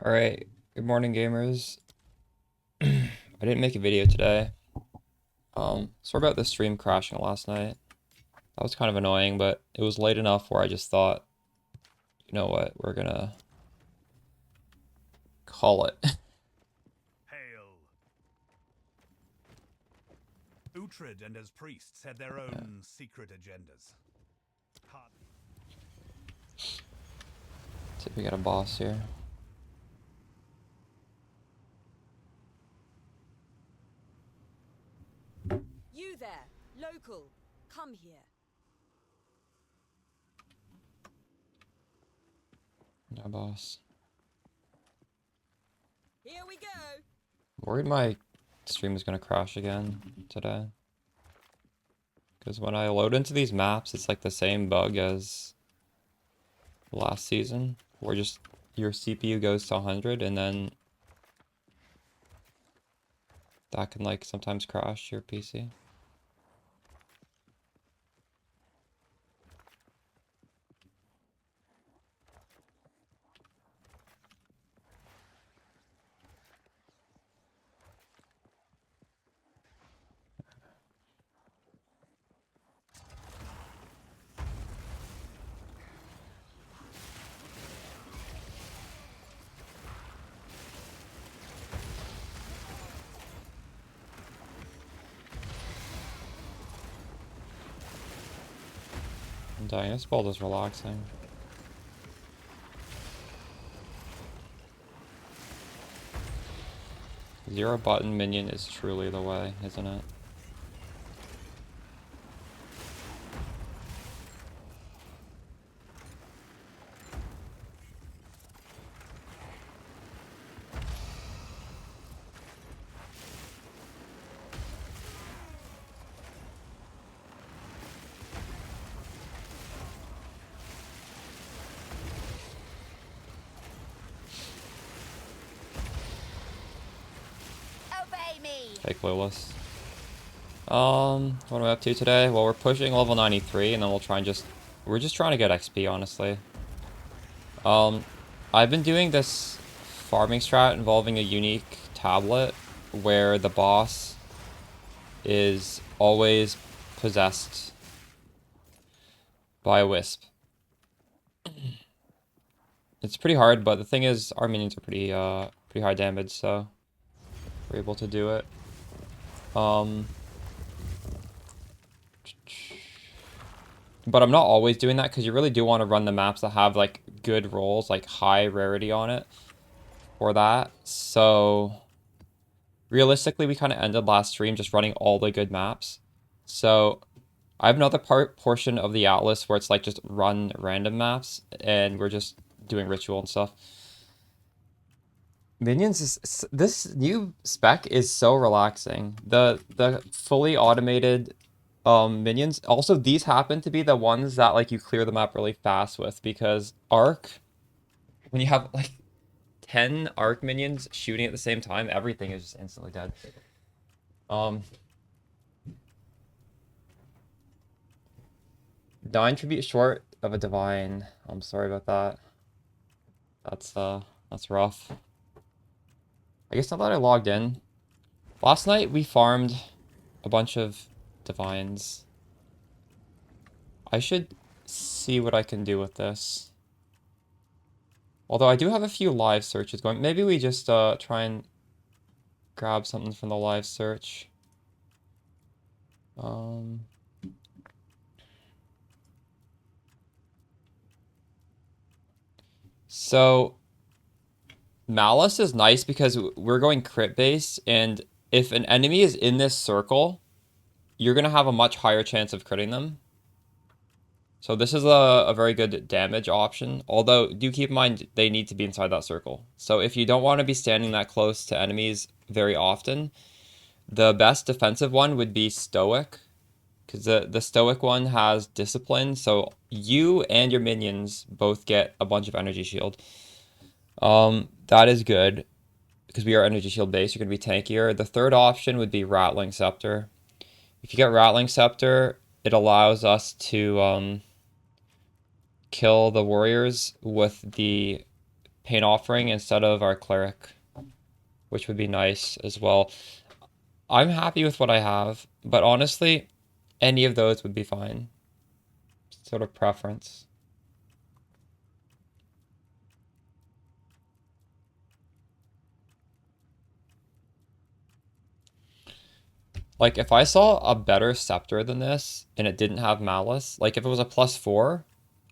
Alright, good morning gamers. I didn't make a video today. Sorry about the stream crashing last night. That was kind of annoying, but it was late enough where I just thought, you know what, we're gonna call it. Hail. Uhtred and his priests had their Yeah. own secret agendas. See if we got a boss here. You there, local, come here. No boss. Here we go. Worried my stream is gonna crash again today. Because when I load into these maps, it's like the same bug as last season, where just your CPU goes to 100 and then that can like sometimes crash your PC. I'm dying. This ball is relaxing. Zero button minion is truly the way, isn't it? Obey me. Okay, clueless. What am I up to today? Well, we're pushing level 93, and then we're just trying to get XP, honestly. I've been doing this farming strat involving a unique tablet where the boss is always possessed by a wisp. It's pretty hard, but the thing is, our minions are pretty high damage, so we're able to do it. But I'm not always doing that because you really do want to run the maps that have like good rolls, like high rarity on it for that. So realistically, we kind of ended last stream just running all the good maps. So I have another portion of the Atlas where it's like just run random maps and we're just doing ritual and stuff. Minions is this new spec is so relaxing. The fully automated minions. Also, these happen to be the ones that like you clear the map really fast with because arc, when you have like 10 arc minions shooting at the same time, everything is just instantly dead. Nine tribute short of a divine. I'm sorry about that. That's rough. I guess now that I logged in, last night we farmed a bunch of divines. I should see what I can do with this. Although I do have a few live searches going. Maybe we just try and grab something from the live search. So Malice is nice because we're going crit based, and if an enemy is in this circle, you're gonna have a much higher chance of critting them. So this is a very good damage option. Although, do keep in mind they need to be inside that circle. So if you don't want to be standing that close to enemies very often, the best defensive one would be Stoic. Because the Stoic one has Discipline, so you and your minions both get a bunch of energy shield. That is good, because we are energy shield based, you're going to be tankier. The third option would be Rattling Scepter. If you get Rattling Scepter, it allows us to kill the warriors with the Pain Offering instead of our Cleric, which would be nice as well. I'm happy with what I have, but honestly, any of those would be fine. Sort of preference. Like, if I saw a better scepter than this and it didn't have malice, like if it was a +4,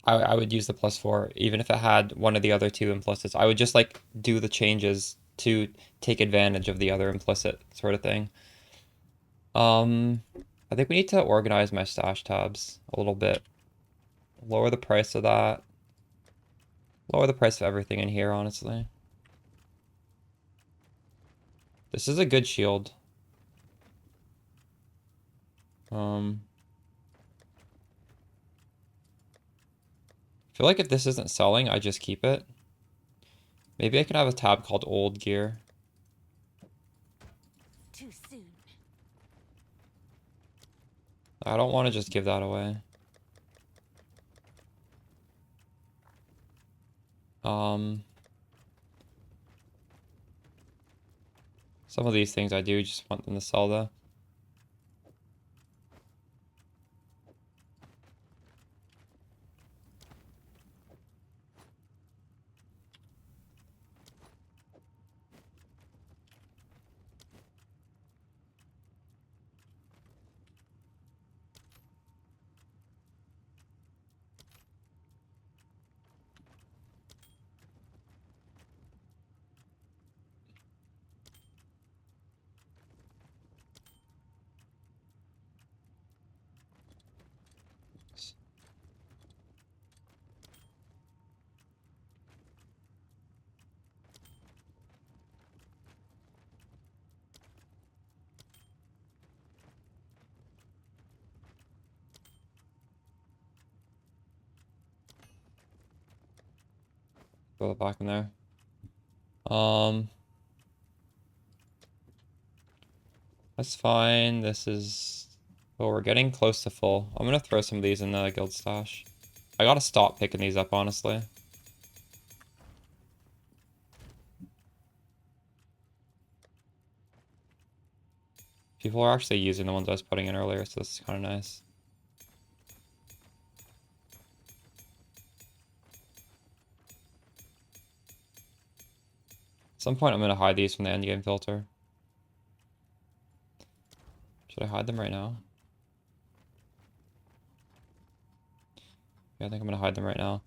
I would use the +4, even if it had one of the other two implicits. I would just like do the changes to take advantage of the other implicit sort of thing. I think we need to organize my stash tabs a little bit. Lower the price of that. Lower the price of everything in here, honestly. This is a good shield. I feel like if this isn't selling, I just keep it. Maybe I can have a tab called Old Gear. Too soon. I don't want to just give that away. Some of these things I do just want them to sell though. Throw it back in there. That's fine. This is... Oh, we're getting close to full. I'm gonna throw some of these in the guild stash. I gotta stop picking these up, honestly. People are actually using the ones I was putting in earlier, so this is kind of nice. At some point, I'm gonna hide these from the endgame filter. Should I hide them right now? Yeah, I think I'm gonna hide them right now.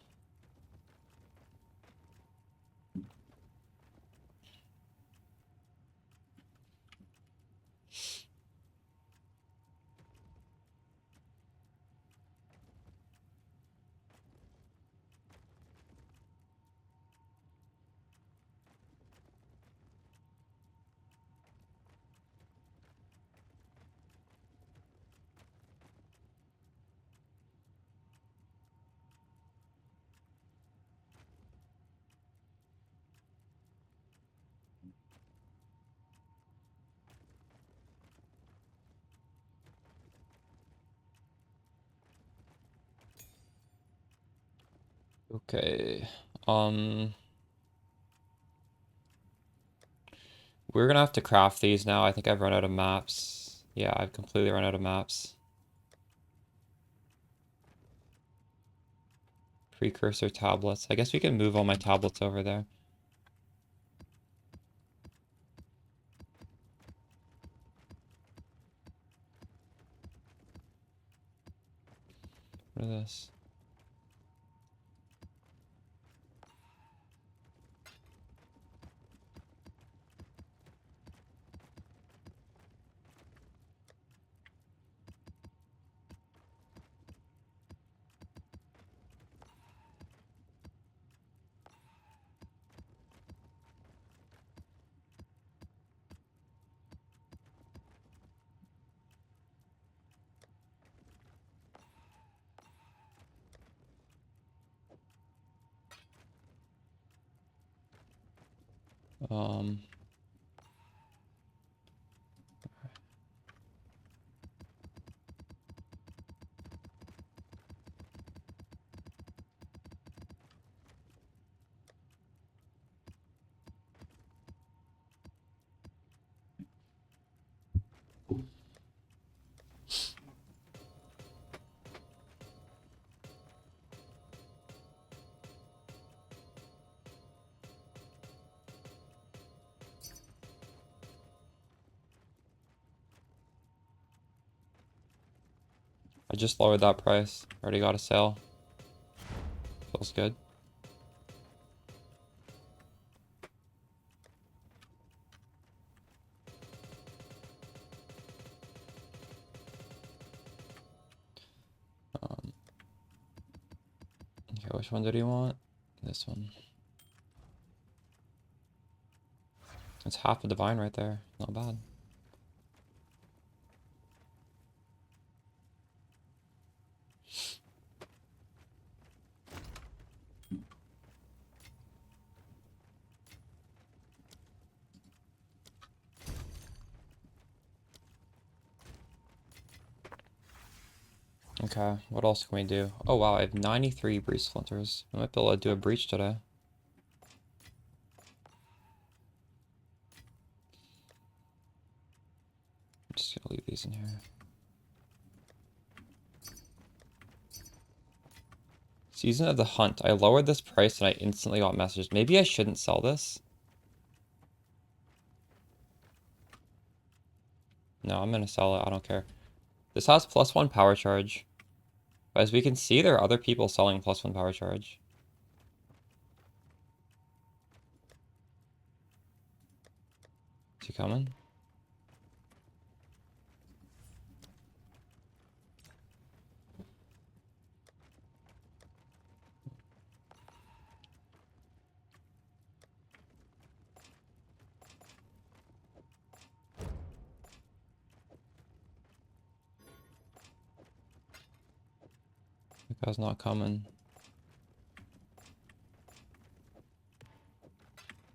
Okay. We're gonna have to craft these now. I think I've run out of maps. Yeah, I've completely run out of maps. Precursor tablets. I guess we can move all my tablets over there. What is this? Um, I just lowered that price. Already got a sale. Feels good. Okay, which one did he want? This one. It's half a divine right there. Not bad. Okay, what else can we do? Oh wow, I have 93 breach splinters. I might be able to do a breach today. I'm just gonna leave these in here. Season of the Hunt. I lowered this price and I instantly got messages. Maybe I shouldn't sell this. No, I'm gonna sell it. I don't care. This has +1 power charge. But as we can see, there are other people selling +1 power charge. Is he coming? The guy's not coming.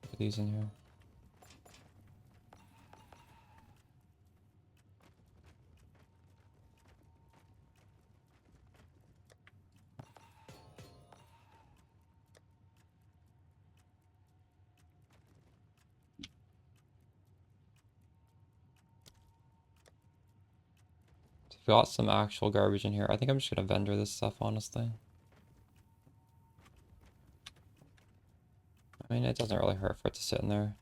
Put these in here. Got some actual garbage in here. I think I'm just gonna vendor this stuff, honestly. I mean, it doesn't really hurt for it to sit in there.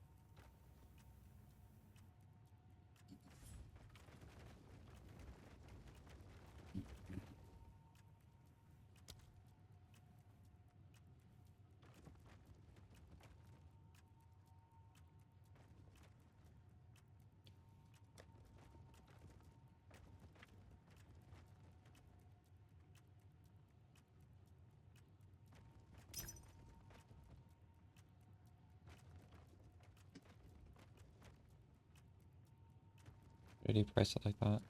Did he price it like that?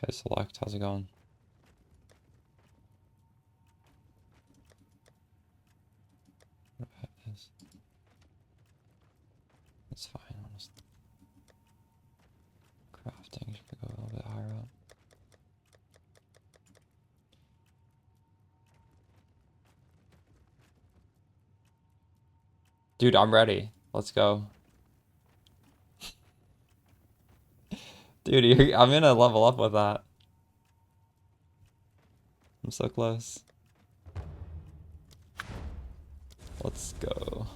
Okay, select. How's it going? What about this? It's fine, honestly. Crafting should go a little bit higher up. Dude, I'm ready. Let's go. Dude, I'm gonna level up with that. I'm so close. Let's go.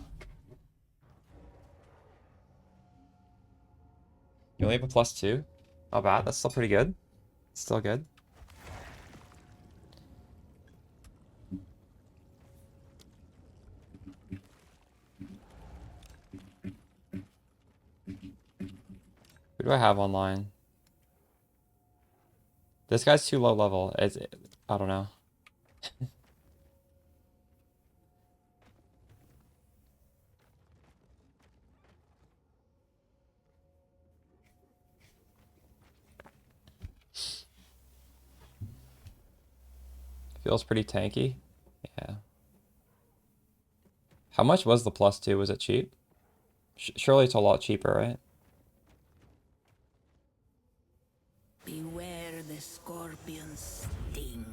You only have a +2? Not bad. That's still pretty good. Still good. Who do I have online? This guy's too low level. I don't know. Feels pretty tanky. Yeah. How much was the +2? Was it cheap? Surely it's a lot cheaper, right? Beware the scorpion's sting.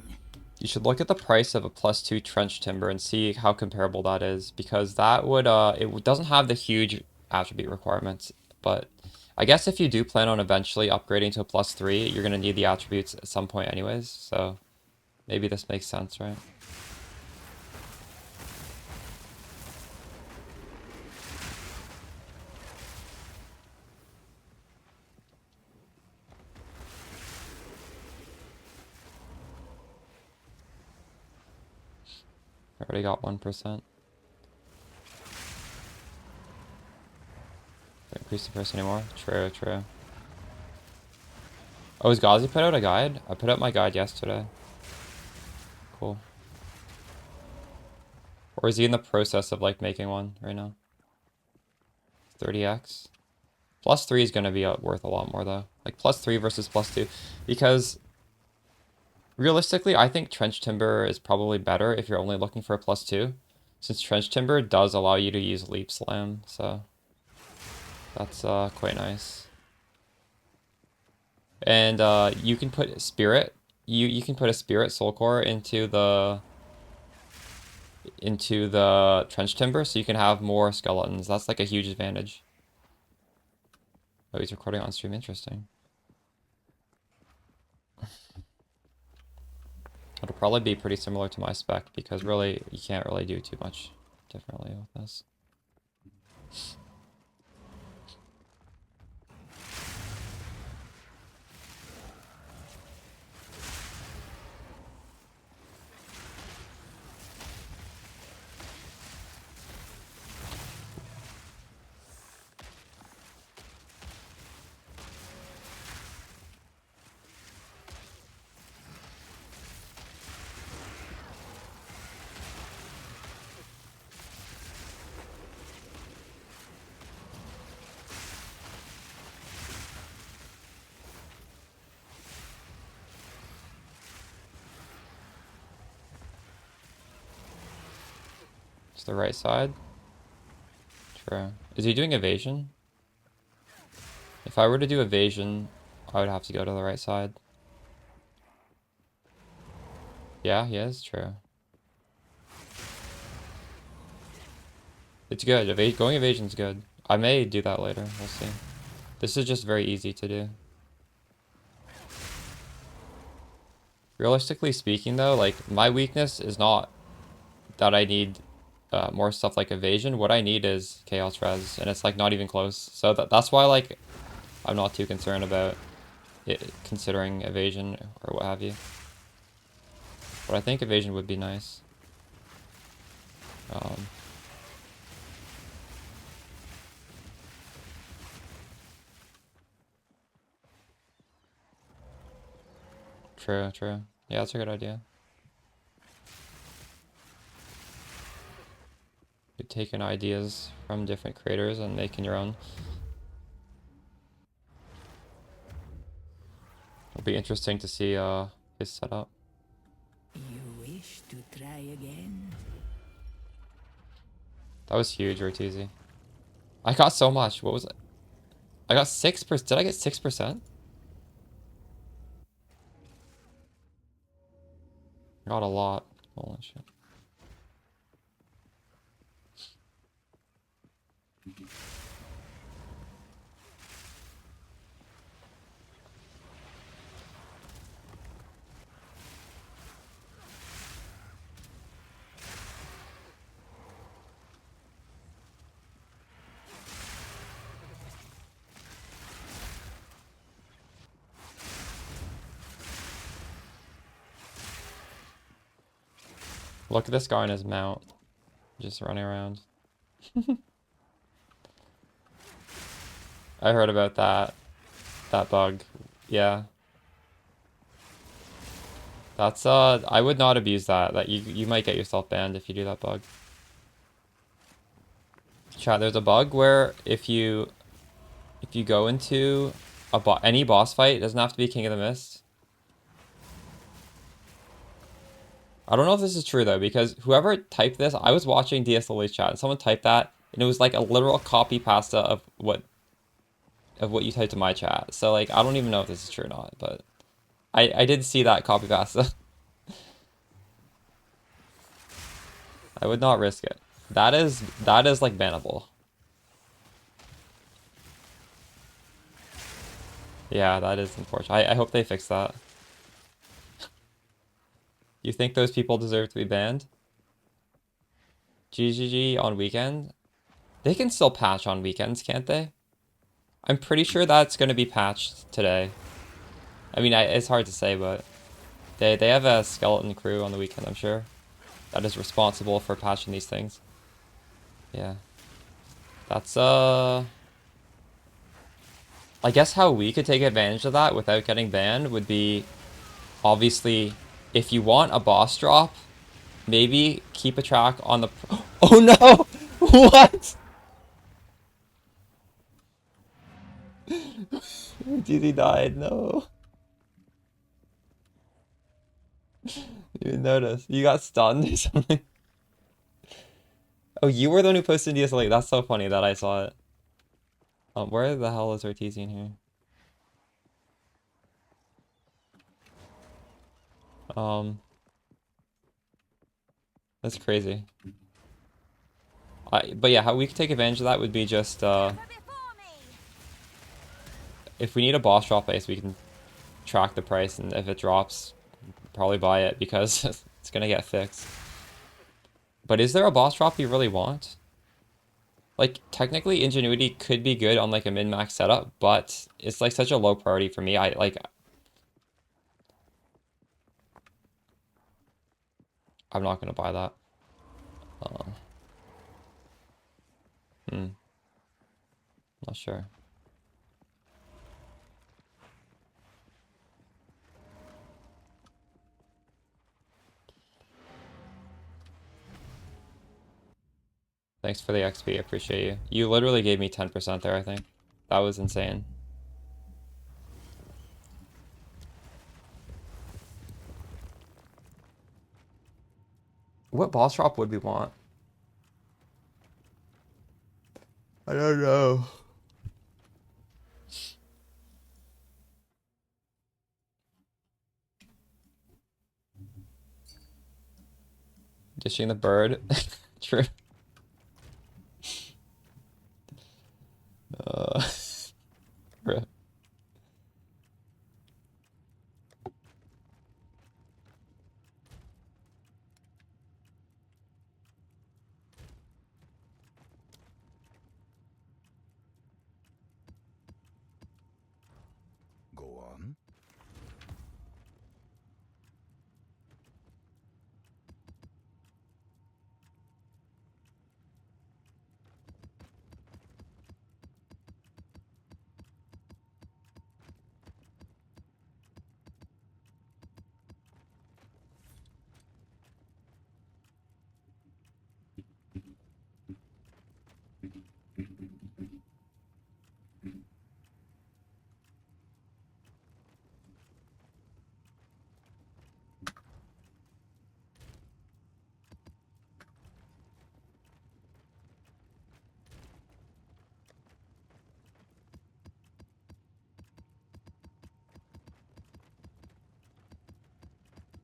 You should look at the price of a +2 trench timber and see how comparable that is, because that would doesn't have the huge attribute requirements, but I guess if you do plan on eventually upgrading to a +3, you're gonna need the attributes at some point anyways, so maybe this makes sense, right? I already got 1%. Don't increase the price anymore. True, true. Oh, is Ghazi put out a guide? I put out my guide yesterday. Cool. Or is he in the process of like making one right now? 30x. +3 is going to be worth a lot more though. Like +3 versus +2. Because realistically, I think trench timber is probably better if you're only looking for a +2. Since trench timber does allow you to use leap slam, so that's quite nice. And you can put spirit. You can put a spirit soul core into the trench timber, so you can have more skeletons. That's like a huge advantage. Oh, he's recording on stream. Interesting. It'll probably be pretty similar to my spec because really you can't really do too much differently with this. It's the right side. True. Is he doing evasion? If I were to do evasion, I would have to go to the right side. Yeah, he is. True. It's good. Going evasion's good. I may do that later. We'll see. This is just very easy to do. Realistically speaking, though, like, my weakness is not that I need more stuff like evasion. What I need is chaos res, and it's, like, not even close. So that's why, like, I'm not too concerned about it considering evasion or what have you. But I think evasion would be nice. True, true. Yeah, that's a good idea. You're taking ideas from different creators and making your own. It'll be interesting to see his setup. You wish to try again? That was huge, Ortiz. I got so much. What was it? I got 6%. Did I get 6%? I got a lot. Holy shit. Look at this guy on his mount. Just running around. I heard about that. That bug. Yeah. That's I would not abuse that. You might get yourself banned if you do that bug. Chat, there's a bug where if you go into any boss fight, it doesn't have to be King of the Mist. I don't know if this is true though, because whoever typed this, I was watching DSLA's chat, and someone typed that, And it was like a literal copy pasta of what you typed in my chat. So like I don't even know if this is true or not, but I did see that copy pasta. I would not risk it. That is like bannable. Yeah, that is unfortunate. I hope they fix that. You think those people deserve to be banned? GGG on weekend? They can still patch on weekends, can't they? I'm pretty sure that's going to be patched today. I mean, it's hard to say, but they have a skeleton crew on the weekend, I'm sure, that is responsible for patching these things. Yeah. That's, I guess how we could take advantage of that without getting banned would be, obviously, if you want a boss drop, maybe keep a track on the... Oh no! What? DZ died, no. You didn't notice. You got stunned or something. Oh, you were the one who posted DSLA. That's so funny that I saw it. Where the hell is Ortiz in here? That's crazy. But yeah, how we could take advantage of that would be just, if we need a boss drop base, we can track the price, and if it drops, probably buy it because it's gonna get fixed. But is there a boss drop you really want? Like, technically, Ingenuity could be good on like a min-max setup, but it's like such a low priority for me. I'm not gonna buy that. Not sure. Thanks for the XP, appreciate you. You literally gave me 10% there, I think. That was insane. What boss drop would we want? I don't know. Dishing the bird. True. Rip. Go on.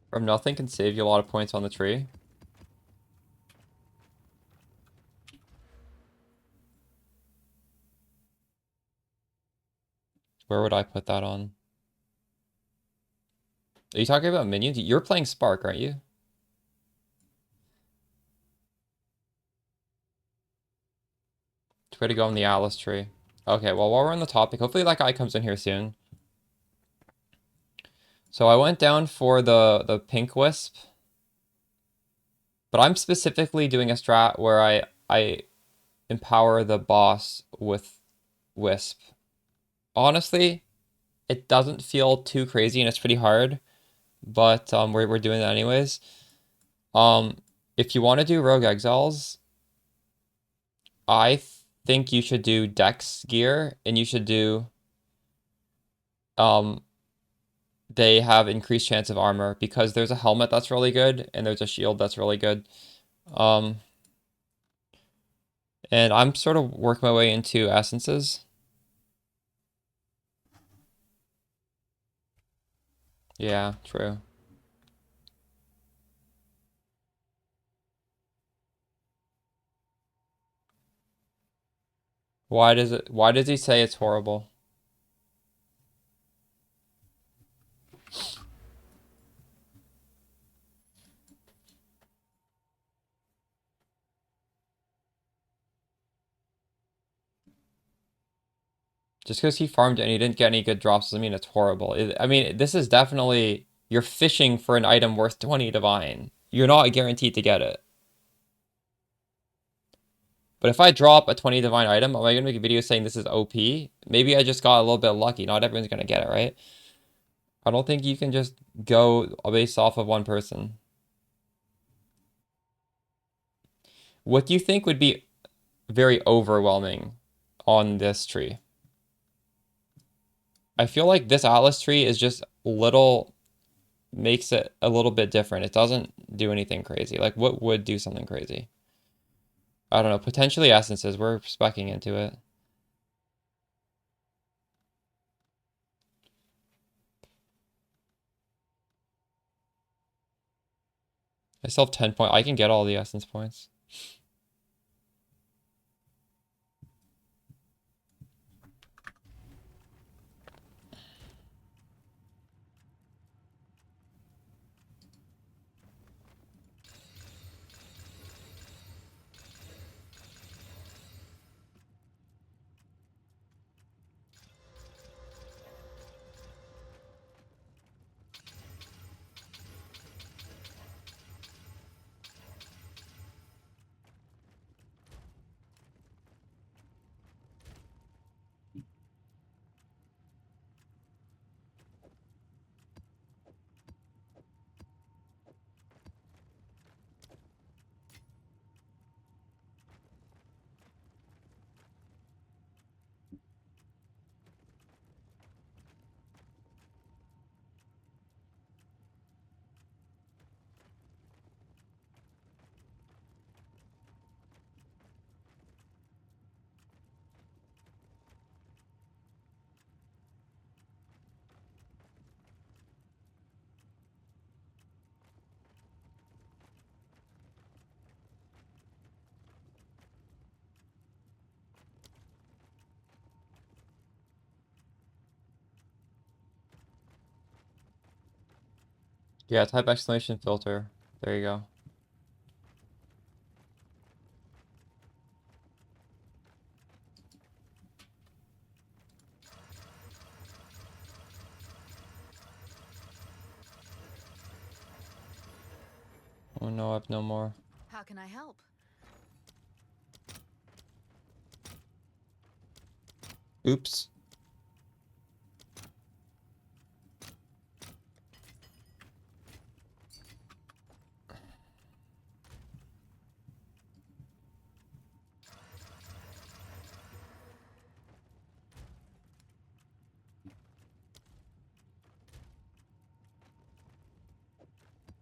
From nothing can save you a lot of points on the tree. Where would I put that on? Are you talking about minions? You're playing Spark, aren't you? Which way to go on the Atlas tree? Okay, well, while we're on the topic, hopefully that guy comes in here soon. So I went down for the pink wisp. But I'm specifically doing a strat where I empower the boss with wisp. Honestly, it doesn't feel too crazy and it's pretty hard, but we're doing that anyways. If you want to do rogue exiles, I think you should do dex gear, and you should do they have increased chance of armor because there's a helmet that's really good and there's a shield that's really good. And I'm sort of working my way into essences. Yeah, true. Why does he say it's horrible? Just because he farmed it and he didn't get any good drops doesn't mean it's horrible. I mean, this is definitely you're fishing for an item worth 20 divine. You're not guaranteed to get it. But if I drop a 20 divine item, am I gonna make a video saying this is OP? Maybe I just got a little bit lucky. Not everyone's gonna get it, right? I don't think you can just go based off of one person. What do you think would be very overwhelming on this tree? I feel like this Atlas tree is just little, makes it a little bit different. It doesn't do anything crazy. Like, what would do something crazy? I don't know. Potentially essences. We're speccing into it. I still have 10 points. I can get all the essence points. Yeah, type exclamation filter. There you go. Oh no, I have no more. How can I help? Oops.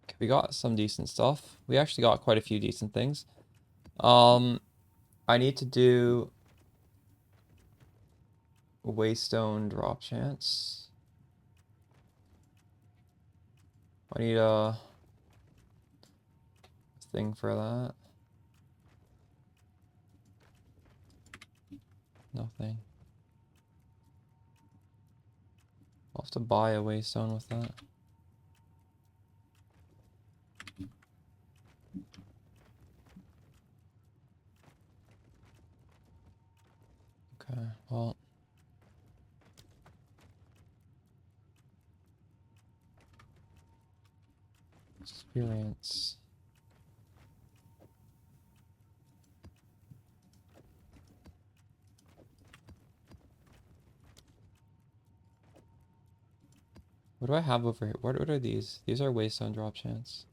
Okay, we got some decent stuff. We actually got quite a few decent things. I need to do Waystone drop chance. I need a thing for that. Nothing. I'll have to buy a Waystone with that. Okay, well. Experience. What do I have over here? What are these? These are Waystone drop chance.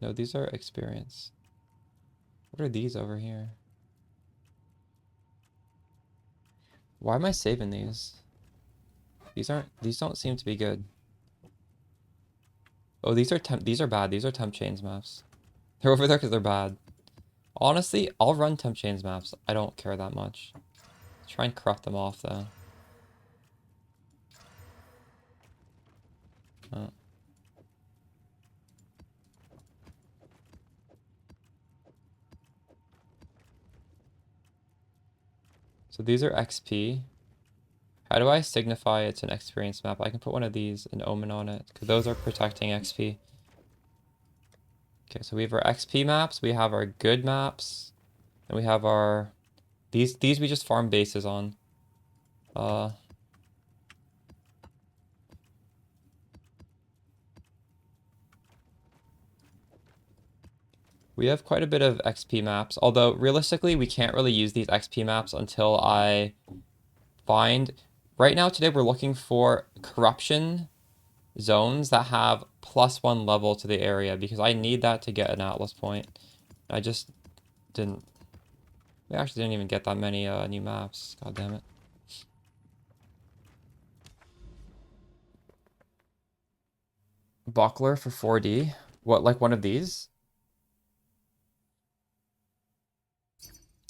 No, these are experience. What are these over here? Why am I saving these? These don't seem to be good. Oh, these are bad. These are temp chains maps. They're over there because they're bad. Honestly, I'll run temp chains maps. I don't care that much. Try and corrupt them off though. Oh. So these are XP. How do I signify it's an experience map? I can put one of these, an omen on it, because those are protecting XP. Okay, so we have our XP maps, we have our good maps, and we have our these we just farm bases on. We have quite a bit of XP maps, although realistically we can't really use these XP maps until I find right now today we're looking for corruption zones that have +1 level to the area because I need that to get an Atlas point. I just didn't. We actually didn't even get that many new maps. God damn it. Buckler for 4D. What, like one of these?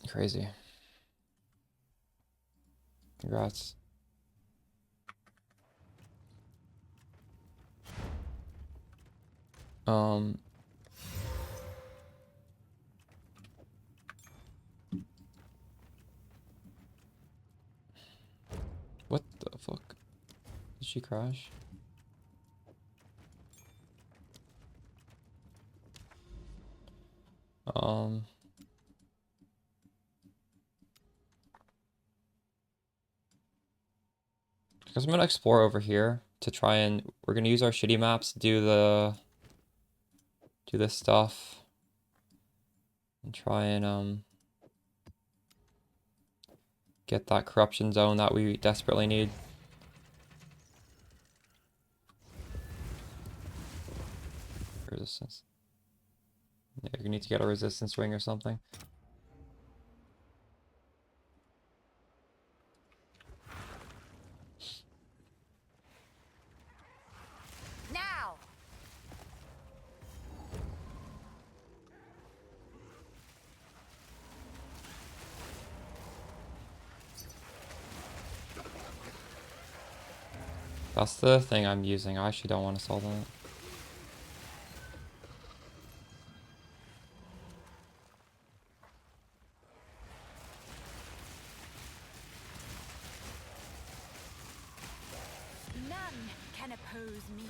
Crazy. Congrats. Um. What the fuck? Did she crash? Um. I guess I'm gonna explore over here to try and we're gonna use our shitty maps to do this stuff and try and get that corruption zone that we desperately need. Resistance. Yeah, you need to get a resistance ring or something. Now! That's the thing I'm using. I actually don't want to solve that. None can oppose me.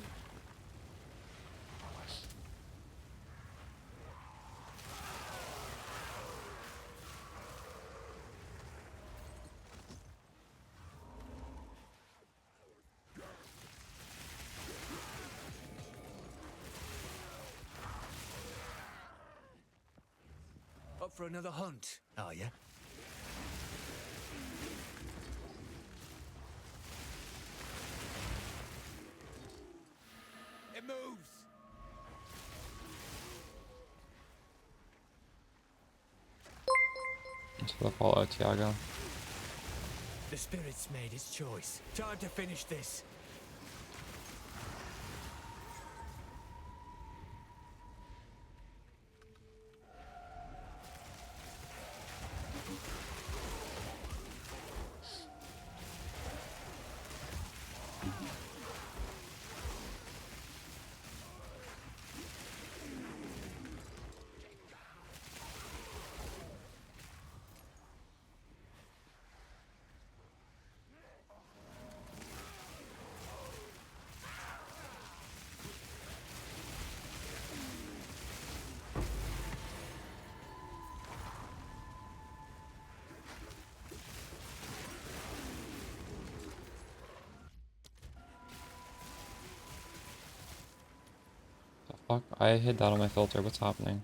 Up for another hunt, are you? It moves! Into the follow, Tiago. The spirit's made its choice. Time to finish this. The fuck? I hit that on my filter. What's happening?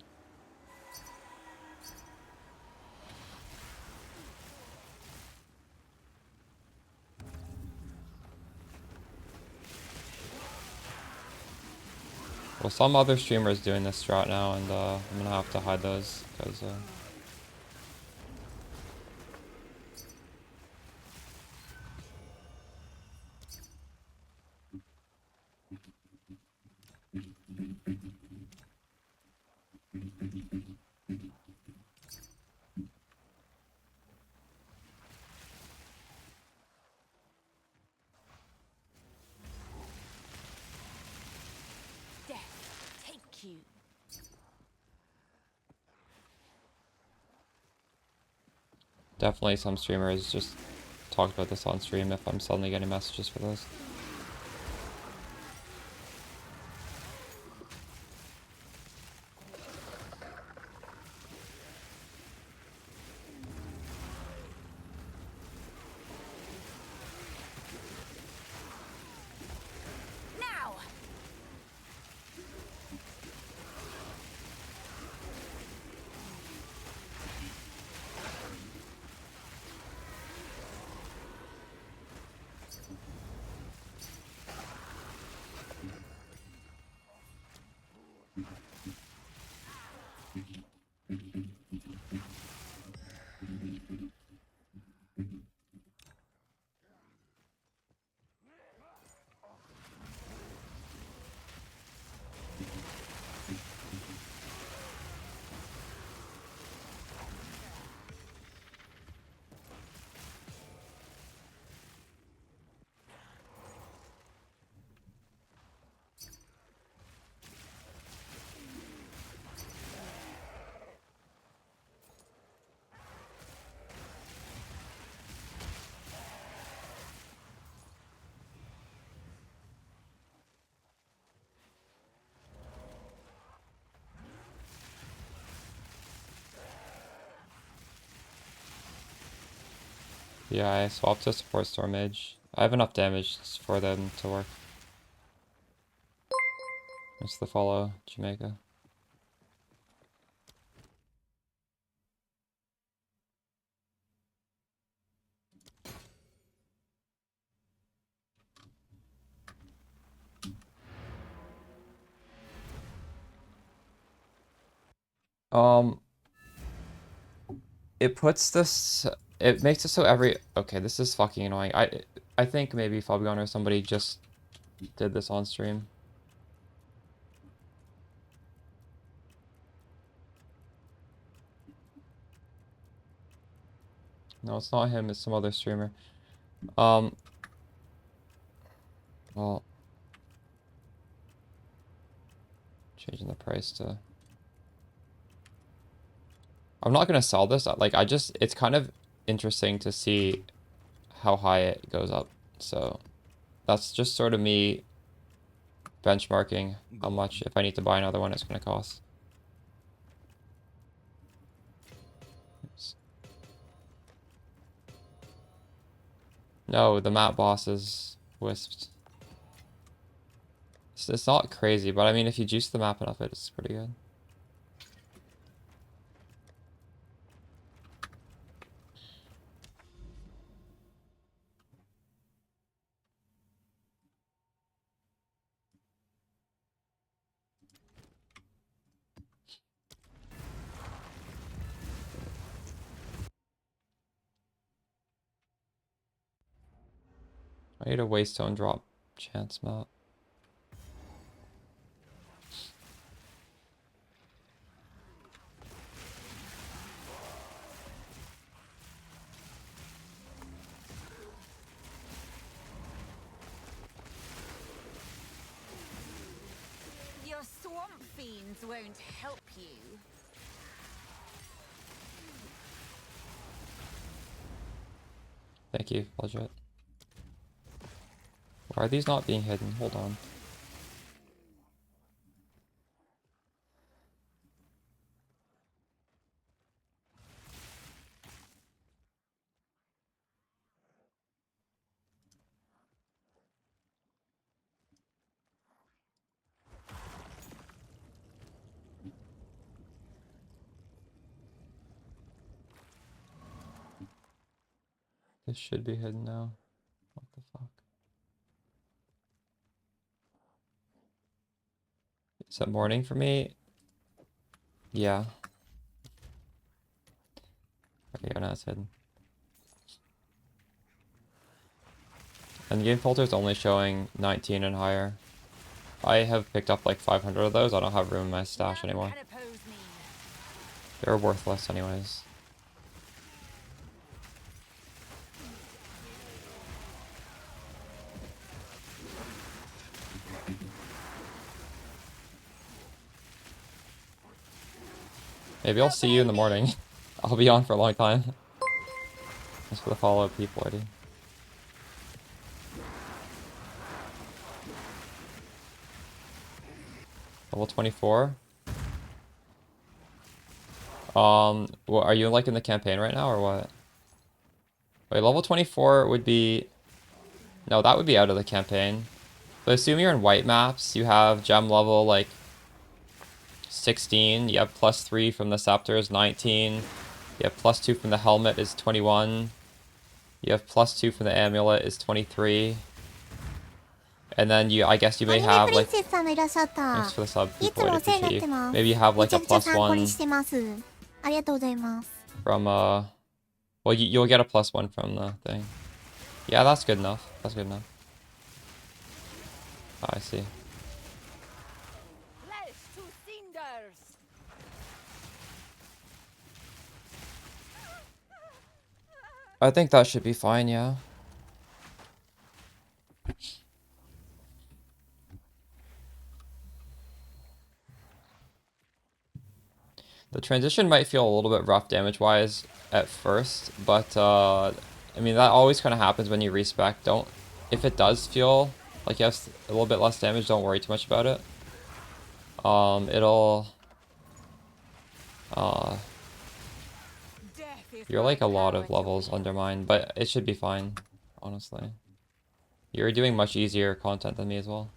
Well, some other streamer is doing this strat now, and I'm gonna have to hide those because. Definitely some streamers just talked about this on stream if I'm suddenly getting messages for this. Now! Yeah, I swapped to support Storm Mage. I have enough damage for them to work. It's the follow, Jamaica. Um, it puts this, it makes it so every, okay, this is fucking annoying. I think maybe Fabian or somebody just did this on stream. No, it's not him, it's some other streamer. Well, changing the price to, I'm not gonna sell this, like, it's kind of interesting to see how high it goes up, so that's just sort of me benchmarking how much, if I need to buy another one, it's gonna cost. Oops. No, the map boss is wisped. It's not crazy, but I mean, if you juice the map enough, it's pretty good. I need a waystone drop chance map. Your swamp fiends won't help you. Thank you, legit. Why are these not being hidden? Hold on. This should be hidden now. What the fuck? Is it morning for me? Yeah. Okay, yeah, now it's hidden. And the game filter is only showing 19 and higher. I have picked up like 500 of those. I don't have room in my stash None anymore. can oppose me. They're worthless anyways. Maybe I'll see you in the morning. I'll be on for a long time. Thanks for the follow, people, Eddie. Level 24. What, are you like in the campaign right now or what? Wait, level 24 would be... No, that would be out of the campaign. So assume you're in white maps, you have gem level like 16, you have +3 from the scepter is 19, you have +2 from the helmet is 21, you have +2 from the amulet is 23, and then I guess you may have like, thanks for the sub, people, I appreciate you. Maybe you have like a +1 from, well, you'll get a +1 from the thing. Yeah, that's good enough. That's good enough. Oh, I see. Flesh to cinders! I think that should be fine, yeah. The transition might feel a little bit rough damage-wise at first, but, I mean, that always kind of happens when you respec. If it does feel like you have a little bit less damage, don't worry too much about it. You're like a lot of levels under mine, but it should be fine, honestly. You're doing much easier content than me as well.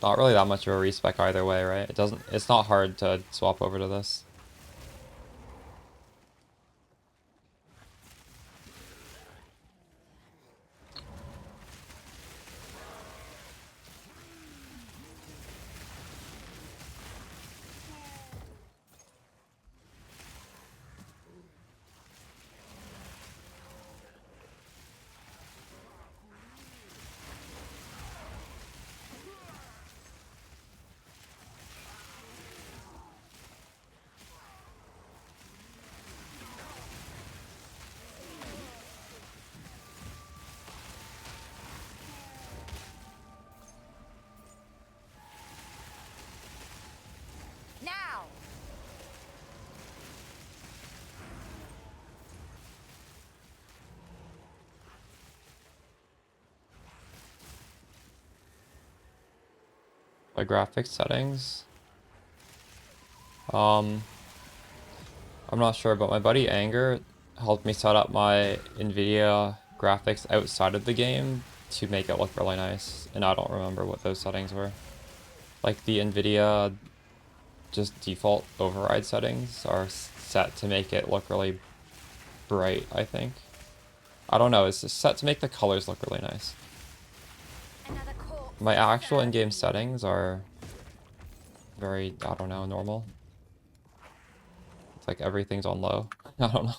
Not really that much of a respec either way, right? It's not hard to swap over to this. Now! My graphics settings. I'm not sure, but my buddy Anger helped me set up my NVIDIA graphics outside of the game to make it look really nice, and I don't remember what those settings were. Like the NVIDIA just default override settings are set to make it look really bright, I think. I don't know, it's just set to make the colors look really nice. Another corpse My to actual serve in-game me. settings are very, I don't know, normal. It's like everything's on low. I don't know.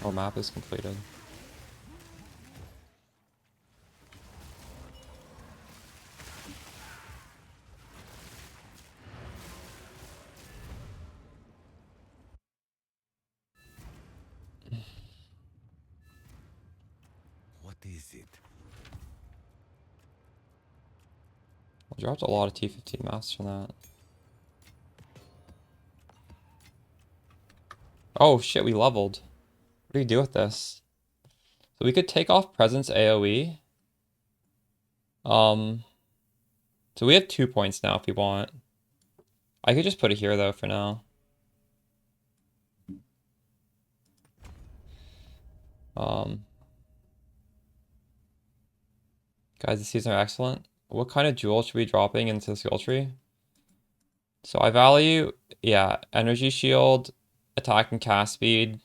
Oh, map is completed. What is it? I dropped a lot of T15 masks from that. Oh shit, we leveled. What do we do with this? So we could take off Presence AoE. So we have 2 points now if we want. I could just put it here though for now. Guys, the seasons are excellent. What kind of jewel should we be dropping into the skill tree? So I value, yeah, energy shield, attack and cast speed,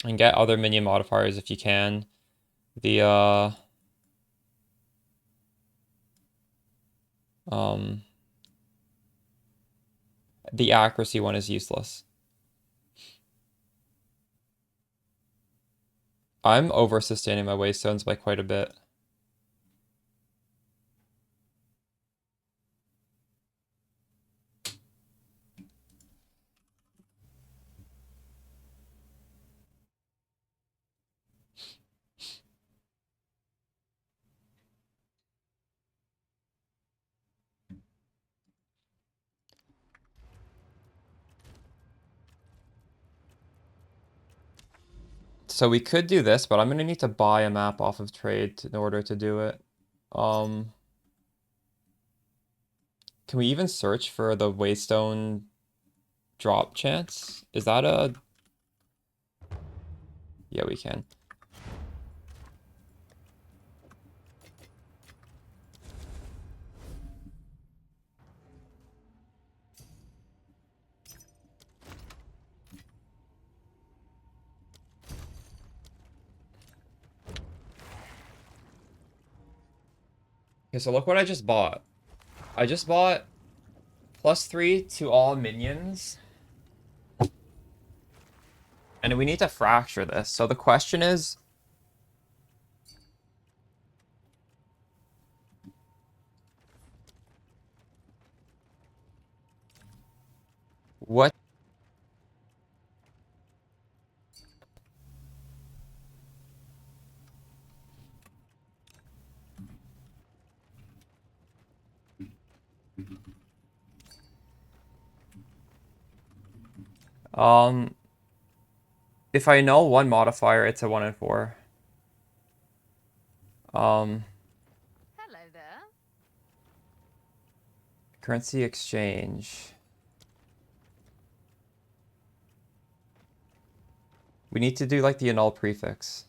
and get other minion modifiers if you can. The the accuracy one is useless. I'm over sustaining my waystones by quite a bit. So we could do this, but I'm gonna need to buy a map off of trade in order to do it. Um, can we even search for the waystone drop chance? Is that a... Yeah, we can. Okay, so look what I just bought. I just bought +3 to all minions. And we need to fracture this. So the question is, what... Um, if I know one modifier, it's a 1 in 4. Um, Hello there. currency exchange. We need to do like the annul prefix.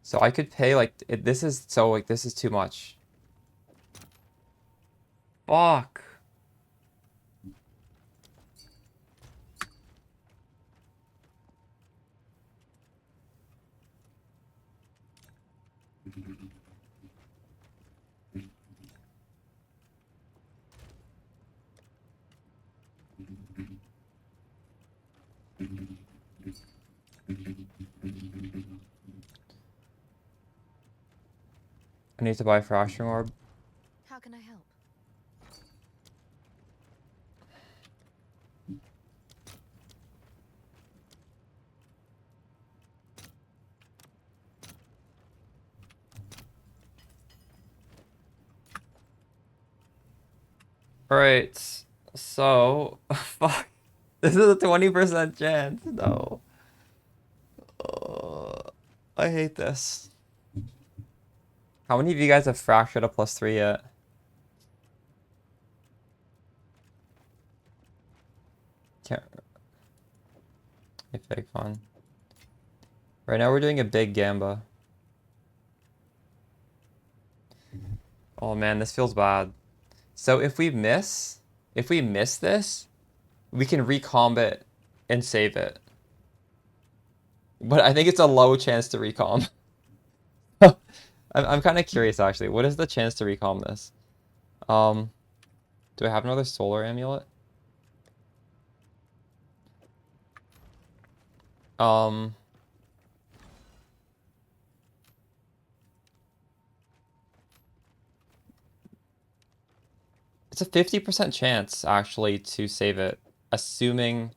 So I could pay like this is so like this is too much. Fuck. I need to buy a fracturing orb. How can I help? All right. So, fuck. This is a 20% chance. No. I hate this. How many of you guys have fractured a +3 yet? Can't. Fake fun. Right now we're doing a big gamba. Oh man, this feels bad. So if we miss this, we can recomb it and save it. But I think it's a low chance to recomb. I'm kind of curious actually. What is the chance to recomb this? Um, do I have another solar amulet? Um, it's a 50% chance actually to save it, assuming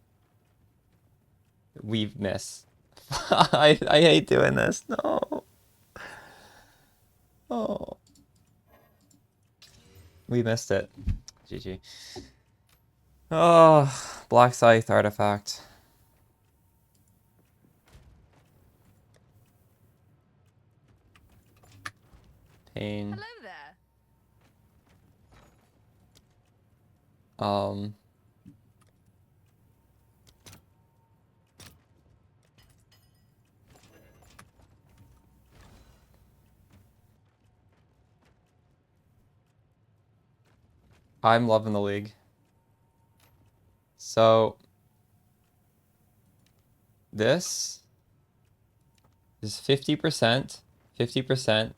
we miss. I hate doing this. No. Oh, we missed it. GG. Oh, Black Scythe artifact. Pain. Hello there. Um, I'm loving the league. So this is 50%, 50%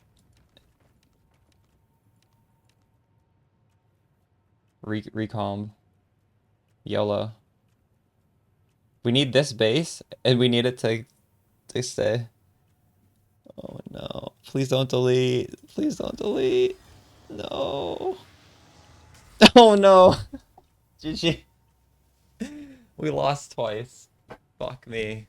recomb, YOLO. We need this base, and we need it to stay. Oh no. Please don't delete. Please don't delete. No. Oh no. GG. We lost twice. Fuck me.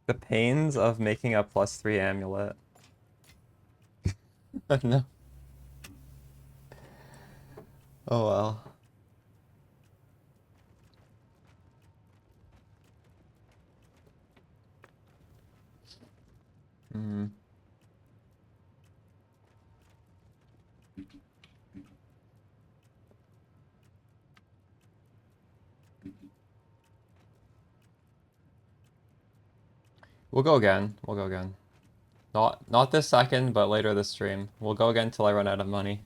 The pains of making a +3 amulet. No. Oh well. Hmm. We'll go again. We'll go again. Not this second, but later this stream. We'll go again till I run out of money.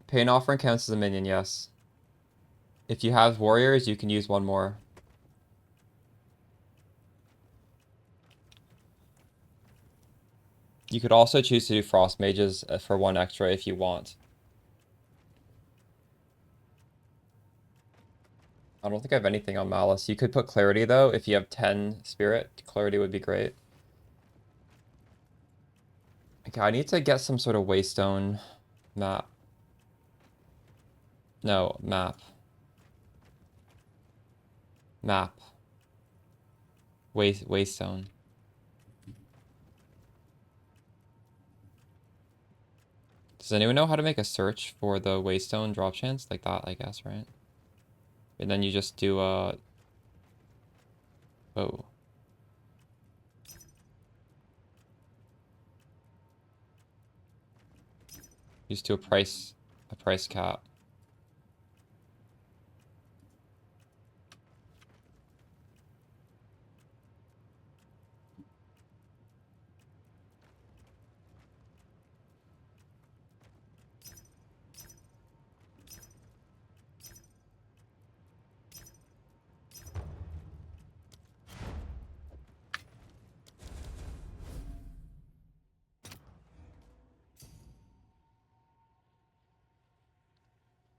Pain offering counts as a minion, yes. If you have warriors, you can use one more. You could also choose to do frost mages for 1 extra if you want. I don't think I have anything on Malice. You could put Clarity, though. If you have 10 Spirit, Clarity would be great. Okay, I need to get some sort of Waystone map. No, map. Map. Waystone. Does anyone know how to make a search for the Waystone drop chance? Like that, I guess, right? And then you just do oh. You just do a price cap.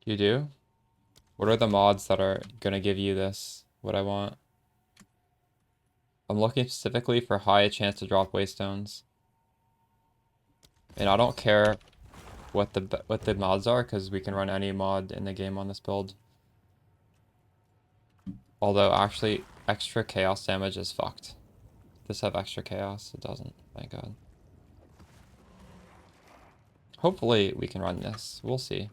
You do? What are the mods that are gonna give you this? What I want? I'm looking specifically for high chance to drop Waystones. And I don't care what the mods are, because we can run any mod in the game on this build. Although, actually, extra chaos damage is fucked. Does this have extra chaos? It doesn't. Thank God. Hopefully, we can run this. We'll see.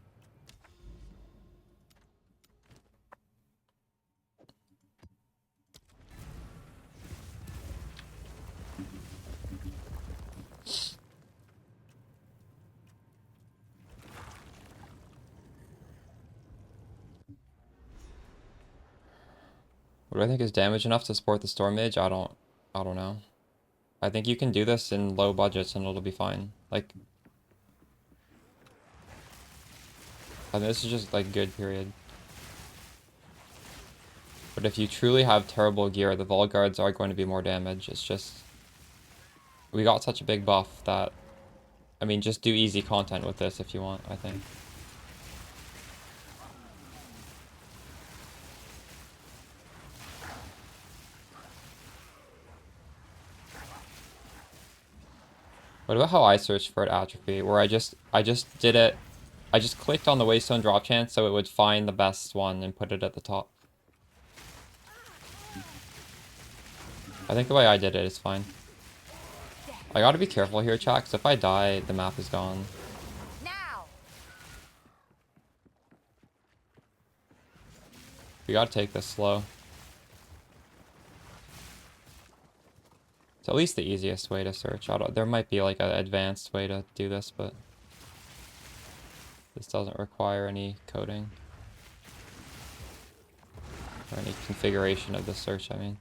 What do I think is damage enough to support the Storm Mage? I don't know. I think you can do this in low budgets and it'll be fine. Like, I mean, this is just like good, period. But if you truly have terrible gear, the Vault Guards are going to be more damage. It's just, we got such a big buff that, I mean, just do easy content with this if you want, I think. What about how I searched for it atrophy, where I just did it, I just clicked on the Waystone drop chance so it would find the best one and put it at the top. I think the way I did it is fine. I gotta be careful here, chat, because if I die, the map is gone. Now. We gotta take this slow. It's at least the easiest way to search. There might be like an advanced way to do this, but this doesn't require any coding. Or any configuration of the search, I mean.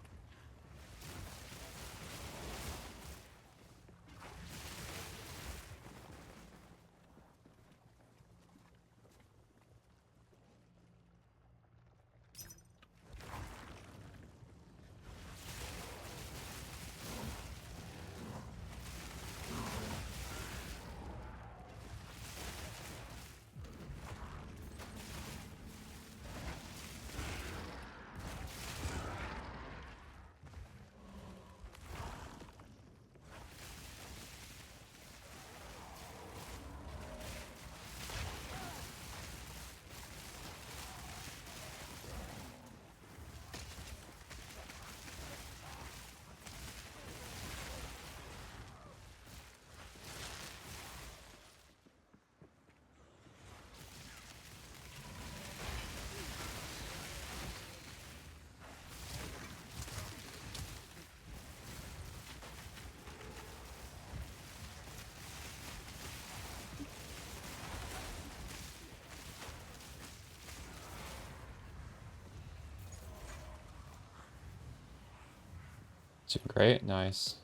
Doing great, nice.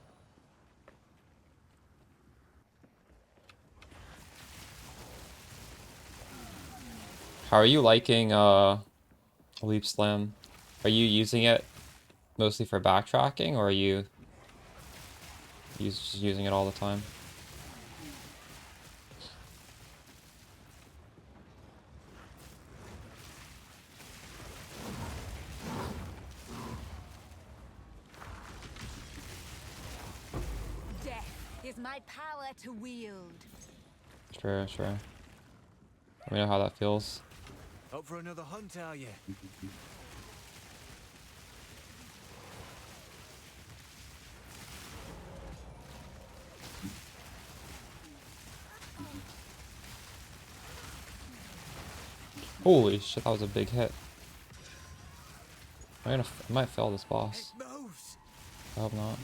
How are you liking Leap Slam? Are you using it mostly for backtracking, or are you just using it all the time? Death is my power to wield. Sure, sure. Let me know how that feels. Up for another hunt, are you? Holy shit, that was a big hit. I might fail this boss. It moves. I hope not.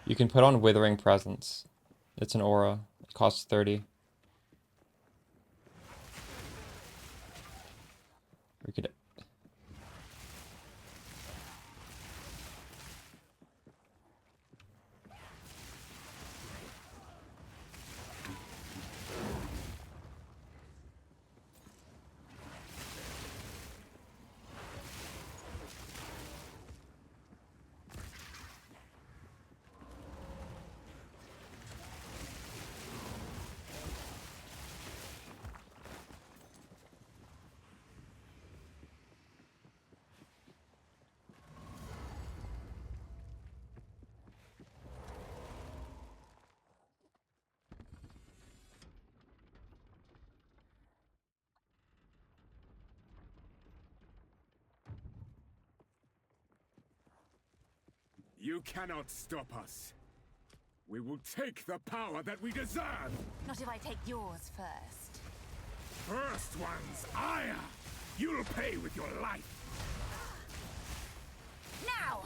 You can put on Withering Presence. It's an aura. It costs 30. We could. You cannot stop us. We will take the power that we deserve. Not if I take yours first. First one's ire. You'll pay with your life. Now!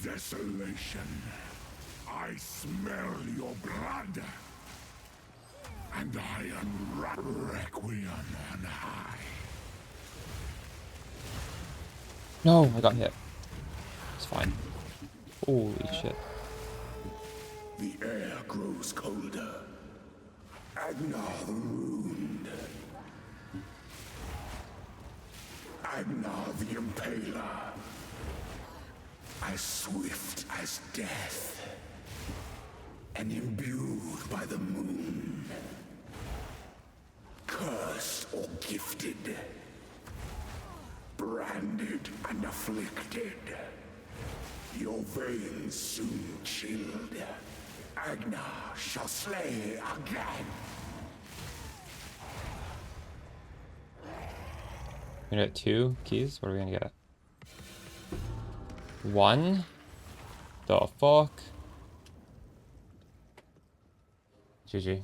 Desolation. I smell your blood. And I unwrap Requiem on high. No, I got hit. It's fine. Holy shit. The air grows colder. Agnar the Ruined. Agnar the Impaler. As swift as death. And imbued by the moon. Cursed or gifted. Branded and afflicted. Your veins soon chilled. Agnar shall slay again. We're gonna get 2 keys? What are we gonna get? 1? The fuck? GG.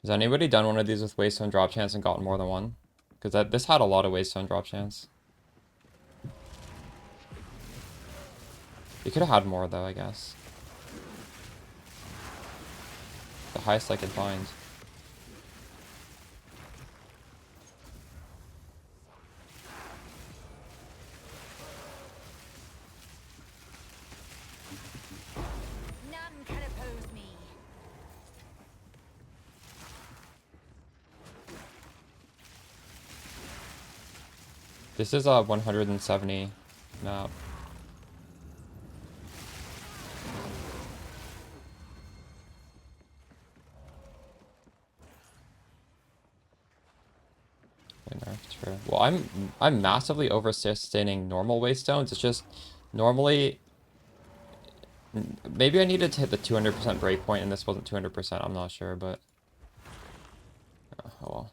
Has anybody done one of these with Waystone drop chance and gotten more than one? Because this had a lot of Waystone drop chance. You could have had more though, I guess. The highest I could find. None can oppose me. This is a 170 map. nerfed for. Well, I'm massively oversustaining normal waystones. It's just normally maybe I needed to hit the 200% breakpoint and this wasn't 200%. I'm not sure, but oh well.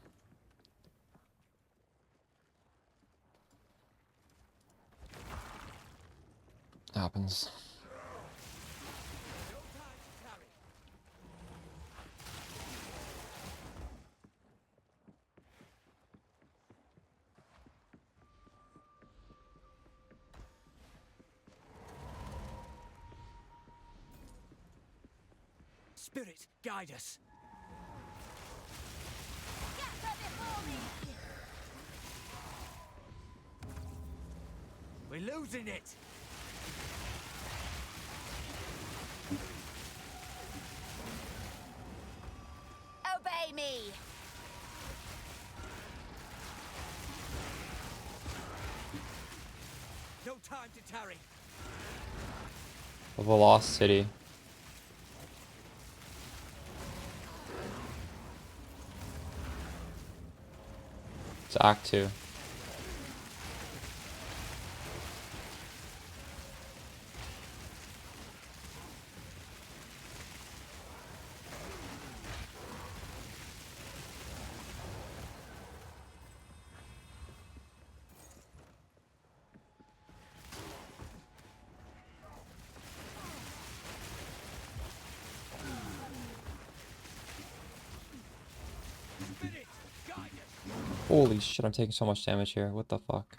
Happens. Spirit, guide us. We're losing it. Obey me. No time to tarry. The lost city. It's Act 2. Spirit, guide us. Holy shit, I'm taking so much damage here. What the fuck?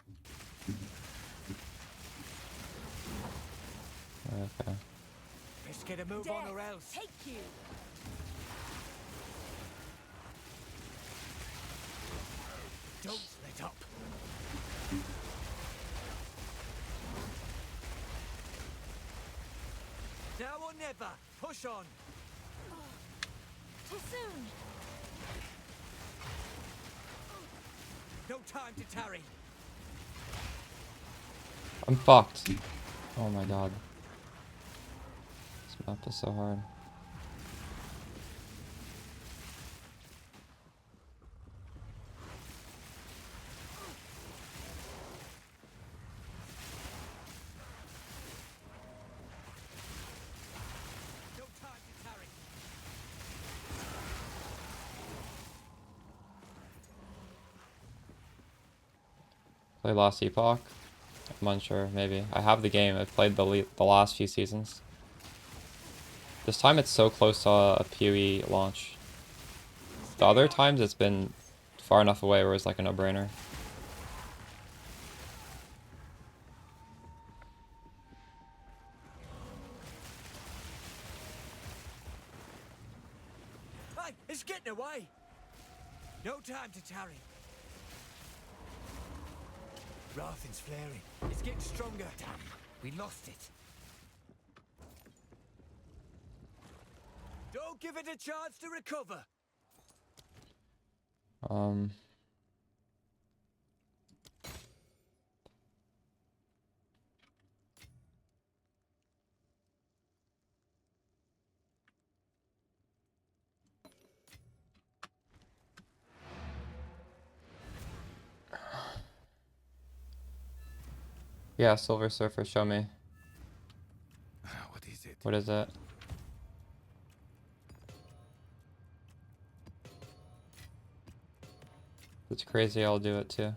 Okay. Let's get a move on or else. Take you. Don't let up. Now or never. Push on. Too soon. No time to tarry. I'm fucked. Oh my god. This map is so hard. No time to tarry. Play Lost Epoch? I'm unsure, maybe. I have the game. I've played the last few seasons. This time it's so close to a PoE launch. The other times it's been far enough away where it's like a no-brainer. Hey, it's getting away. No time to tarry. Rathen's flaring. It's getting stronger. Damn, we lost it. Don't give it a chance to recover. Yeah, Silver Surfer, show me. What is it? What is it? If it's crazy, I'll do it too.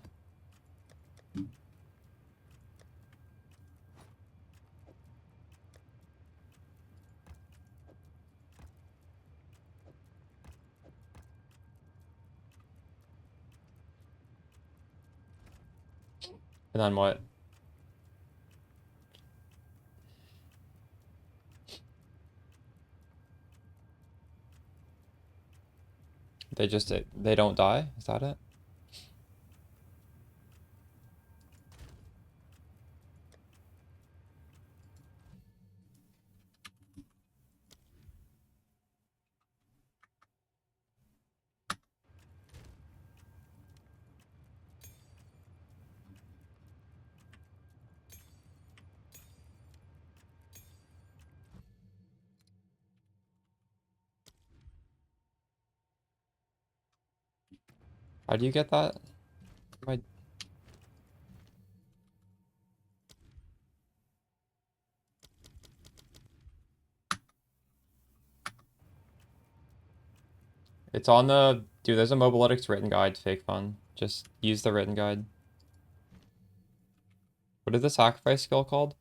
And then what? They don't die? Is that it? How do you get that? It's on the... Dude, there's a Mobalytics written guide, fake fun. Just use the written guide. What is the sacrifice skill called?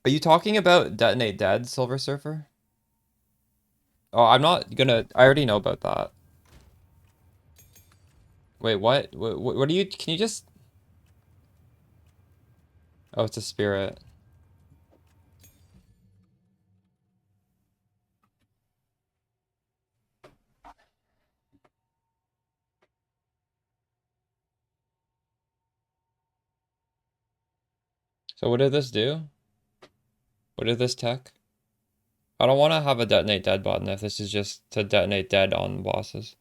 Are you talking about Detonate Dead, Silver Surfer? Oh, I'm not gonna... I already know about that. Wait, what? What do you... Can you just... Oh, it's a spirit. So what did this do? What did this tech? I don't want to have a Detonate Dead button if this is just to detonate dead on bosses.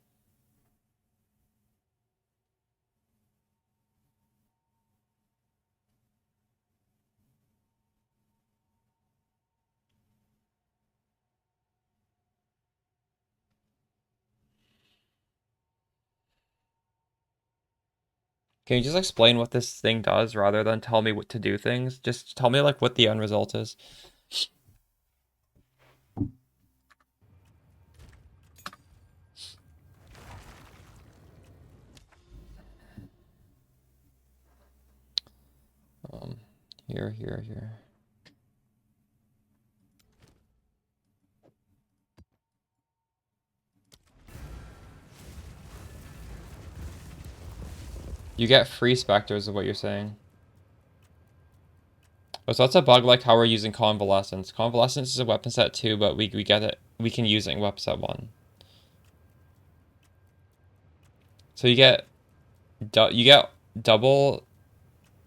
Can you just explain what this thing does rather than tell me what to do things? Just tell me like what the end result is. Um, here. You get free specters of what you're saying. Oh, so that's a bug like how we're using Convalescence. Convalescence is a weapon set 2, but we get it. We can use it in weapon set 1. So you get double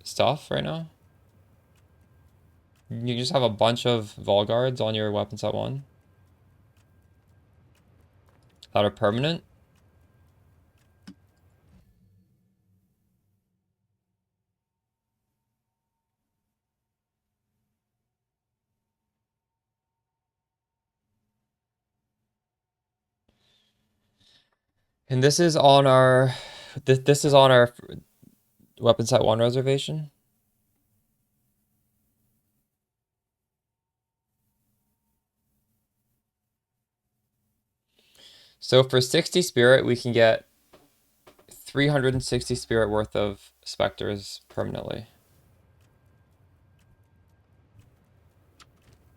stuff right now. You just have a bunch of Volgards on your weapon set 1 that are permanent. And this is on our this is on our weapon set 1 reservation. So for 60 spirit, we can get 360 spirit worth of specters permanently.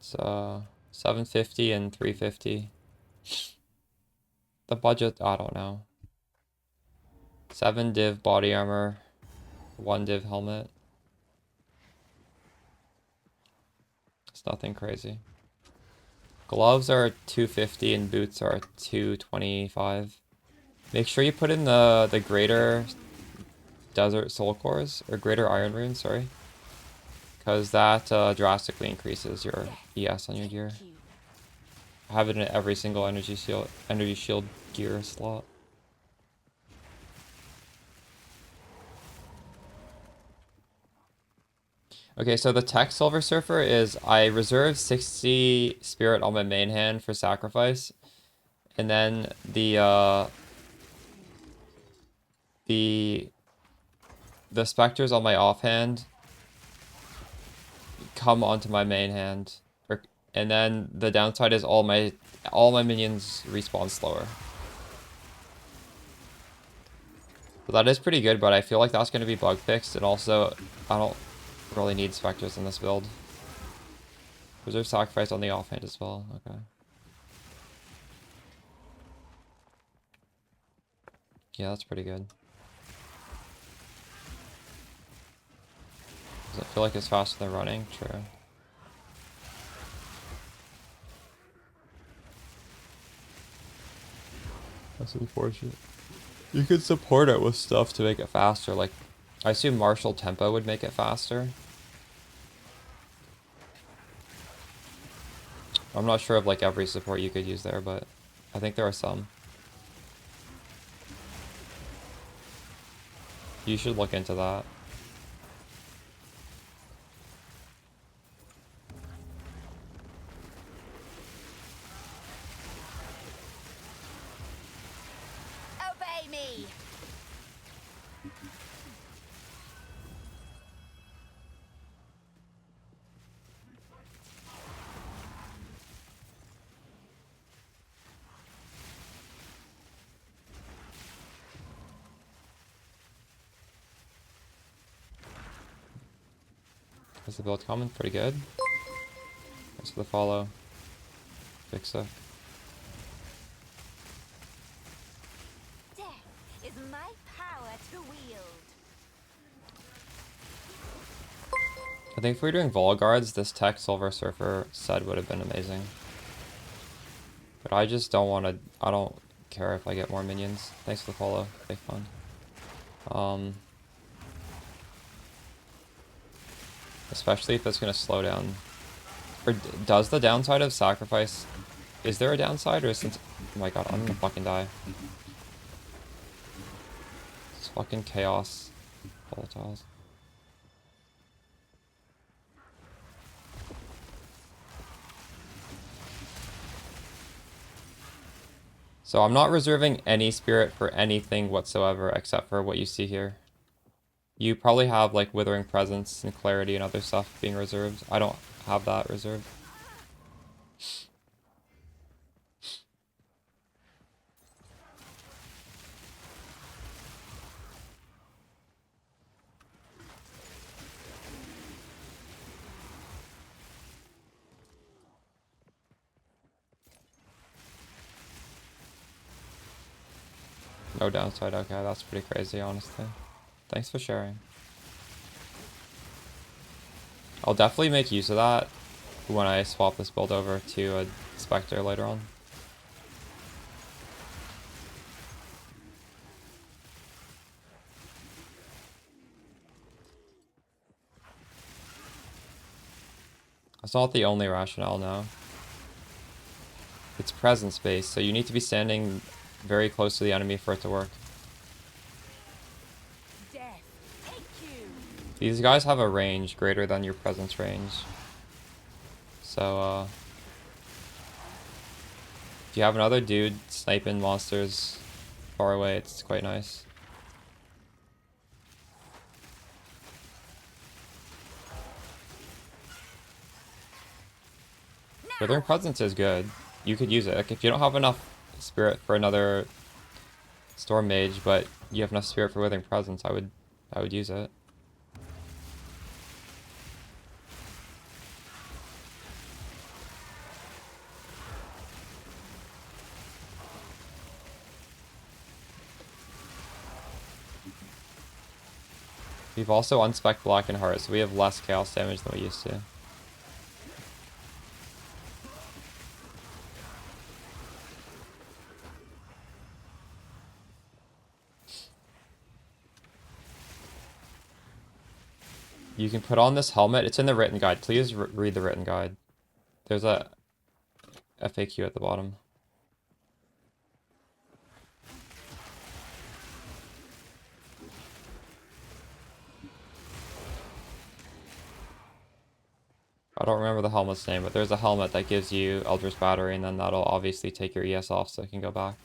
So 750 and 350. The budget, I don't know. 7 div body armor, 1 div helmet. It's nothing crazy. Gloves are 250 and boots are 225. Make sure you put in the greater desert soul cores, or greater iron runes, sorry. Because that drastically increases your ES on your gear. I have it in every single energy shield gear slot. Okay, so the tech Silver Surfer is I reserve 60 spirit on my main hand for sacrifice, and then the specters on my offhand come onto my main hand, and then the downside is all my minions respawn slower. So that is pretty good, but I feel like that's going to be bug fixed, and also I don't really need specters in this build. Reserve sacrifice on the offhand as well. Okay. Yeah, that's pretty good. Does it feel like it's faster than running? True. That's unfortunate. You could support it with stuff to make it faster. Like, I assume martial tempo would make it faster. I'm not sure of like every support you could use there, but I think there are some. You should look into that. Obey me. Is the build coming? Pretty good. Thanks for the follow. Big suck. Death is my power to wield. I think if we were doing Vol Guards, this Tech Silver Surfer set would have been amazing. But I just don't want to... I don't care if I get more minions. Thanks for the follow. Big fun. Especially if it's going to slow down. Or does the downside of sacrifice... Is there a downside, or since... Oh my god, I'm gonna fucking die. It's fucking chaos. Volatiles. So I'm not reserving any spirit for anything whatsoever except for what you see here. You probably have like Withering Presence and Clarity and other stuff being reserved. I don't have that reserved. No downside, okay, that's pretty crazy, honestly. Thanks for sharing. I'll definitely make use of that when I swap this build over to a Spectre later on. That's not the only rationale now. It's presence based, so you need to be standing very close to the enemy for it to work. Death, take you. These guys have a range greater than your presence range. So, if you have another dude sniping monsters far away, it's quite nice. Withering Presence is good. You could use it. Like, if you don't have enough spirit for another Storm Mage, but you have enough spirit for Withering Presence, I would use it. We've also unspec'd Black and Heart, so we have less chaos damage than we used to. You can put on this helmet. It's in the written guide. Please read the written guide. There's a FAQ at the bottom. I don't remember the helmet's name, but there's a helmet that gives you Eldritch Battery, and then that'll obviously take your ES off so it can go back.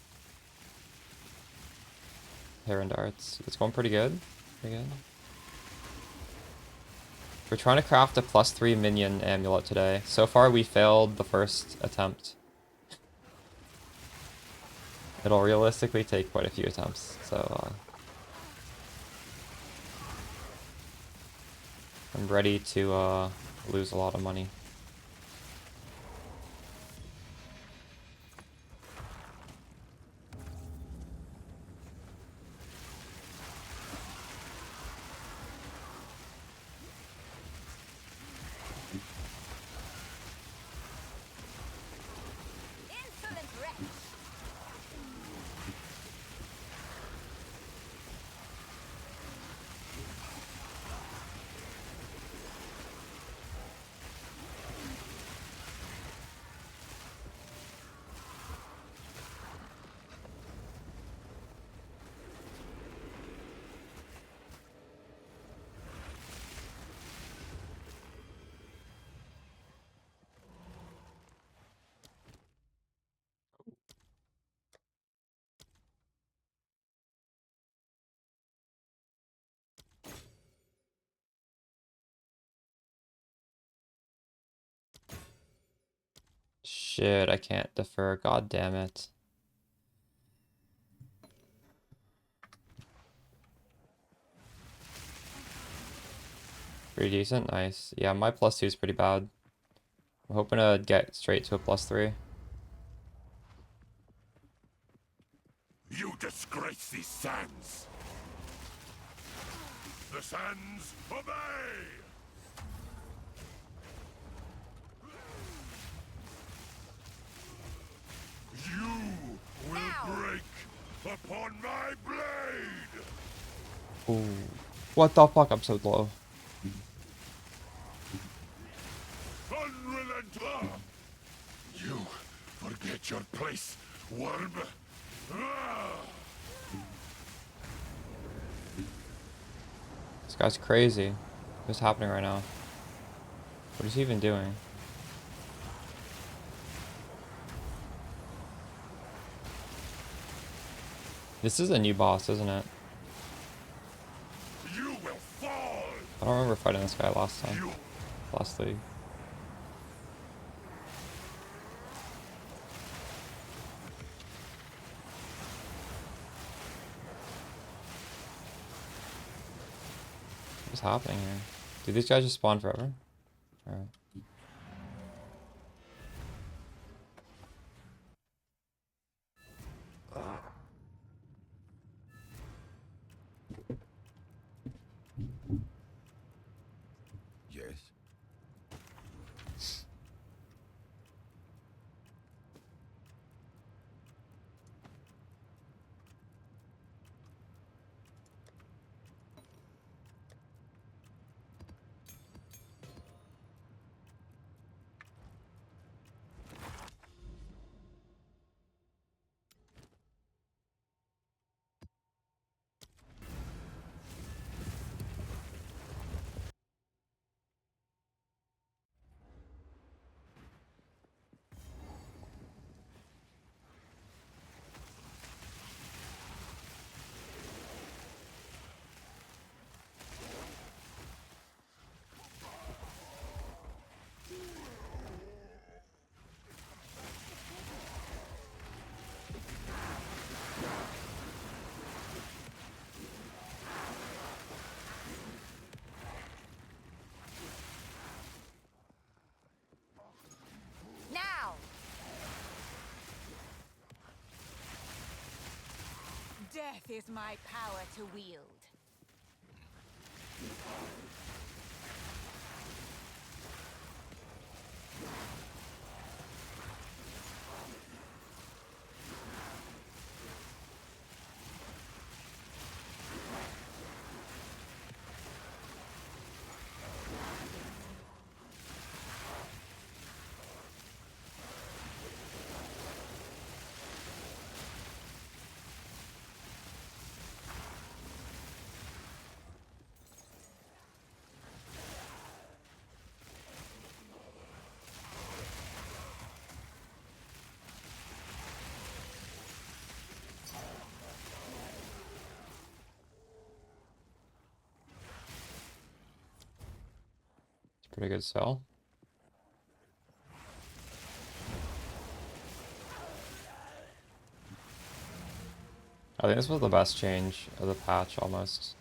Hair and darts. It's going pretty good. Pretty good. We're trying to craft a +3 minion amulet today. So far, we failed the first attempt. It'll realistically take quite a few attempts, so I'm ready to lose a lot of money. Insolent wretch. Shit, I can't defer. God damn it. Pretty decent, nice. Yeah, my +2 is pretty bad. I'm hoping to get straight to a +3. You disgrace these sands! The sands obey! You will break upon my blade! Ooh. What the fuck? I'm so low. Unrelenting! You forget your place, worm! Ah! This guy's crazy. What's happening right now? What is he even doing? This is a new boss, isn't it? You will fall! I don't remember fighting this guy last time. You Last league. What's happening here? Do these guys just spawn forever? Alright. Yes. Now! Death is my power to wield. Pretty good sell. I think this was the best change of the patch almost.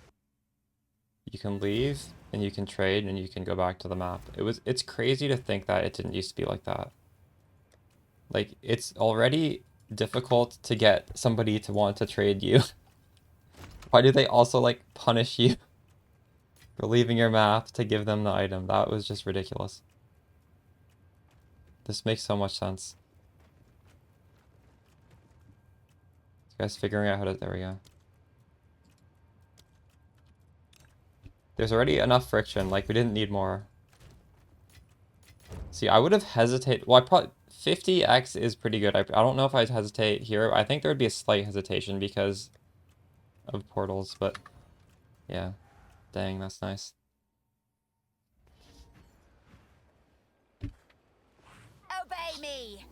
You can leave and you can trade and you can go back to the map. It's crazy to think that it didn't used to be like that. Like, it's already difficult to get somebody to want to trade you. Why do they also like punish you for leaving your map to give them the item? That was just ridiculous. This makes so much sense. This guy's figuring out how to... There we go. There's already enough friction. Like, we didn't need more. See, I would have hesitated. Well, I probably... 50x is pretty good. I don't know if I'd hesitate here. I think there would be a slight hesitation because of portals, but... Yeah. Dang, that's nice. Obey me!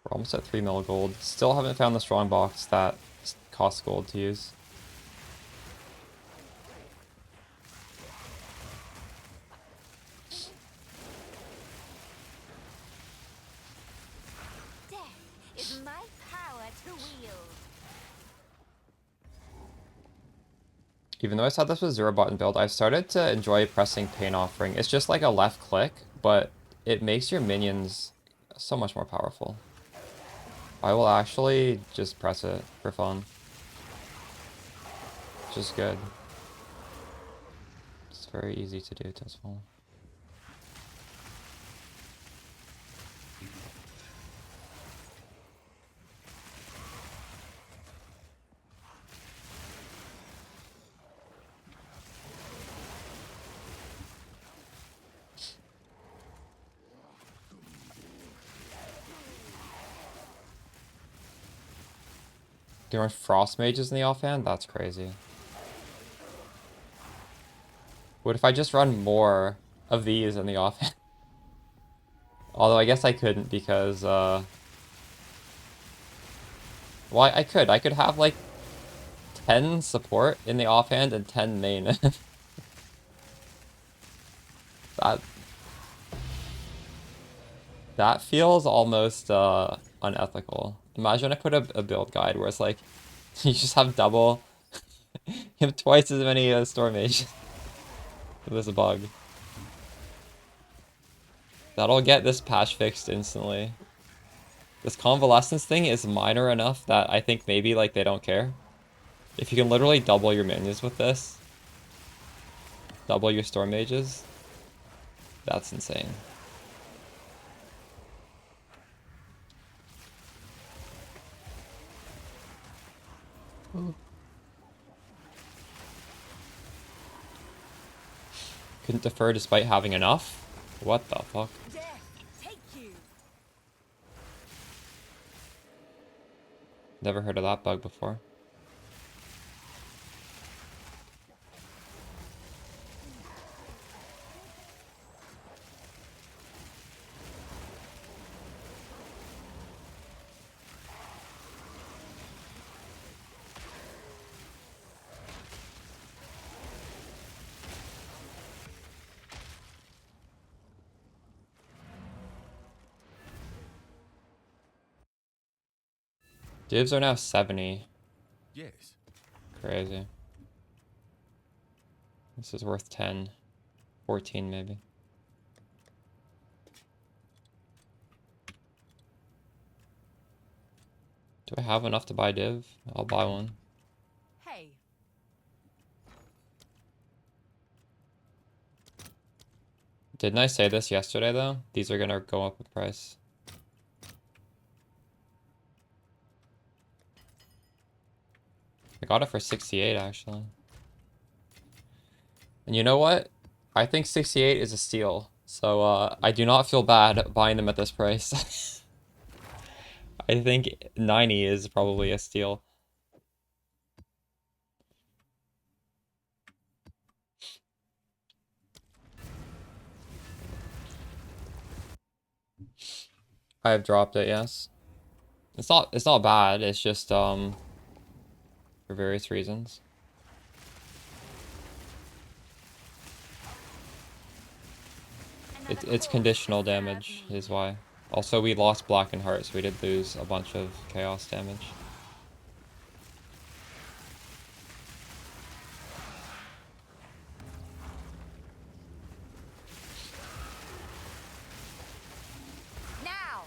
We're almost at 3 mil gold. Still haven't found the strong box that costs gold to use. Even though I said this was zero button build, I've started to enjoy pressing Pain Offering. It's just like a left click, but it makes your minions so much more powerful. I will actually just press it for fun. Which is good. It's very easy to do, Testful. There are frost mages in the offhand? That's crazy. What if I just run more of these in the offhand? Although I guess I couldn't because, well, I could. I could have, like, 10 support in the offhand and 10 main. That... That feels almost, unethical. Imagine I put a build guide where it's like, you just have double... you have twice as many, storm mages. There's a bug. That'll get this patch fixed instantly. This convalescence thing is minor enough that I think maybe, like, they don't care. If you can literally double your minions with this, double your storm mages, that's insane. Couldn't defer despite having enough? What the fuck? Death, take you. Never heard of that bug before. Divs are now 70. Yes. Crazy. This is worth 10. 14 maybe. Do I have enough to buy div? I'll buy one. Hey. Didn't I say this yesterday though? These are gonna go up in price. I got it for 68 actually. And you know what? I think 68 is a steal. So I do not feel bad buying them at this price. I think 90 is probably a steal. I have dropped it, yes. It's not bad, it's just for various reasons. It's conditional damage is why. Also we lost Black and Heart, so we did lose a bunch of chaos damage. Now.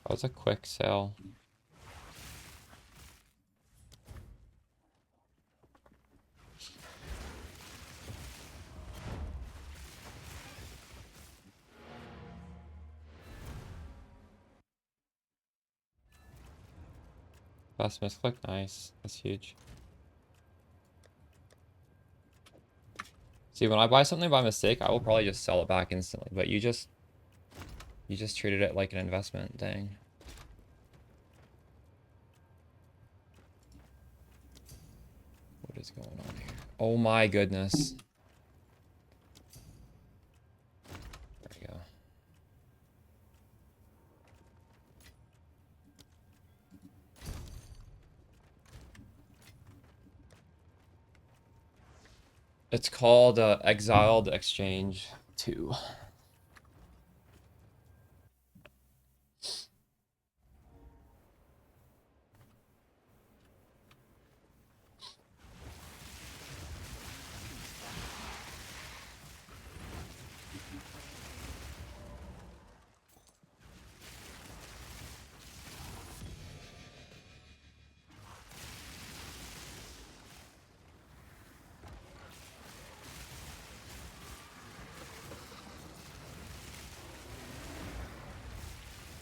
That was a quick sale. Fast misclick, nice. That's huge. See, when I buy something by mistake, I will probably just sell it back instantly. But you just treated it like an investment. Dang. What is going on here? Oh my goodness. There we go. It's called Exiled Exchange. 2.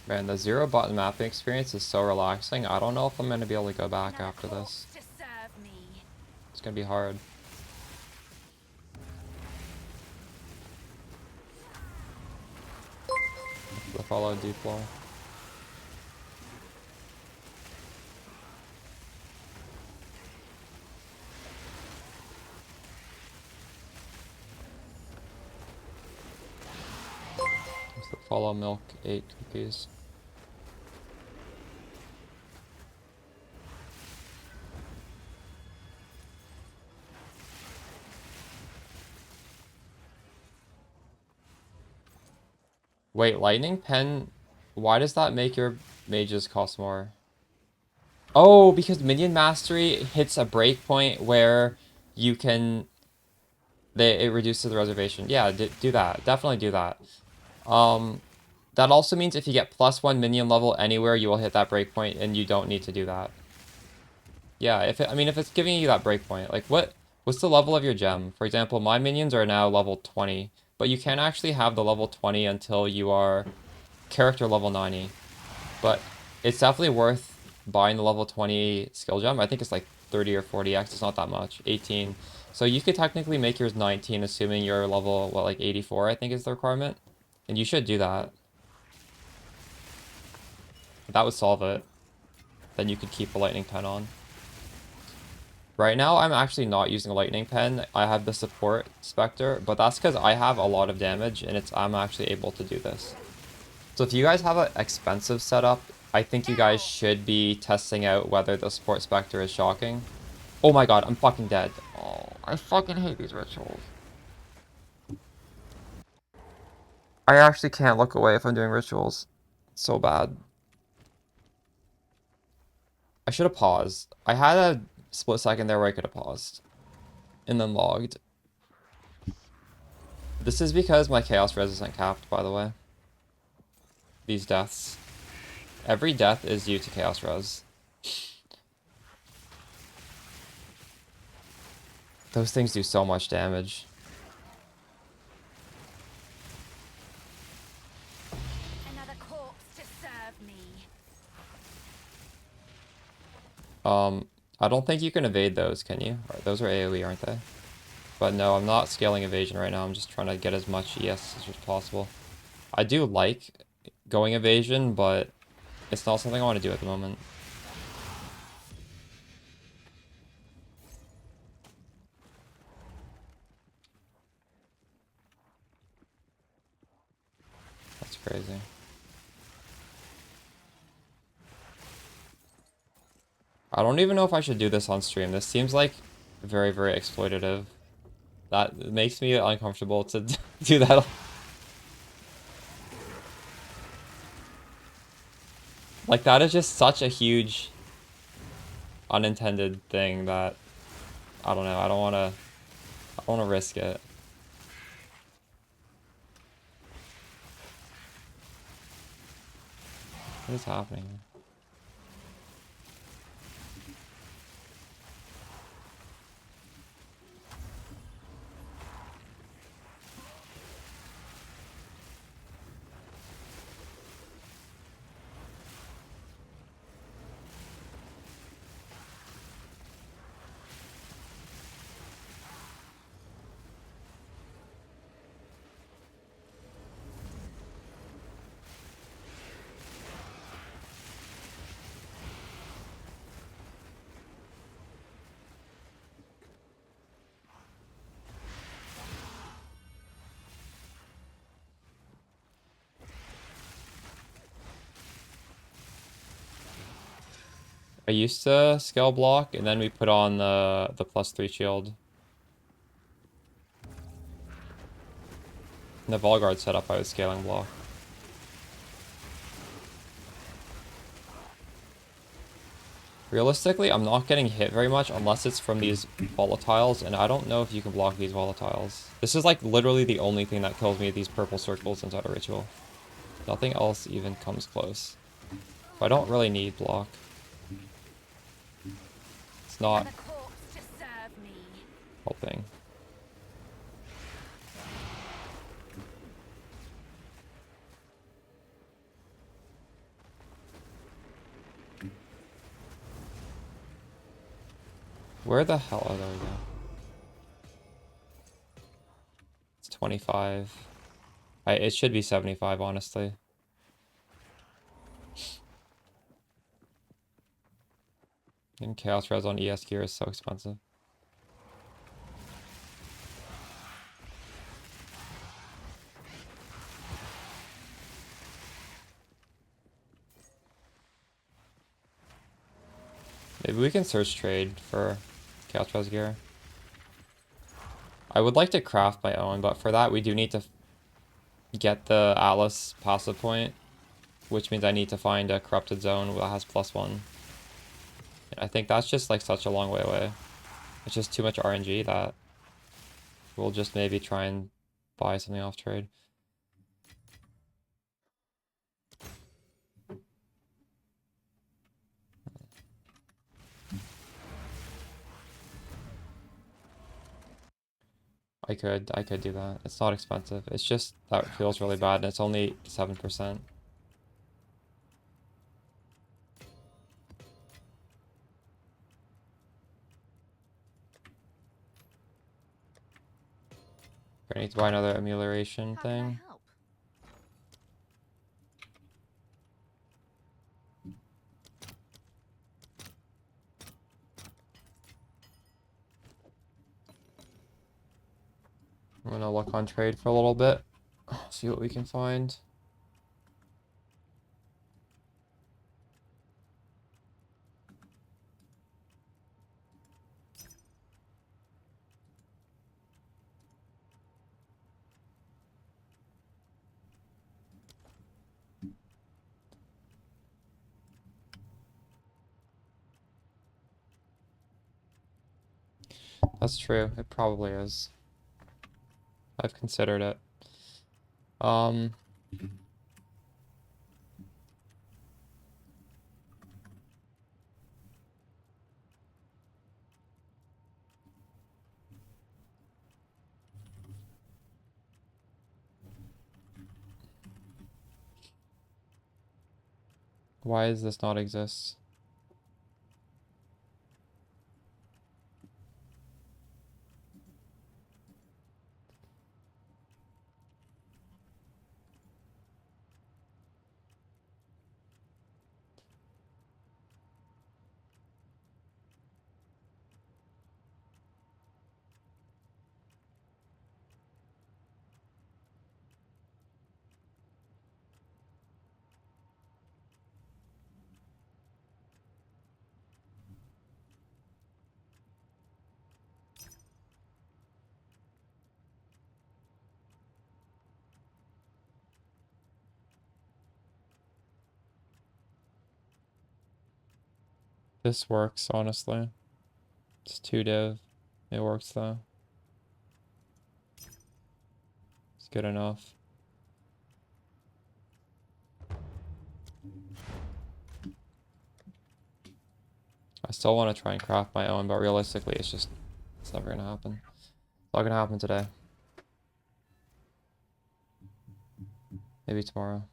Man, the 0 button mapping experience is so relaxing. I don't know if I'm going to be able to go back after this. To serve me. It's going to be hard. The follow deep flow. It's the follow milk 8 cookies. Wait, lightning pen, why does that make your mages cost more? Oh, because minion mastery hits a breakpoint where you can it reduces the reservation. Yeah, do that. Definitely do that. That also means if you get +1 minion level anywhere, you will hit that breakpoint, and you don't need to do that. Yeah, I mean, if it's giving you that breakpoint, like what's the level of your gem? For example, my minions are now level 20, but you can't actually have the level 20 until you are character level 90. But it's definitely worth buying the level 20 skill gem. I think it's like 30 or 40x. It's not that much. 18. So you could technically make yours 19, assuming you're level, what, like 84, I think is the requirement. And you should do that. That would solve it. Then you could keep a lightning pen on. Right now, I'm actually not using a lightning pen. I have the support specter, but that's because I have a lot of damage, and I'm actually able to do this. So if you guys have an expensive setup, I think you guys should be testing out whether the support specter is shocking. Oh my god, I'm fucking dead. Oh, I fucking hate these rituals. I actually can't look away if I'm doing rituals. It's so bad. I should have paused. I had a split second there where I could have paused. And then logged. This is because my chaos res isn't capped, by the way. These deaths. Every death is due to chaos res. Those things do so much damage. Another corpse to serve me. I don't think you can evade those, can you? Those are AoE, aren't they? But no, I'm not scaling evasion right now. I'm just trying to get as much ES as possible. I do like going evasion, but it's not something I want to do at the moment. That's crazy. I don't even know if I should do this on stream. This seems like very, very exploitative. That makes me uncomfortable to do that. Like, that is just such a huge unintended thing that I don't know. I don't want to risk it. What is happening? I used to scale block, and then we put on the +3 shield. And the Volguard setup I was scaling block. Realistically, I'm not getting hit very much unless it's from these volatiles, and I don't know if you can block these volatiles. This is like literally the only thing that kills me, these purple circles inside a ritual. Nothing else even comes close. So I don't really need block. It's not helping. Where the hell? Oh, there we go. It's 25. It should be 75, honestly. And Chaos Res on ES gear is so expensive. Maybe we can search trade for Chaos Res gear. I would like to craft my own, but for that we do need to get the Atlas passive point, which means I need to find a corrupted zone that has +1. I think that's just like such a long way away. It's just too much RNG that we'll just maybe try and buy something off trade. I could do that. It's not expensive. It's just that feels really bad and it's only 7%. I need to buy another amelioration thing. I'm gonna look on trade for a little bit. See what we can find. That's true. It probably is. I've considered it. Why does this not exist? This works, honestly. It's 2 div. It works though. It's good enough. I still want to try and craft my own, but realistically, it's never gonna happen. It's not gonna happen today. Maybe tomorrow.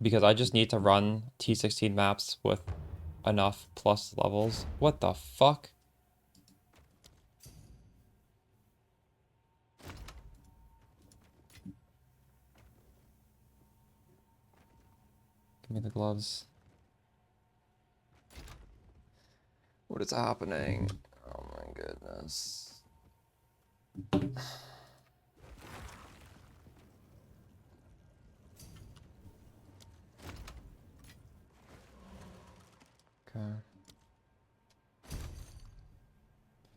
Because I just need to run T16 maps with enough plus levels. What the fuck? Give me the gloves. What is happening? Oh my goodness. Okay.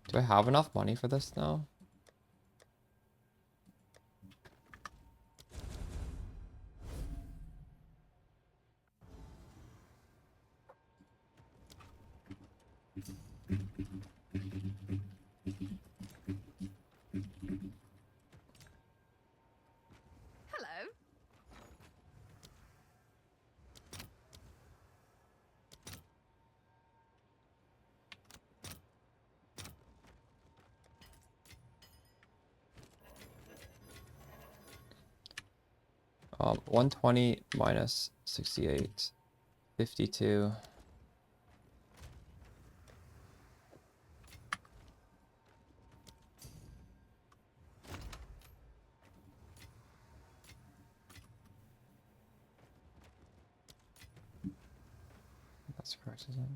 Do I have enough money for this now? 120 minus 68, 52. That's correct, isn't it?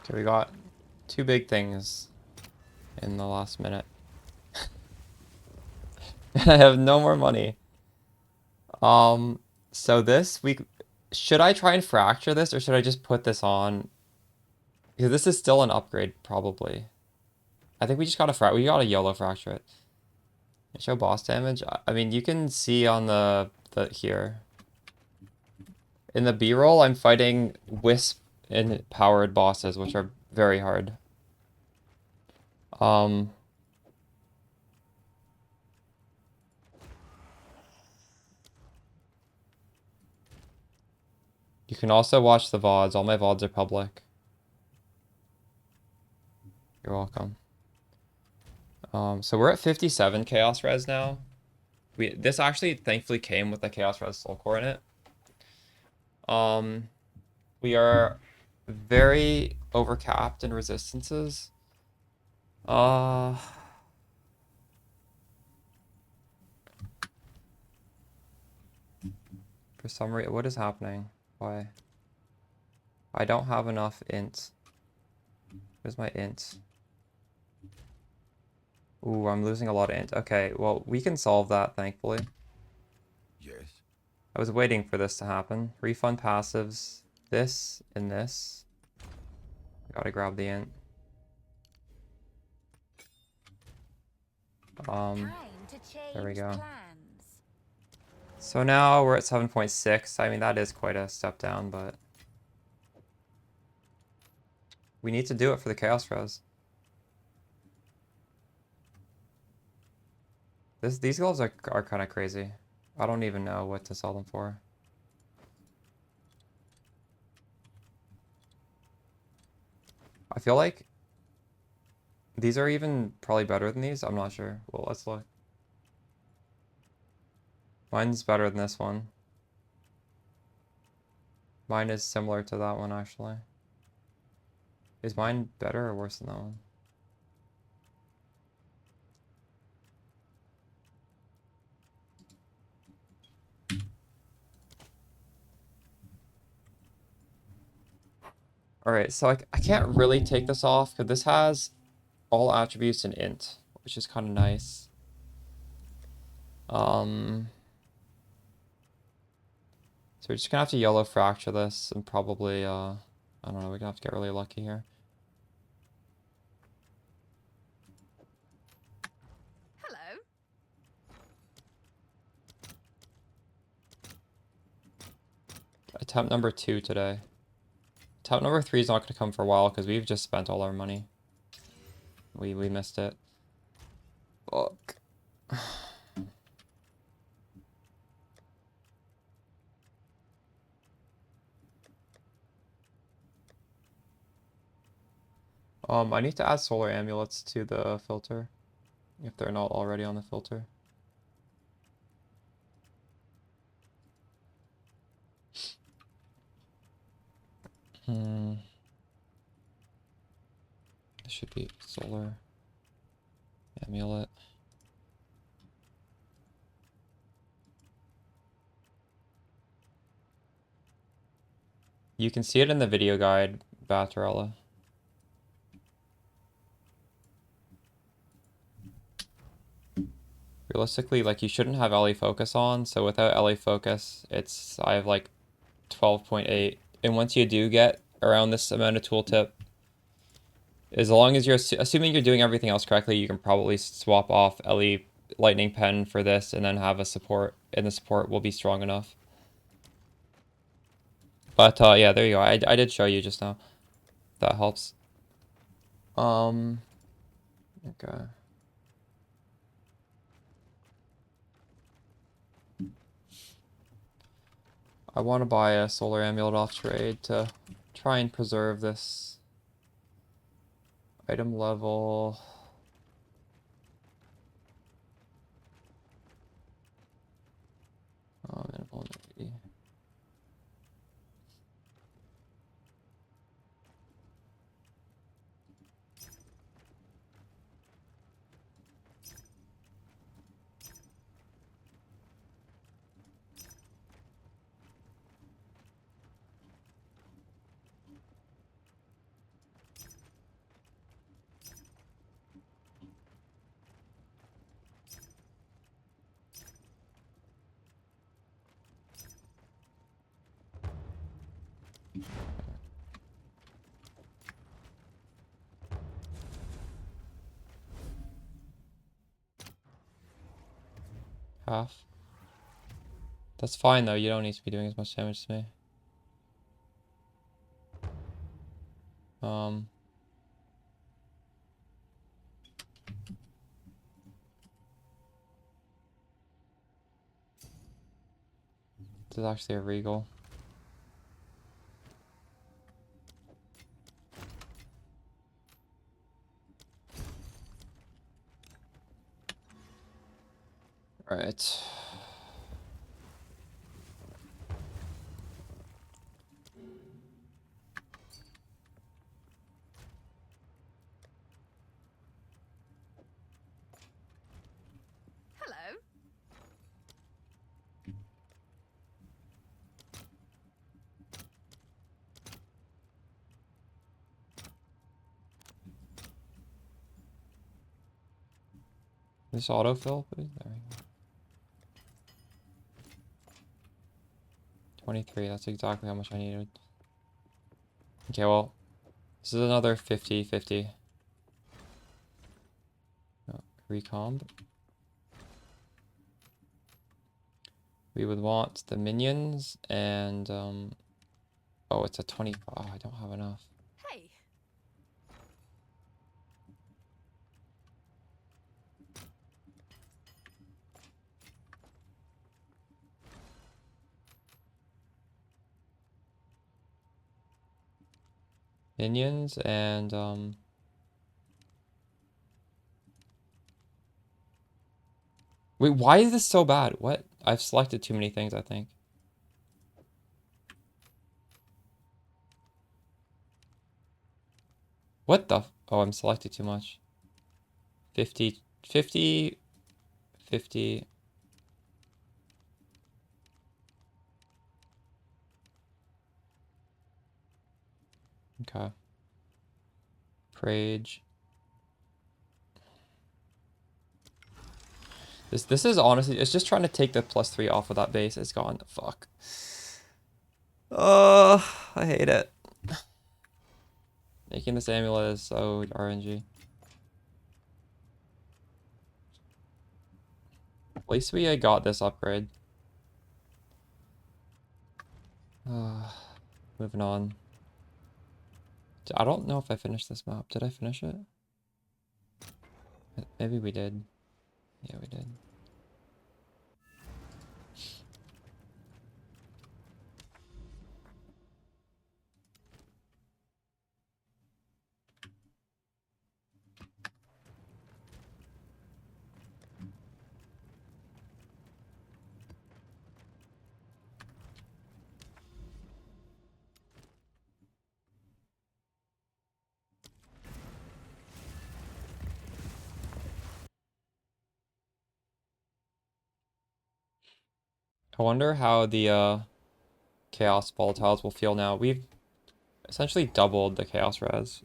Okay, we got two big things in the last minute. And I have no more money. So this week, should I try and fracture this or should I just put this on? Because this is still an upgrade, probably. I think we just gotta we gotta YOLO fracture it. Show boss damage. I mean, you can see on the here. In the B-roll, I'm fighting Wisp and powered bosses, which are very hard. You can also watch the VODs. All my VODs are public. You're welcome. So we're at 57 Chaos Res now. This actually thankfully came with the Chaos Res Soul Core in it. We are very overcapped in resistances. For some reason, what is happening? Why? I don't have enough int. Where's my int? Ooh, I'm losing a lot of int. Okay, well, we can solve that, thankfully. Yes. I was waiting for this to happen. Refund passives. This and this. Gotta grab the int. There we go. So now we're at 7.6. I mean, that is quite a step down, but we need to do it for the Chaos Res. These gloves are kind of crazy. I don't even know what to sell them for. I feel like these are even probably better than these. I'm not sure. Well, let's look. Mine's better than this one. Mine is similar to that one, actually. Is mine better or worse than that one? Alright, so I can't really take this off because this has all attributes in int, which is kind of nice. So we're just gonna have to YOLO fracture this and probably, I don't know, we're gonna have to get really lucky here. Hello. Attempt number 2 today. Attempt number 3 is not gonna come for a while because we've just spent all our money. We missed it. Fuck. I need to add solar amulets to the filter, if they're not already on the filter. This should be solar amulet. You can see it in the video guide, Batarella. Realistically, like, you shouldn't have LA focus on, so without LA focus, I have like 12.8. And once you do get around this amount of tooltip, as long as you're assuming you're doing everything else correctly, you can probably swap off LE Lightning Pen for this and then have a support, and the support will be strong enough. But yeah, there you go. I did show you just now. That helps. Okay. I want to buy a solar amulet off trade to try and preserve this item level. Oh, minimal 80. Half. That's fine though, you don't need to be doing as much damage to me. This is actually a regal. Alright. Hello. This autofill, please. There we go. 23, that's exactly how much I needed. Okay, well, this is another 50-50. Oh, recomb. We would want the minions and, oh, it's a 20. Oh, I don't have enough. Hey. Minions and, wait, why is this so bad? What? I've selected too many things, I think. What the? Oh, I'm selected too much. 50, 50, 50. Okay. Prage. This is honestly, it's just trying to take the +3 off of that base. It's gone. Fuck. I hate it. Making this amulet is so RNG. At least we got this upgrade. Moving on. I don't know if I finished this map. Did I finish it? Maybe we did. Yeah, we did. I wonder how the chaos volatiles will feel now. We've essentially doubled the chaos res.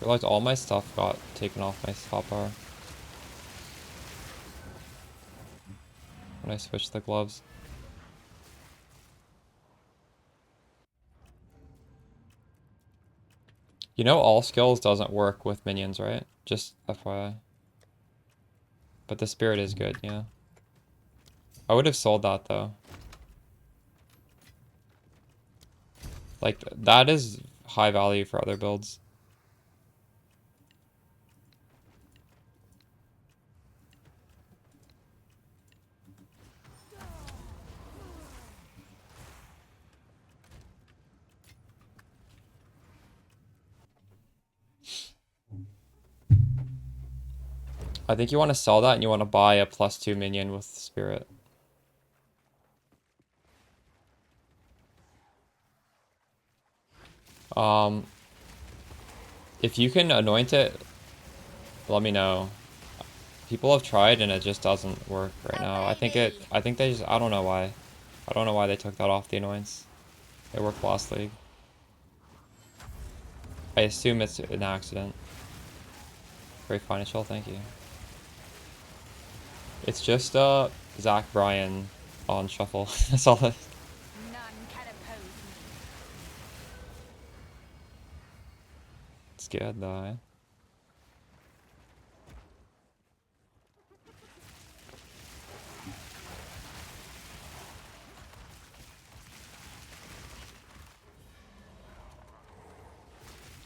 Realized all my stuff got taken off my hotbar when I switched the gloves. You know all skills doesn't work with minions, right? Just FYI. But the spirit is good, yeah. I would have sold that though. Like, that is high value for other builds. I think you want to sell that and you want to buy a +2 minion with spirit. If you can anoint it, let me know. People have tried and it just doesn't work right now. I think they just, I don't know why. I don't know why they took that off the annoyance. It worked last league. I assume it's an accident. Great financial, thank you. It's just Zach Bryan on shuffle. That's all that. None can oppose me. It's good though, eh?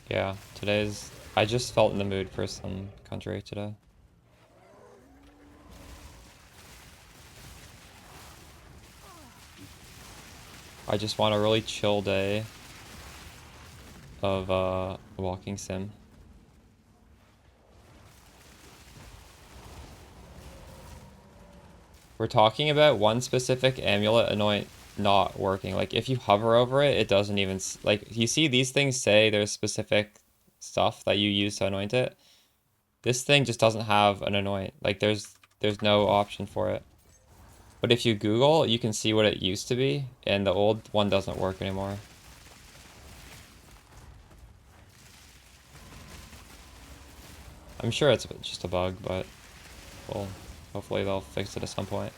Yeah, today's... I just felt in the mood for some country today. I just want a really chill day of walking sim. We're talking about one specific amulet anoint not working. Like, if you hover over it, it doesn't even... Like, you see these things say there's specific stuff that you use to anoint it. This thing just doesn't have an anoint. Like, there's no option for it. But if you Google, you can see what it used to be, and the old one doesn't work anymore. I'm sure it's just a bug, but well, hopefully they'll fix it at some point.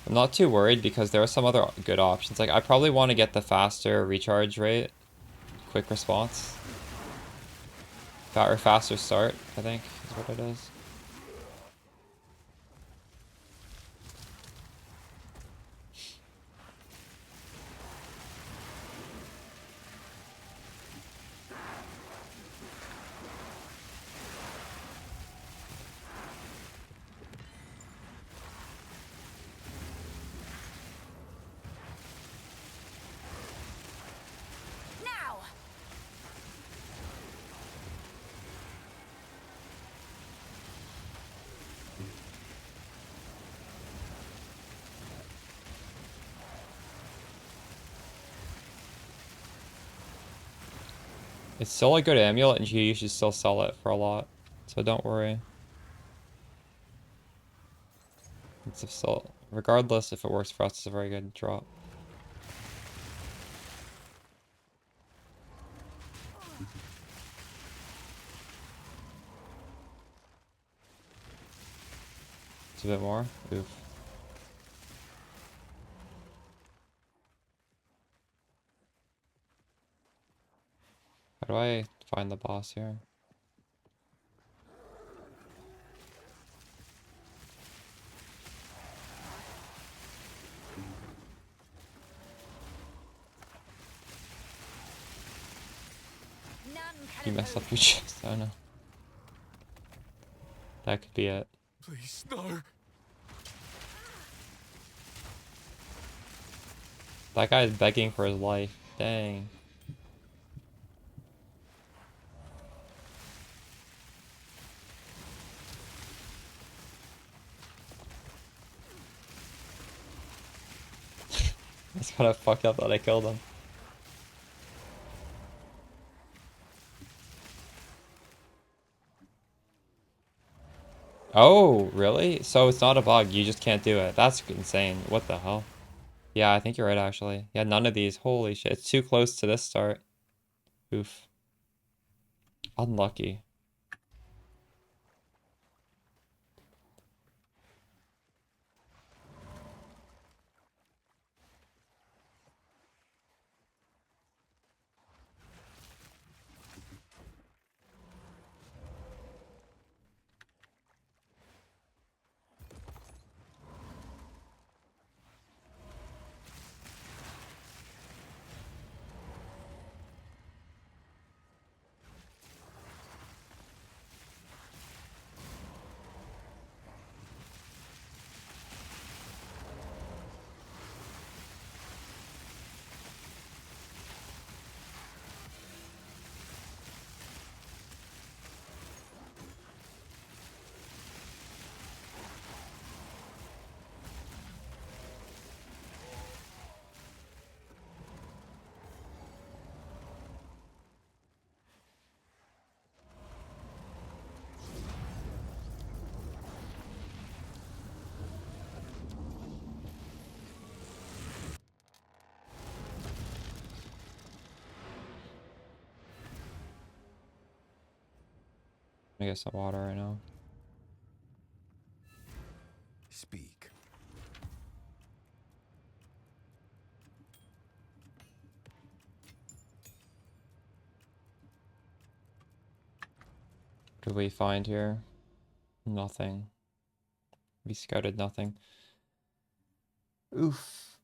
I'm not too worried because there are some other good options. Like, I probably want to get the faster recharge rate, quick response. Or faster start, I think, is what it is. Now! It's still a good amulet, and you should still sell it for a lot, so don't worry. It's still, regardless if it works for us, it's a very good drop. It's a bit more. Oof. How do I find the boss here? You messed up your chest. I don't know. That could be it. Please, no. That guy's begging for his life. Dang. It's kind of fucked up that I killed him. Oh, really? So it's not a bug, you just can't do it. That's insane. What the hell? Yeah, I think you're right, actually. Yeah, none of these. Holy shit. It's too close to this start. Oof. Unlucky. I'm gonna get some water right now. Speak. What did we find here? Nothing. We scouted nothing. Oof.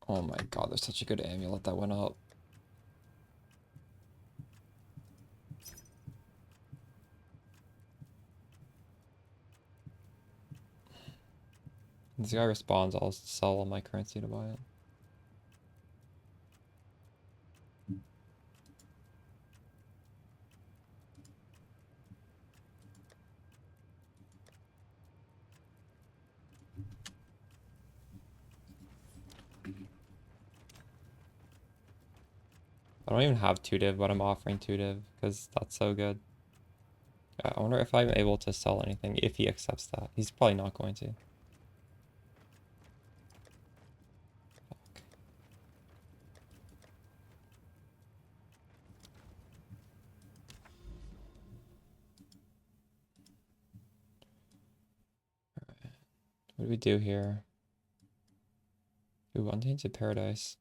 Oh my god, there's such a good amulet that went up. This guy responds, I'll sell all my currency to buy it. I don't even have 2 div, but I'm offering 2 div because that's so good. I wonder if I'm able to sell anything if he accepts that. He's probably not going to. What do we do here? Ooh, Untainted Paradise.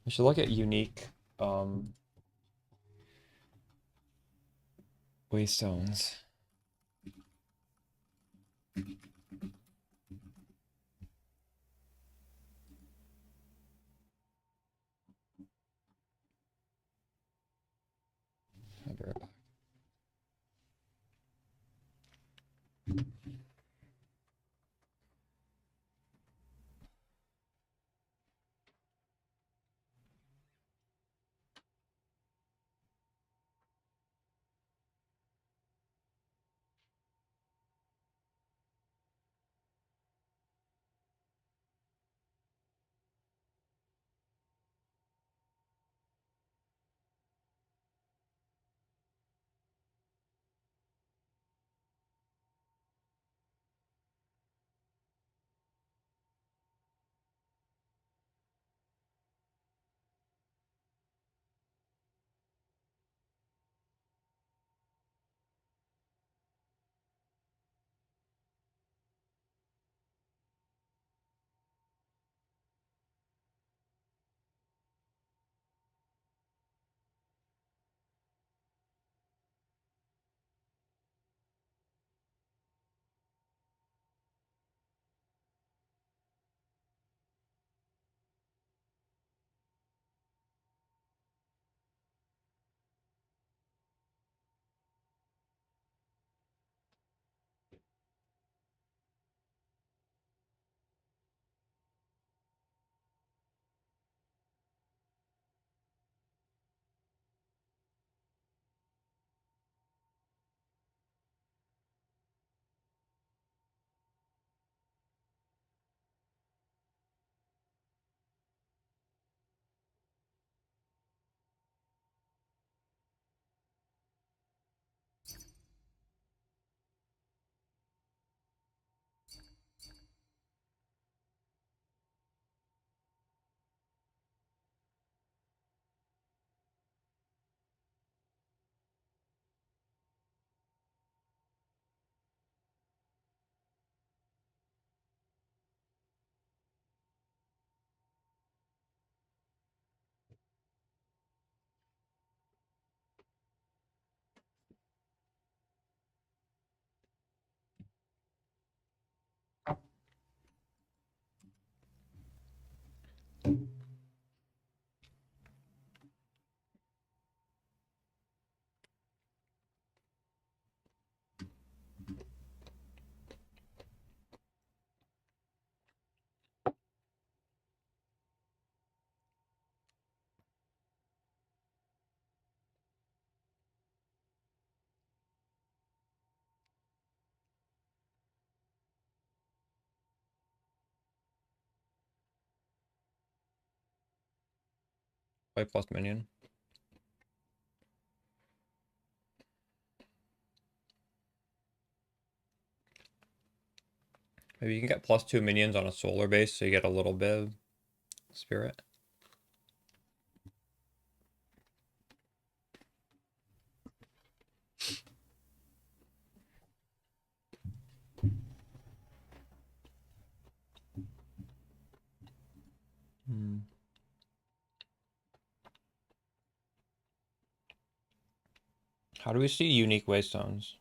We should look at unique waystones. I'll be right back. Fight plus minion. Maybe you can get +2 minions on a solar base, so you get a little bit of spirit. How do we see unique waystones?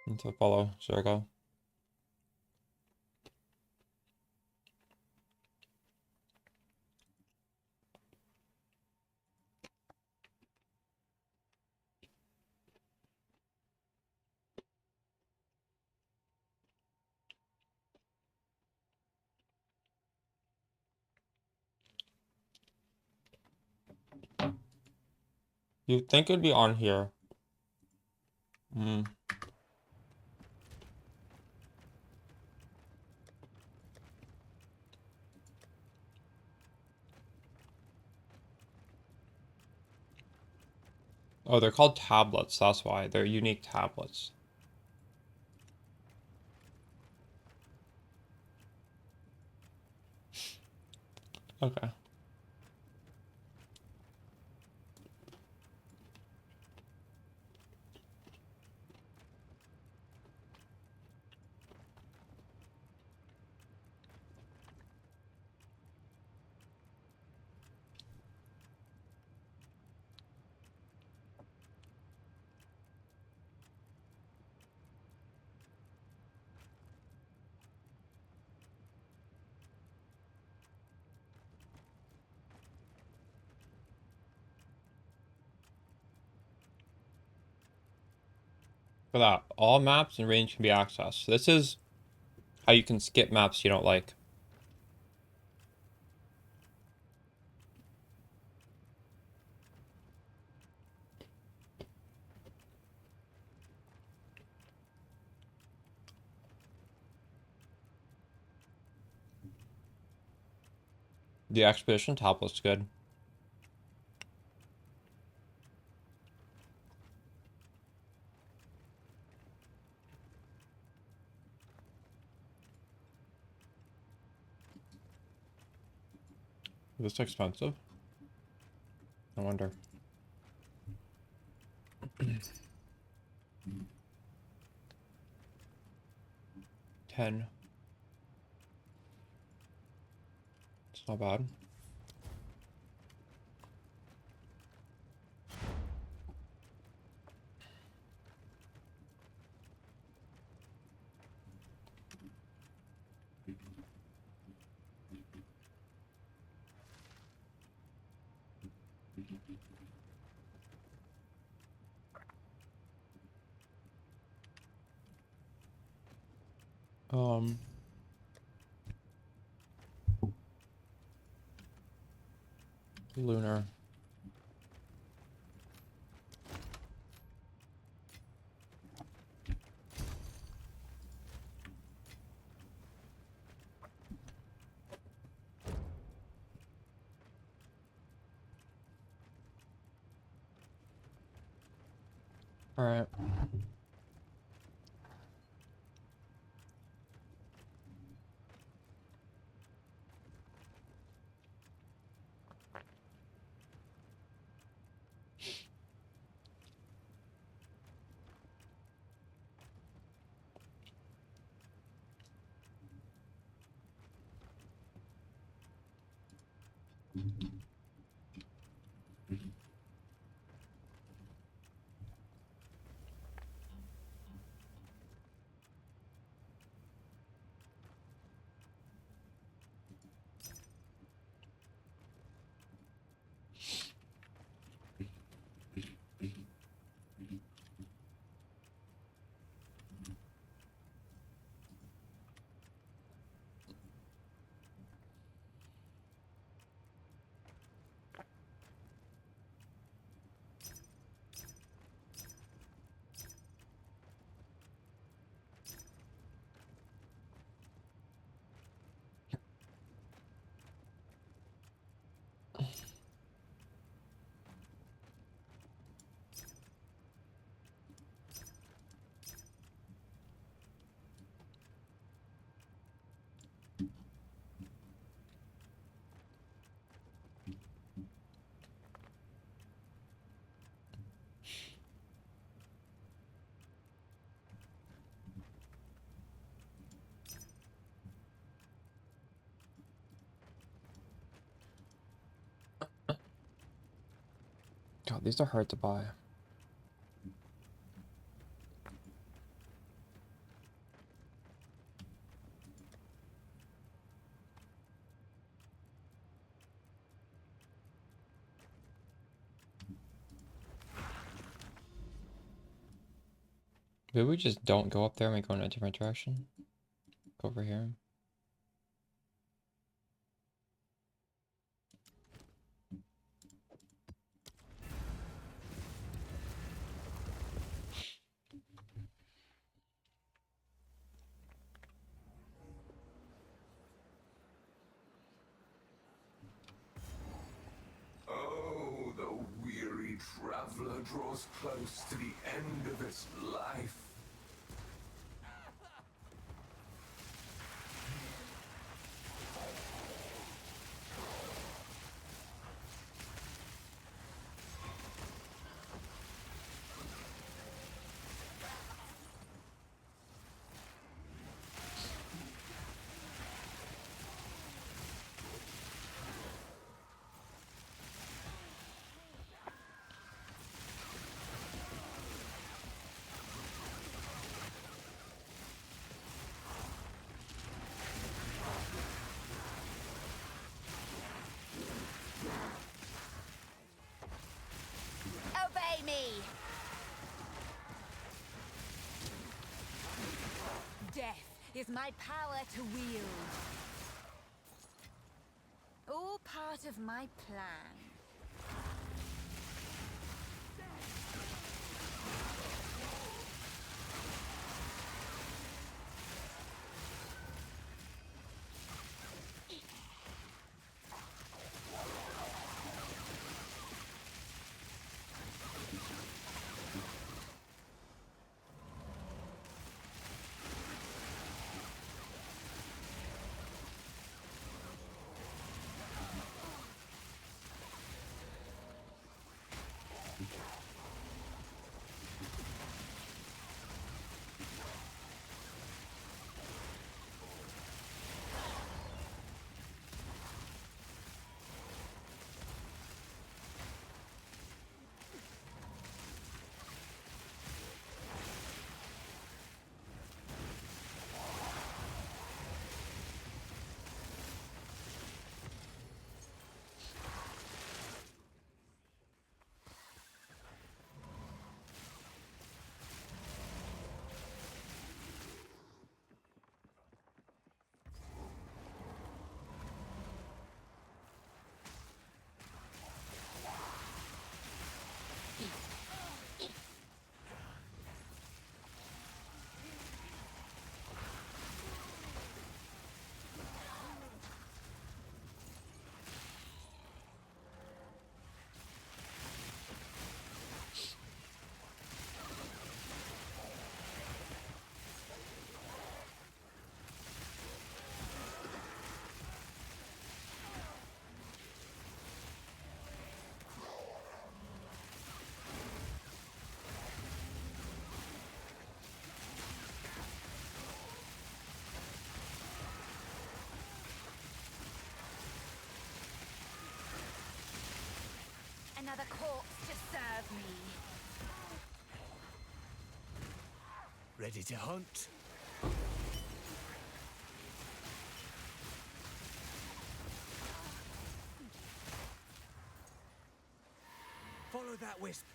Into follow circle. You'd think it'd be on here. Hmm. Oh, they're called tablets, that's why. They're unique tablets. Okay. For that, all maps and range can be accessed. So this is how you can skip maps you don't like. The expedition tablet's good. Is this expensive? I wonder. 10. It's not bad. Um, Lunar. All right. God, these are hard to buy. Maybe we just don't go up there and we go in a different direction. Go over here. Oh, the weary traveler draws close to the end of its life. Obey me! Death is my power to wield. All part of my plan. Another corpse to serve me. Ready to hunt? Follow that wisp.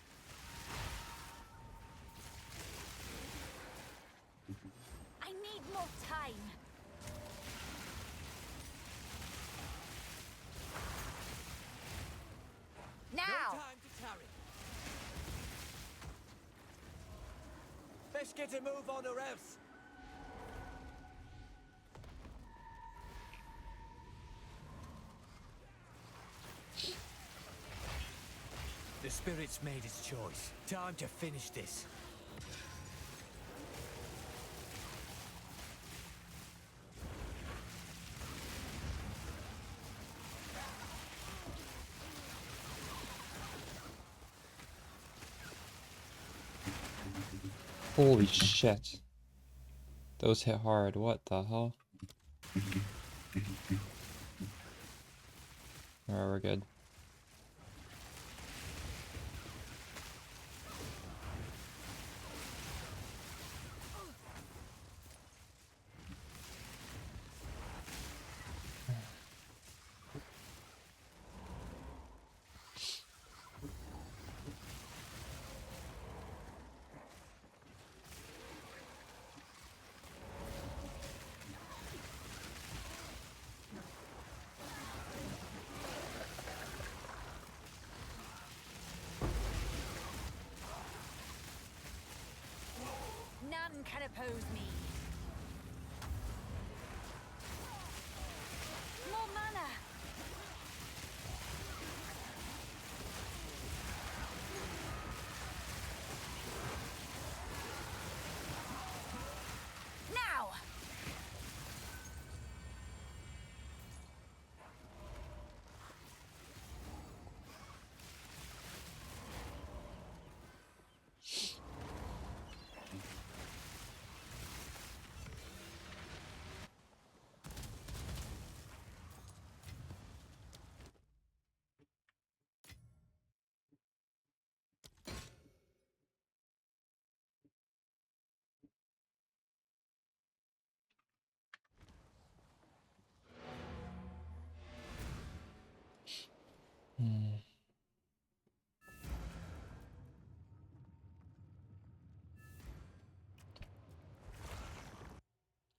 I need more time. No Now! time to tarry. Let's get a move on or else. The spirit's made its choice. Time to finish this. Holy shit. Those hit hard. What the hell? Alright, we're good. oppose me. More mana. Now.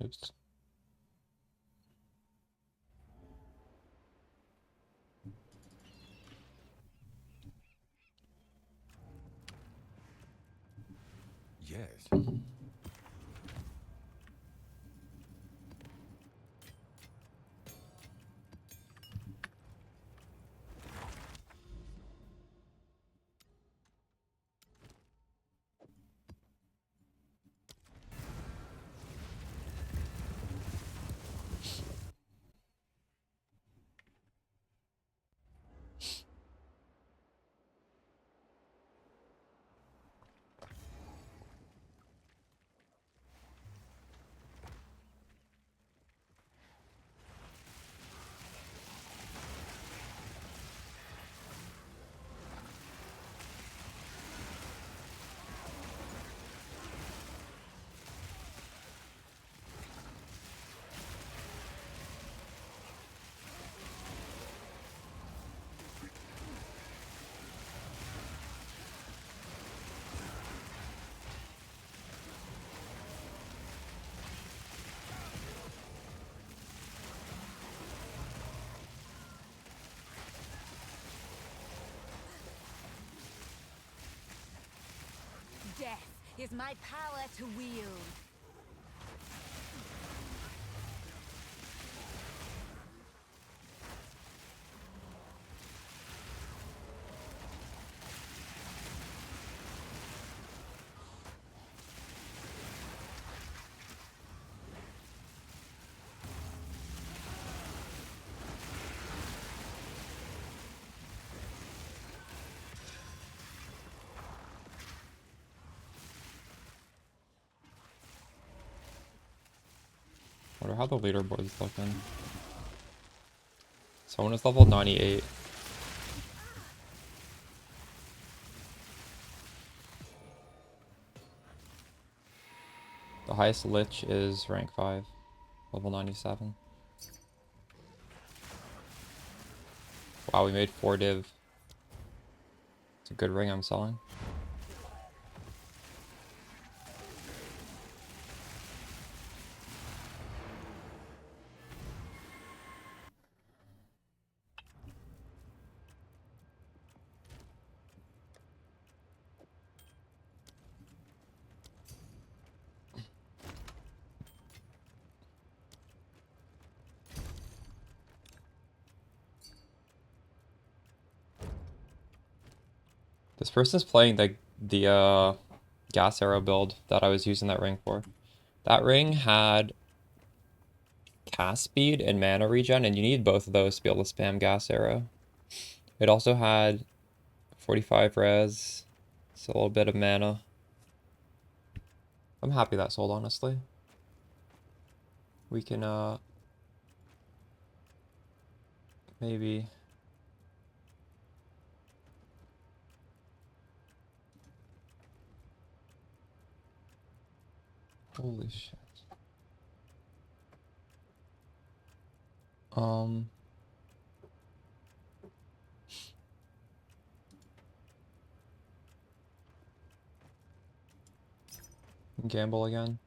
Oops. Yes. Death is my power to wield. Wonder how the leaderboard's looking. Someone is level 98. The highest Lich is rank 5, level 97. Wow, we made 4 div. It's a good ring I'm selling. This person's playing the gas arrow build that I was using that ring for. That ring had cast speed and mana regen, and you need both of those to be able to spam gas arrow. It also had 45 res, so a little bit of mana. I'm happy that sold, honestly. We can maybe holy shit. Gamble again.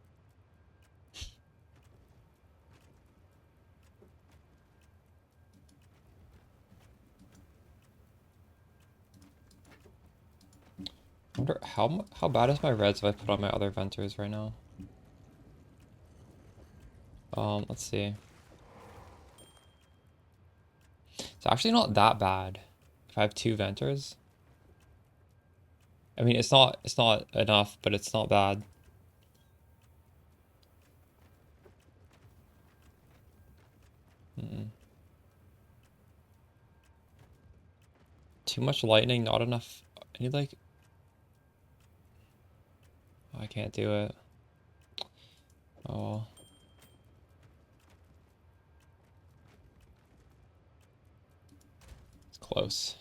I wonder how bad is my reds if I put on my other venters right now? Let's see. It's actually not that bad. If I have 2 Venters. I mean, it's not enough, but it's not bad. Too much lightning, not enough. I need like... I can't do it. Oh. It's close.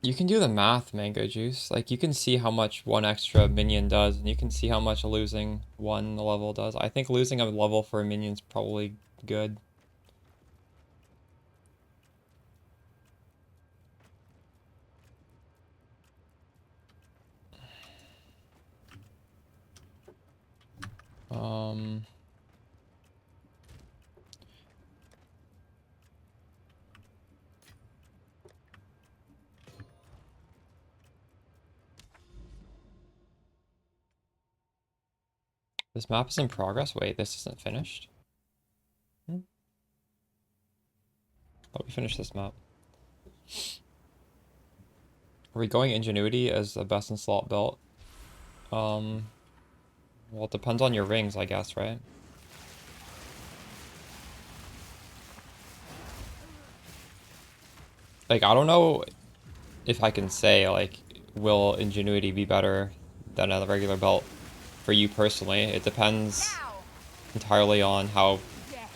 You can do the math, Mango Juice. Like, you can see how much 1 extra minion does, and you can see how much losing 1 level does. I think losing a level for a minion's probably good. This map is in progress? Wait, this isn't finished? Thought we finished this map. Are we going Ingenuity as the best in slot belt? Well, it depends on your rings, I guess, right? Like, I don't know if I can say, like, will Ingenuity be better than a regular belt for you personally? It depends entirely on how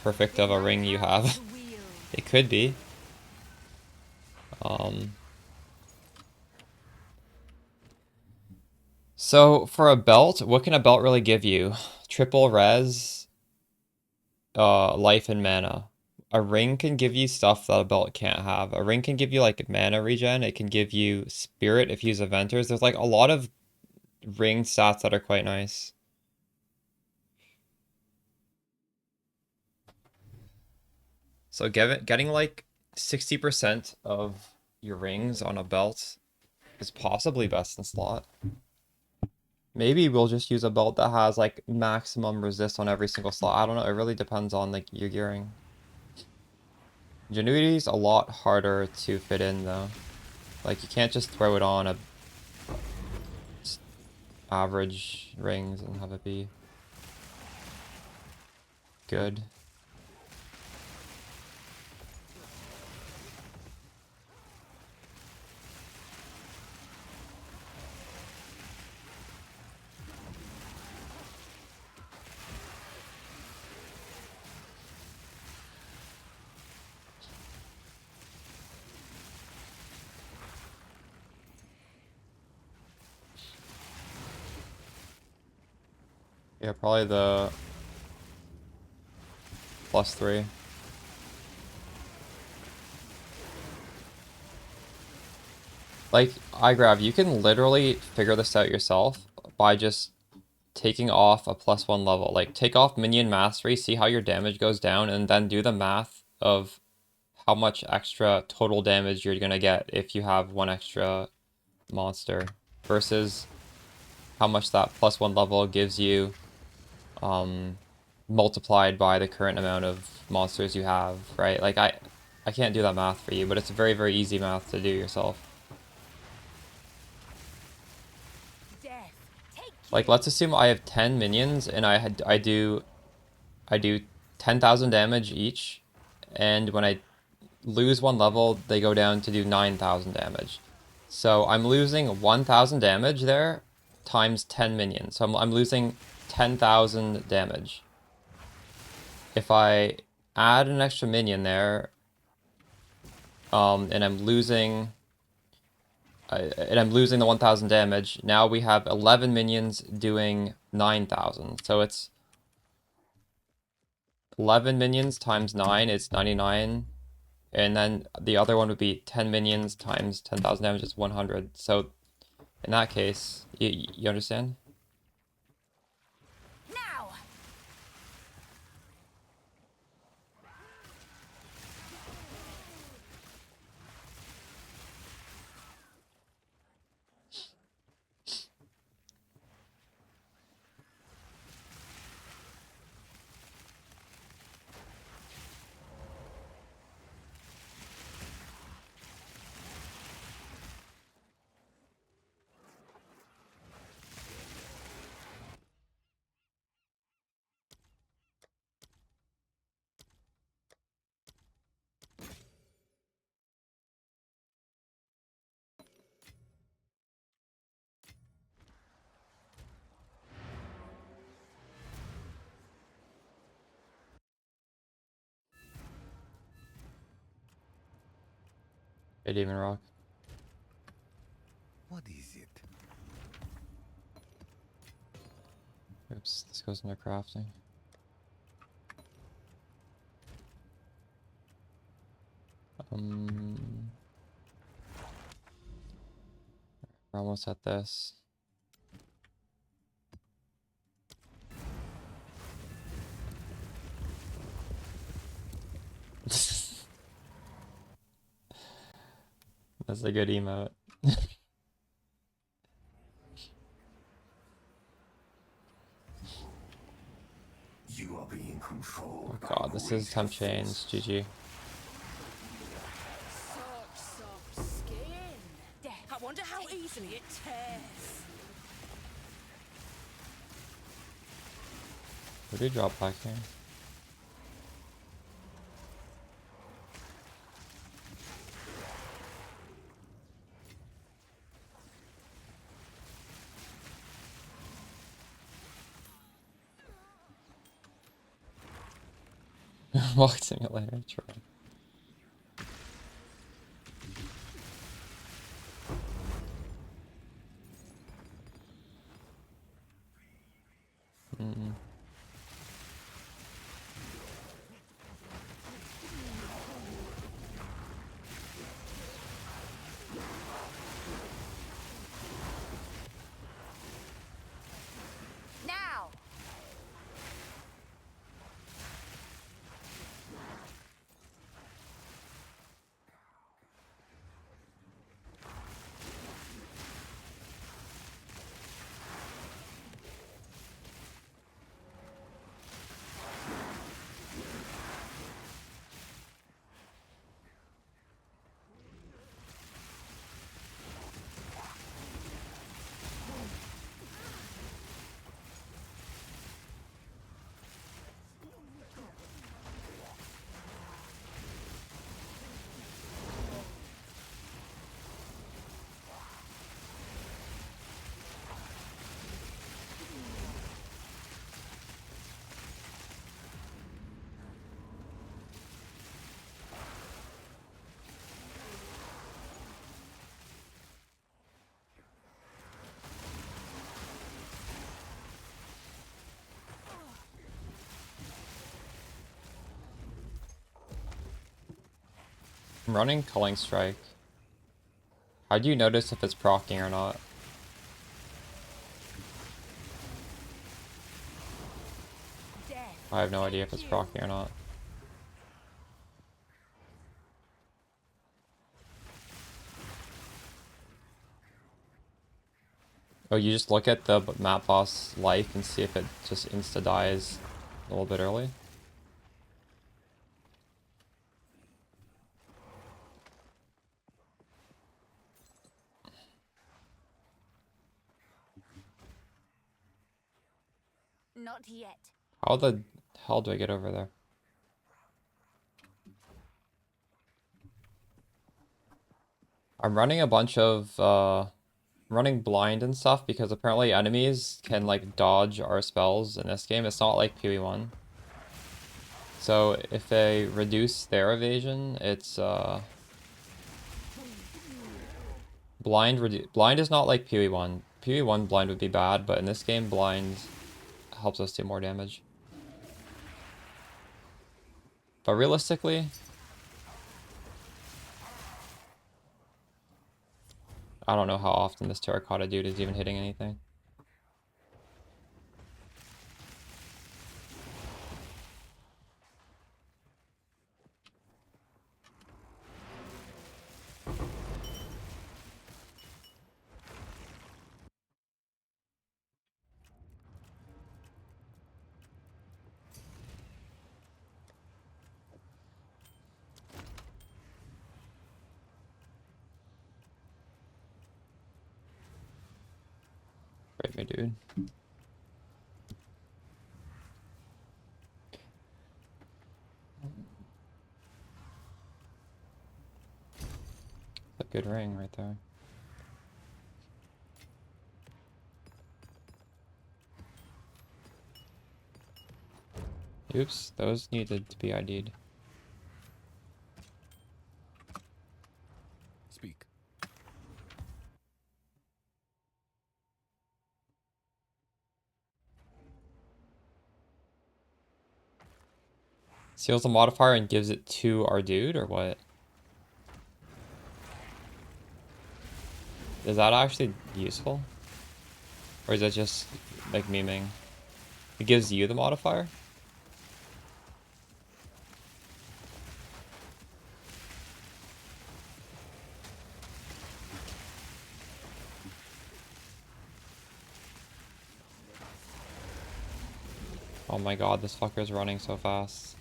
perfect of a ring you have. It could be. So for a belt, what can a belt really give you? Triple res, life and mana. A ring can give you stuff that a belt can't have. A ring can give you like mana regen. It can give you spirit if you use Aventers. There's like a lot of ring stats that are quite nice. So getting like 60% of your rings on a belt is possibly best in slot. Maybe we'll just use a belt that has like maximum resist on every single slot. I don't know. It really depends on like your gearing. Ingenuity's a lot harder to fit in though. Like you can't just throw it on a average rings and have it be good. Yeah, probably the +3. Like, iGrav, you can literally figure this out yourself by just taking off a +1 level. Like, take off Minion Mastery, see how your damage goes down, and then do the math of how much extra total damage you're gonna get if you have 1 extra monster versus how much that +1 level gives you multiplied by the current amount of monsters you have, right? Like, I can't do that math for you, but it's a very, very easy math to do yourself. Like, let's assume I have 10 minions and I do 10,000 damage each, and when I lose 1 level, they go down to do 9,000 damage. So I'm losing 1,000 damage there times 10 minions. So I'm losing 10,000 damage. If I add an extra minion there, and I'm losing the 1,000 damage. Now we have 11 minions doing 9,000. So it's 11 minions times 9 is 99. And then the other one would be 10 minions times 10,000 damage is 100. So in that case, you understand? Now. Hey, Demon Rock. What is it? Oops, this goes into crafting. We're almost at this. That's a good emote. You are being controlled. Oh god, this is temp chains. GG. Such soft skin. I wonder how easily it tears. Where do you drop back here? Walk simulator, try. Now. I'm running Culling Strike. How do you notice if it's proccing or not? I have no idea if it's proccing or not. Oh, you just look at the map boss life and see if it just insta dies a little bit early. Not yet. How the hell do I get over there? I'm running a bunch of running blind and stuff because apparently enemies can like dodge our spells in this game. It's not like PoE 1. So if they reduce their evasion, it's blind is not like PoE 1. PoE 1 blind would be bad, but in this game blind helps us do more damage. But realistically, I don't know how often this terracotta dude is even hitting anything. Break me, dude. A good ring right there. Oops, those needed to be ID'd. Seals the modifier and gives it to our dude, or what? Is that actually useful? Or is that just, like, memeing? It gives you the modifier? Oh my god, this fucker's running so fast.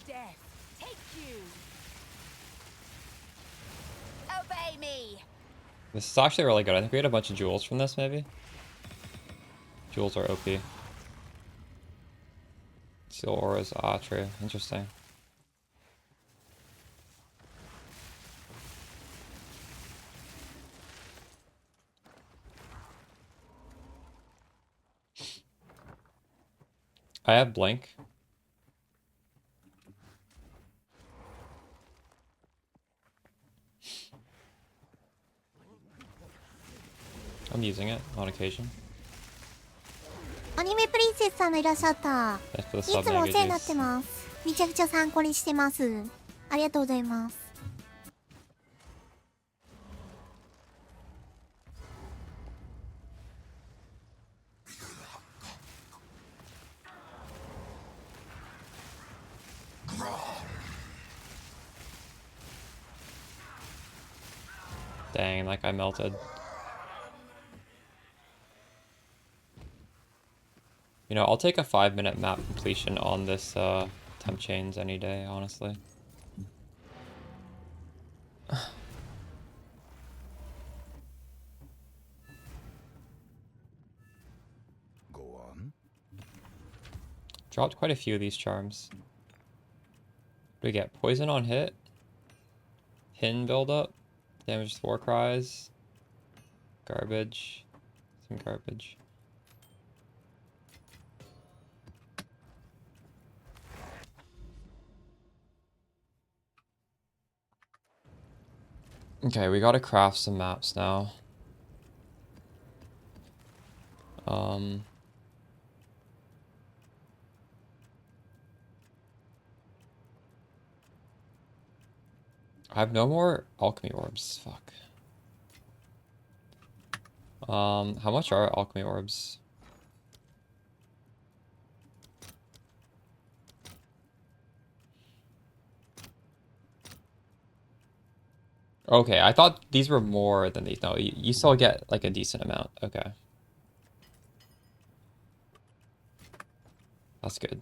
Death, take you. Obey me. This is actually really good. I think we get a bunch of jewels from this, maybe? Jewels are OP. Seal auras, true. Interesting. I have blink. I'm using it on occasion. アニメプリンセスさんがいらっしゃった。 Thanks for the い sub, つもお世話になっ Megajuice. てます。めちゃくちゃ参考にしてます。ありがとうございます。 Dang, that guy melted. You know, I'll take a 5-minute map completion on this temp chains any day, honestly. Go on. Dropped quite a few of these charms. What do we get? Poison on hit? Hin buildup? Damage to war cries? Garbage? Some garbage. Okay, we gotta craft some maps now. I have no more alchemy orbs. Fuck. How much are alchemy orbs? Okay, I thought these were more than these. No, you still get like a decent amount. Okay. That's good.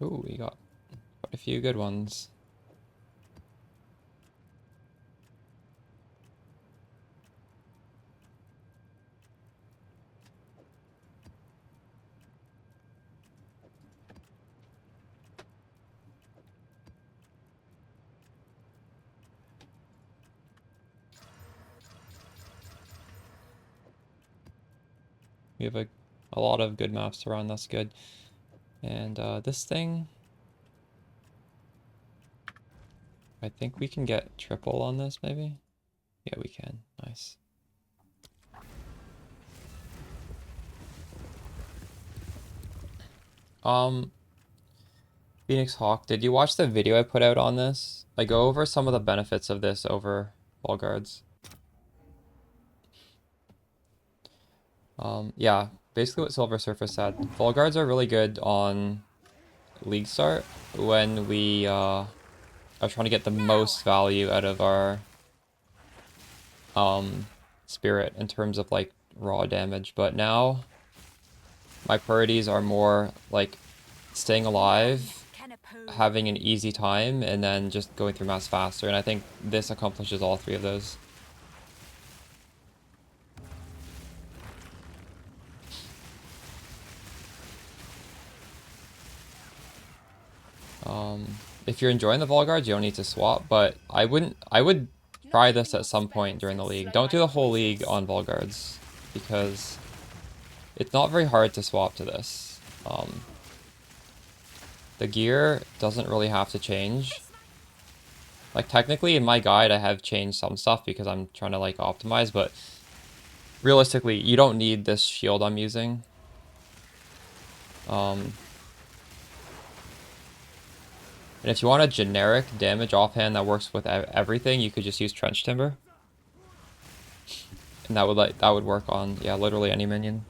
Ooh, we got quite a few good ones. We have a lot of good maps to run, that's good. And this thing, I think we can get triple on this, maybe? Yeah, we can. Nice. Phoenix Hawk, did you watch the video I put out on this? I go over some of the benefits of this over wall guards. Yeah, basically what Silver Surfer said. Wall guards are really good on League start when we are trying to get the most value out of our spirit in terms of like raw damage, but now my priorities are more like staying alive having an easy time and then just going through maps faster, and I think this accomplishes all three of those. If you're enjoying the Volgards, you don't need to swap, but I would try this at some point during the league. Don't do the whole league on Volgards, because it's not very hard to swap to this. The gear doesn't really have to change. Like, technically in my guide I have changed some stuff because I'm trying to like optimize, but realistically you don't need this shield I'm using. And if you want a generic damage offhand that works with everything, you could just use Trench Timber. And that would work on, yeah, literally any minion.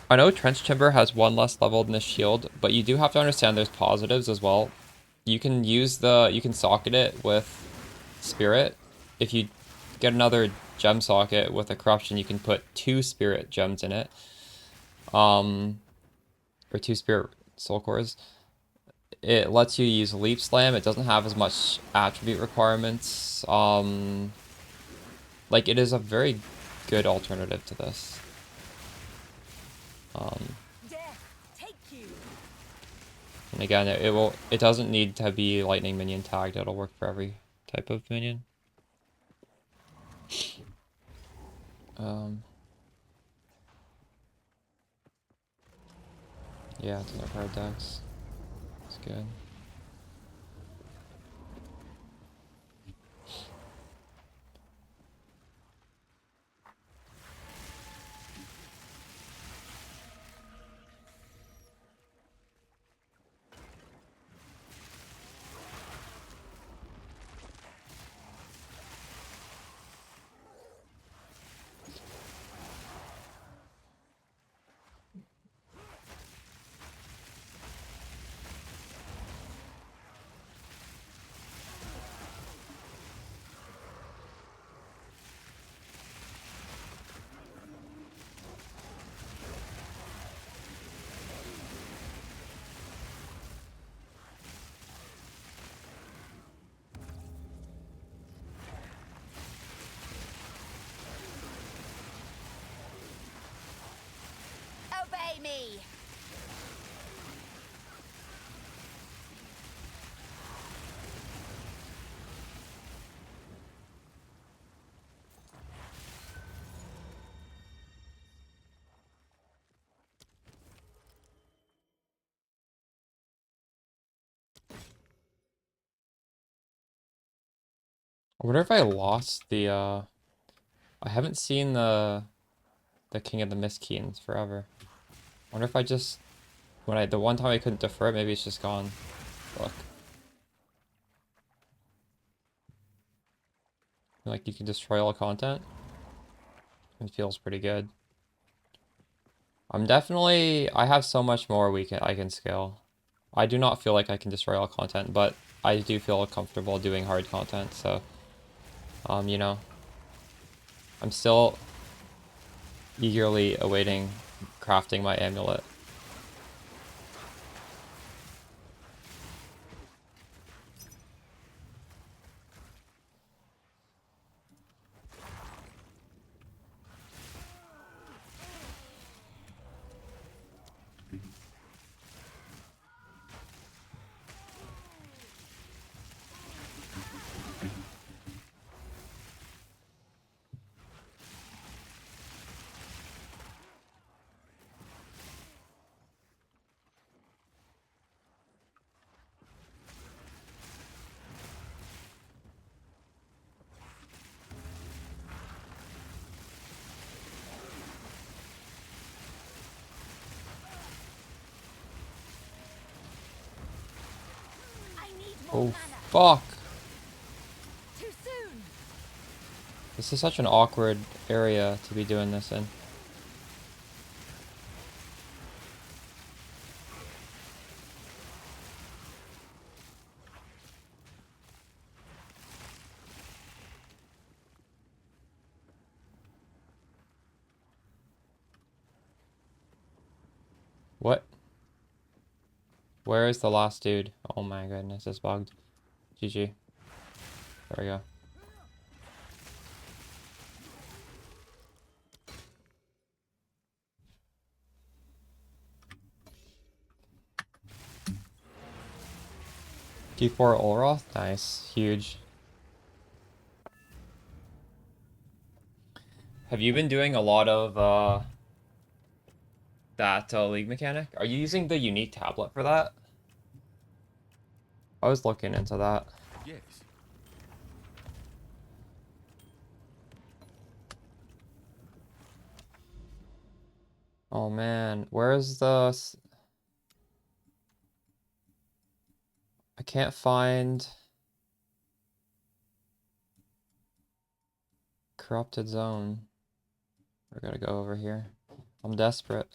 I know Trench Timber has one less level than this shield, but you do have to understand there's positives as well. You can socket it with Spirit. If you get another gem socket with a Corruption, you can put 2 Spirit gems in it. Or 2 Spirit Soul Cores. It lets you use Leap Slam. It doesn't have as much attribute requirements. Like, it is a very good alternative to this. And again, it doesn't need to be lightning minion tagged. It'll work for every type of minion. Yeah, it's another card decks. It's good. Obey me. I wonder if I lost the I haven't seen the King of the Mistkeens forever. I wonder if I just the one time I couldn't defer it, maybe it's just gone. Look. Like, you can destroy all content. It feels pretty good. I have so much more I can scale. I do not feel like I can destroy all content, but I do feel comfortable doing hard content, so you know, I'm still eagerly awaiting crafting my amulet. Oh, fuck! Too soon. This is such an awkward area to be doing this in. Where is the last dude? Oh my goodness, it's bugged. GG. There we go. T4 Olroth? Nice. Huge. Have you been doing a lot of that league mechanic? Are you using the unique tablet for that? I was looking into that. Yes. Oh man, where's the... I can't find... Corrupted zone. We're gonna go over here. I'm desperate.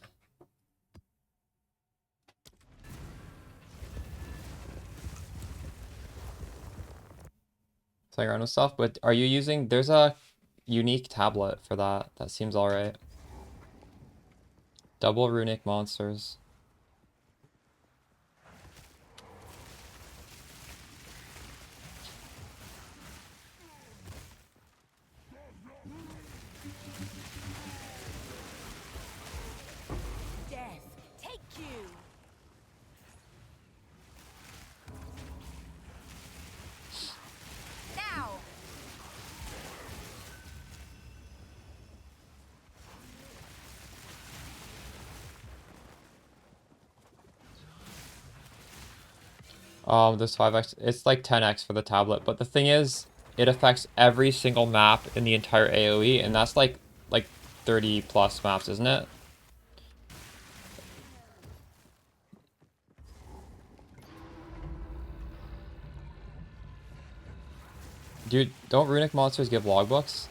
Playing around with stuff, but are you using... There's a unique tablet for that. That seems alright. Double runic monsters. Death, take you. Now. There's 5x. It's like 10x for the tablet, but the thing is, it affects every single map in the entire AoE, and that's like 30 plus maps, isn't it? Dude, don't runic monsters give logbooks?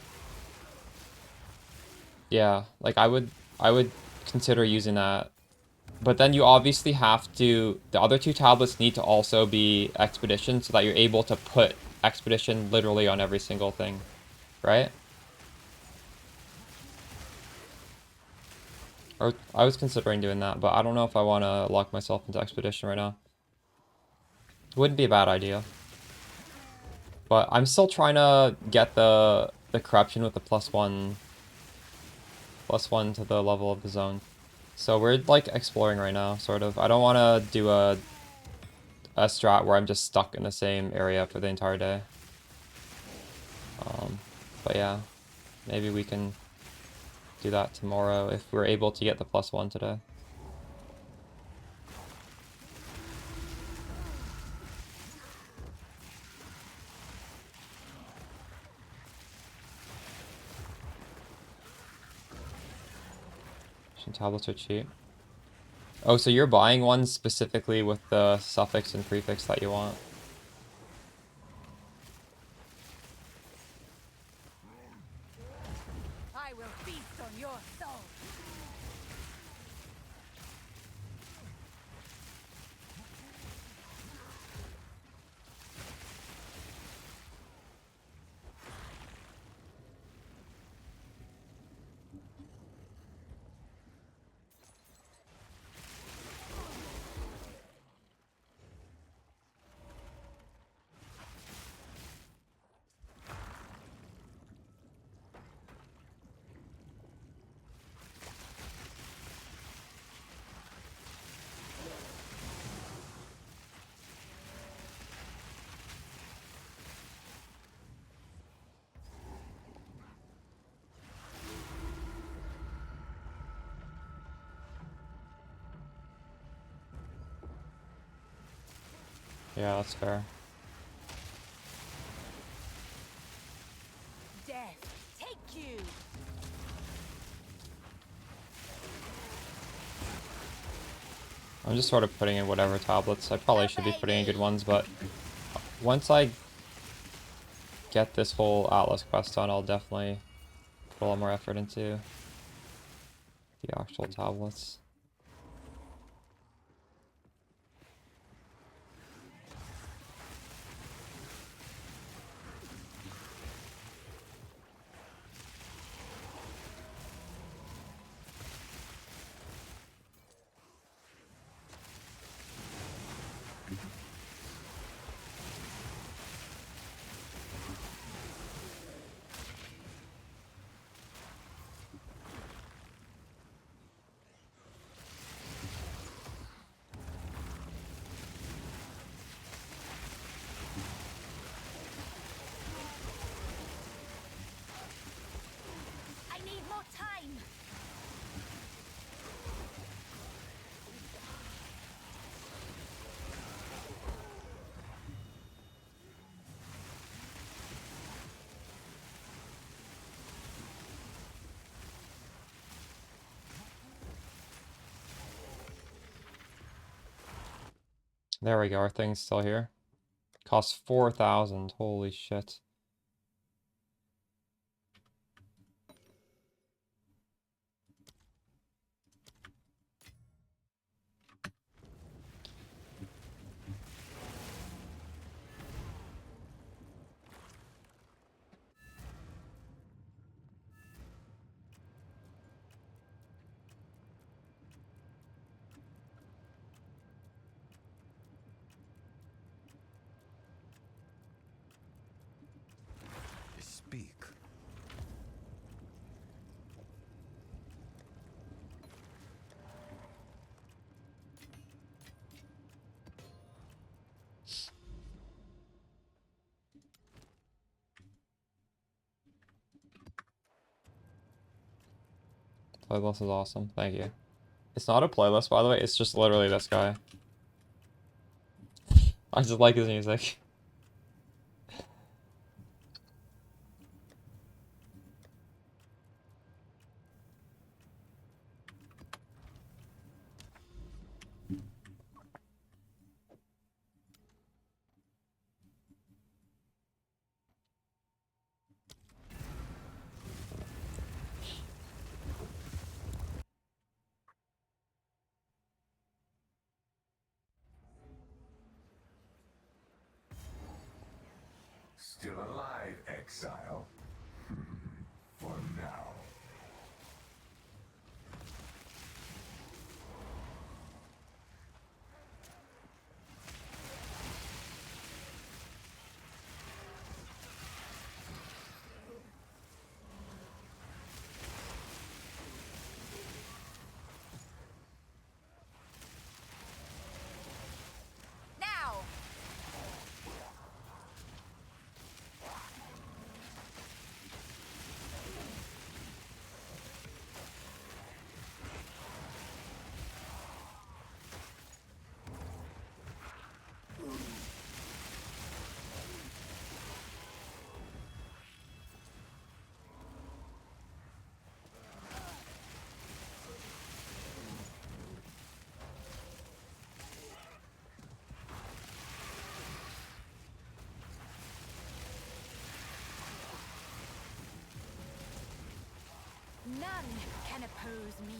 Yeah, like I would consider using that. But then you obviously have to, the other two tablets need to also be expedition so that you're able to put expedition literally on every single thing, right? Or I was considering doing that, but I don't know if I want to lock myself into expedition right now. Wouldn't be a bad idea. But I'm still trying to get the corruption with the +1 to the level of the zone. So we're like exploring right now, sort of. I don't want to do a strat where I'm just stuck in the same area for the entire day. But yeah, maybe we can do that tomorrow if we're able to get the +1 today. Tablets are cheap. Oh, so you're buying one specifically with the suffix and prefix that you want. I will feast on your soul. Yeah, that's fair. Death, take you. I'm just sort of putting in whatever tablets. I probably should be putting in good ones, but once I get this whole Atlas quest done, I'll definitely put a lot more effort into the actual tablets. There we go, our thing's still here. Costs 4,000, holy shit. Speak. Playlist is awesome, thank you. It's not a playlist, by the way, it's just literally this guy. I just like his music. Still alive, exile. For now. Now! None can oppose me.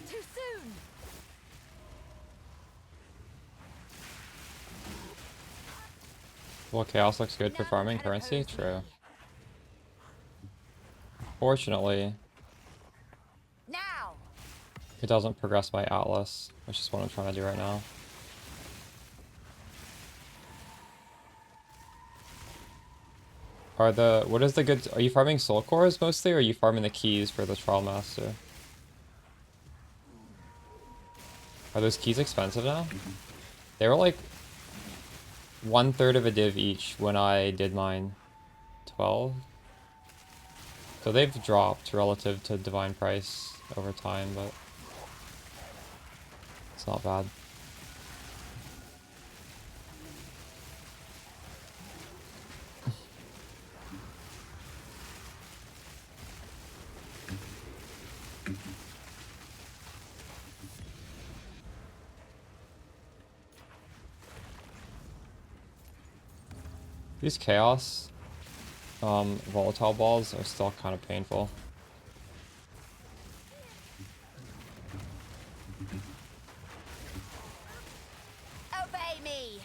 Too soon! Well, chaos looks good for farming currency? True. Fortunately, Now! it doesn't progress my Atlas, which is what I'm trying to do right now. What is the good, are you farming soul cores mostly, or are you farming the keys for the Trial Master? Are those keys expensive now? They were like 1/3 of a div each when I did mine. 12? So they've dropped relative to Divine Price over time, but It's not bad. These chaos volatile balls are still kind of painful. Obey me.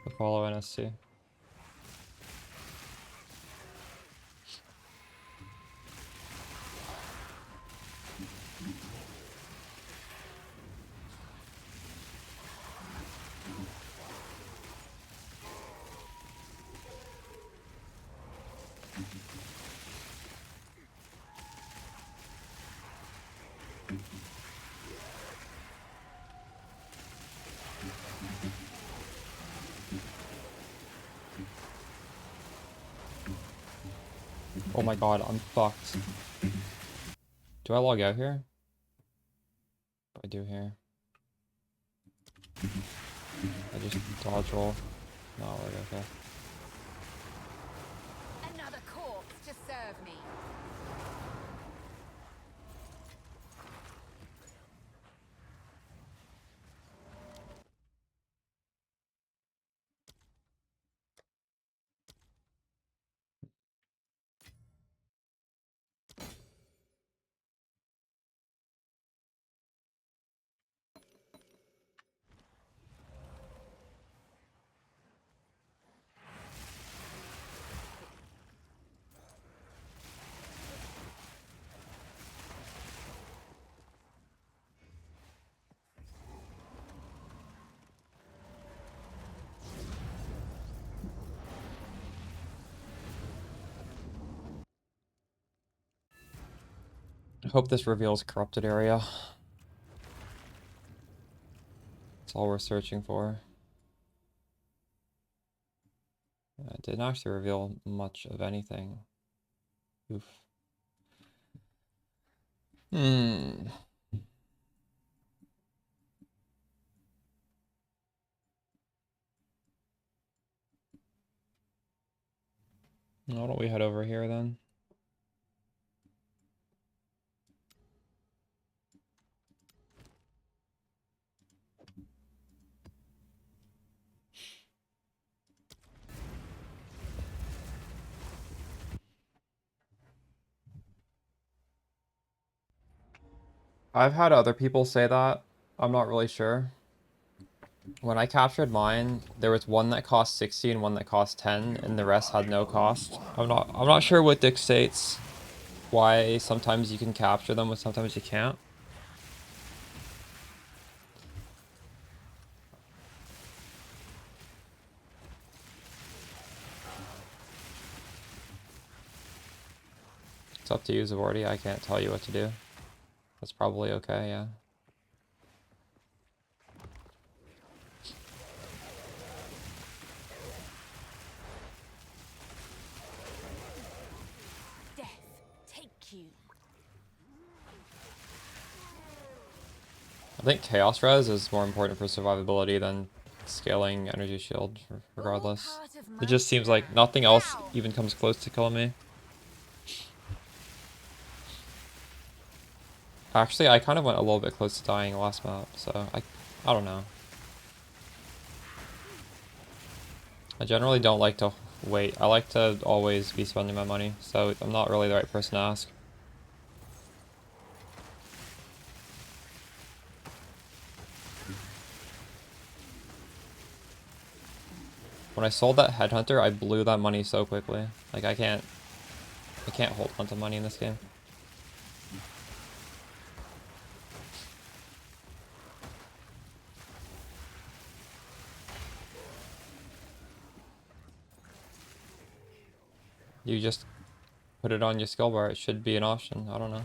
So follow NSC. Oh my god, I'm fucked. Do I log out here? I do here. I just dodge roll. No, we're okay. Another corpse to serve me. I hope this reveals corrupted area. That's all we're searching for. Yeah, it didn't actually reveal much of anything. Oof. Hmm. Why don't we head over here then? I've had other people say that. I'm not really sure. When I captured mine, there was one that cost 60 and one that cost 10, and the rest had no cost. I'm not sure what dictates why sometimes you can capture them and sometimes you can't. It's up to you, Zavordi. I can't tell you what to do. That's probably okay, yeah. Death, take you. I think Chaos Res is more important for survivability than scaling Energy Shield, regardless. It just seems like nothing else even comes close to killing me. Actually, I kind of went a little bit close to dying last map, so I don't know. I generally don't like to wait. I like to always be spending my money, so I'm not really the right person to ask. When I sold that Headhunter, I blew that money so quickly. Like I can't hold on to money in this game. You just put it on your skill bar. It should be an option. I don't know.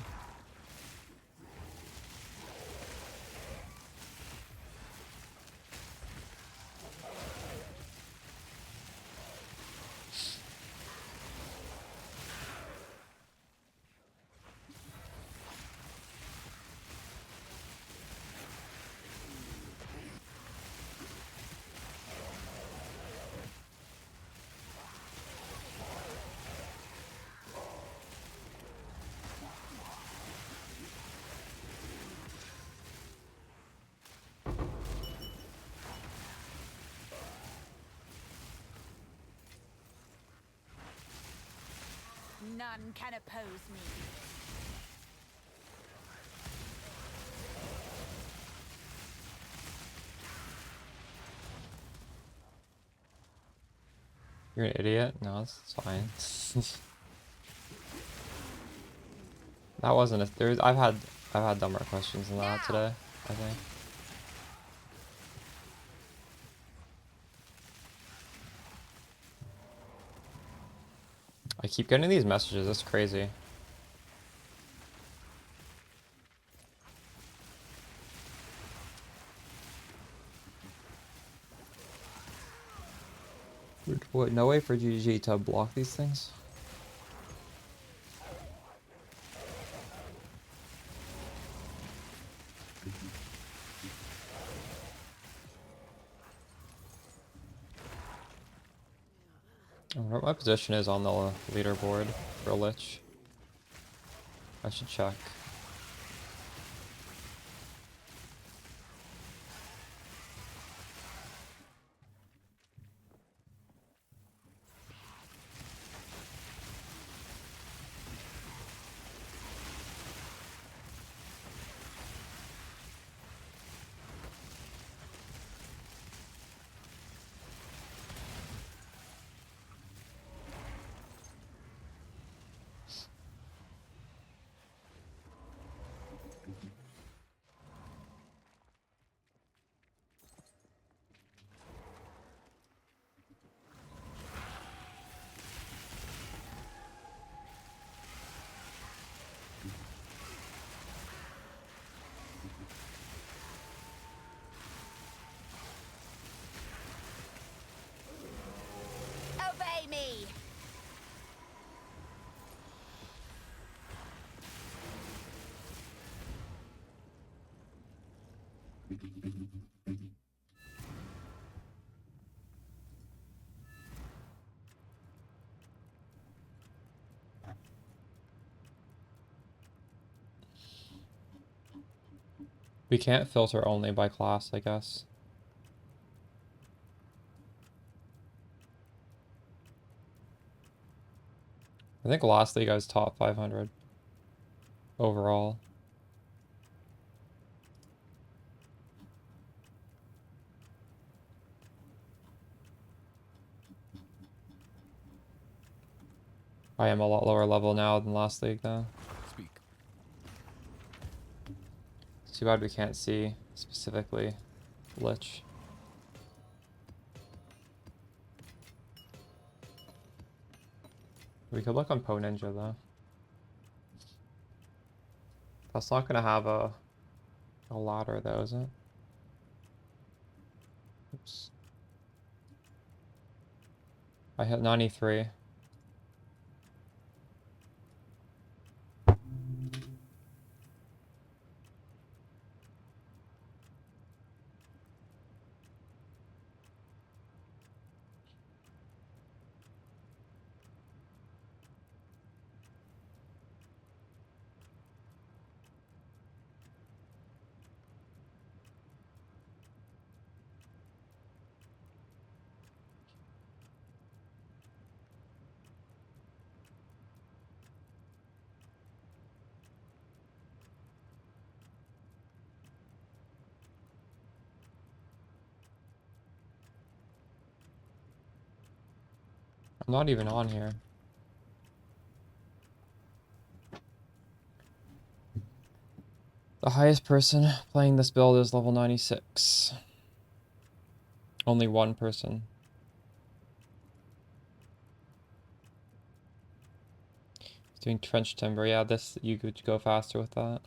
None can oppose me. You're an idiot? No, it's fine. That wasn't a there's I've had dumber questions than that today, I think. I keep getting these messages, that's crazy. What, no way for GG to block these things? I wonder what my position is on the leaderboard for Lich. I should check. Obey me. We can't filter only by class, I guess. I think last league I was top 500 overall. I am a lot lower level now than last league though. Speak. It's too bad we can't see specifically Lich. We could look on PoE Ninja though. That's not gonna have a ladder though, is it? Oops. I hit 93. I'm not even on here. The highest person playing this build is level 96. Only one person. Doing trench timber, yeah, this you could go faster with that.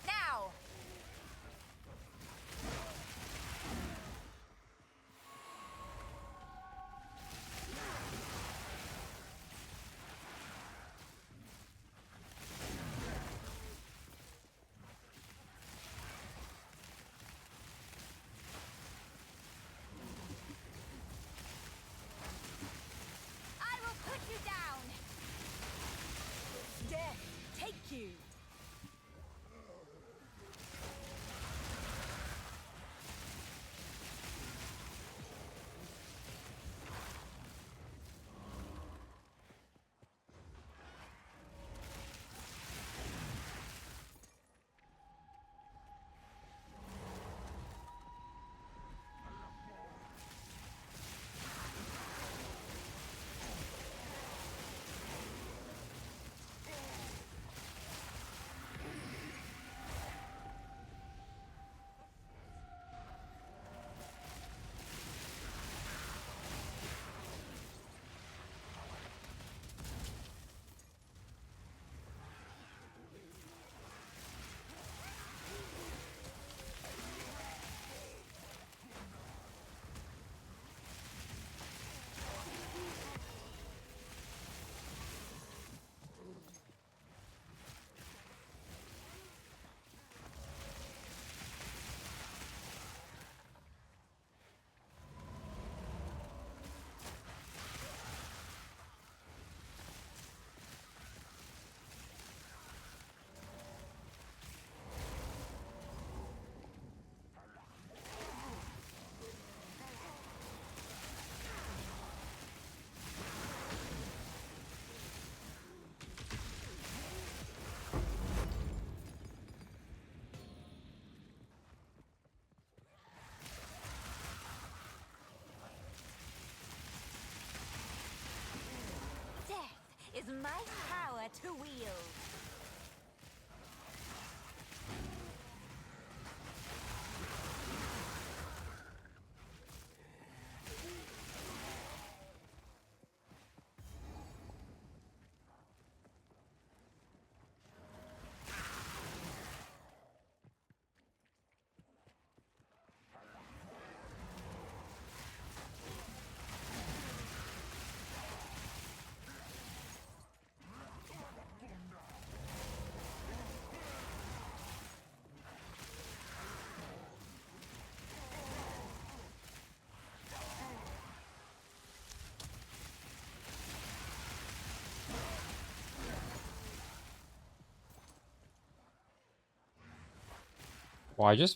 Now! I will put you down! Death, take you! Is my power to wield.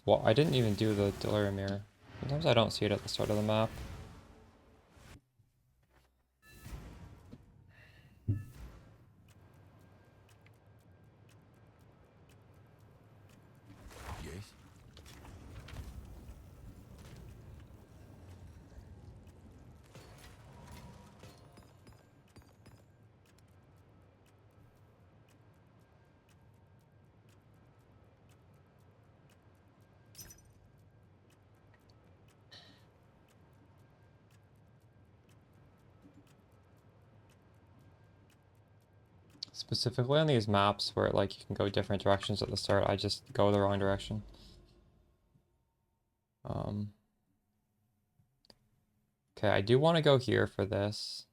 Well, I didn't even do the delirium mirror. Sometimes I don't see it at the start of the map. Yes? Specifically on these maps where like you can go different directions at the start, I just go the wrong direction. Okay, I do want to go here for this.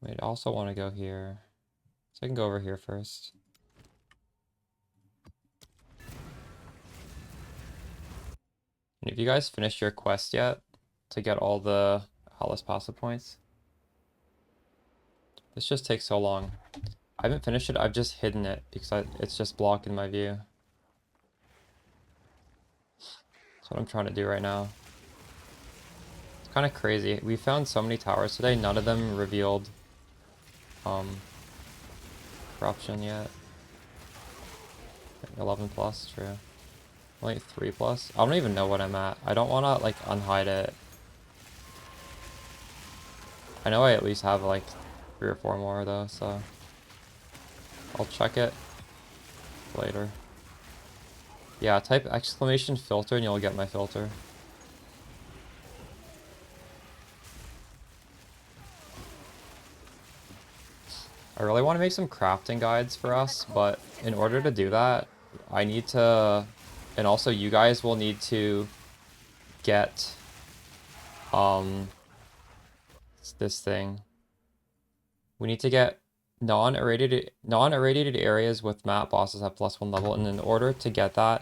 I also want to go here. So I can go over here first. And have you guys finished your quest yet to get all the Alice passive points? This just takes so long. I haven't finished it, I've just hidden it because it's just blocking my view. That's what I'm trying to do right now. It's kind of crazy. We found so many towers today, none of them revealed corruption yet. 11 plus, true. Only 3 plus. I don't even know what I'm at. I don't want to like unhide it. I know I at least have like 3 or 4 more though, so I'll check it later. Yeah, type exclamation filter and you'll get my filter. I really want to make some crafting guides for us, but in order to do that, I need to, and also you guys will need to get, this thing. We need to get non-irradiated areas with map bosses have +1 level, and in order to get that,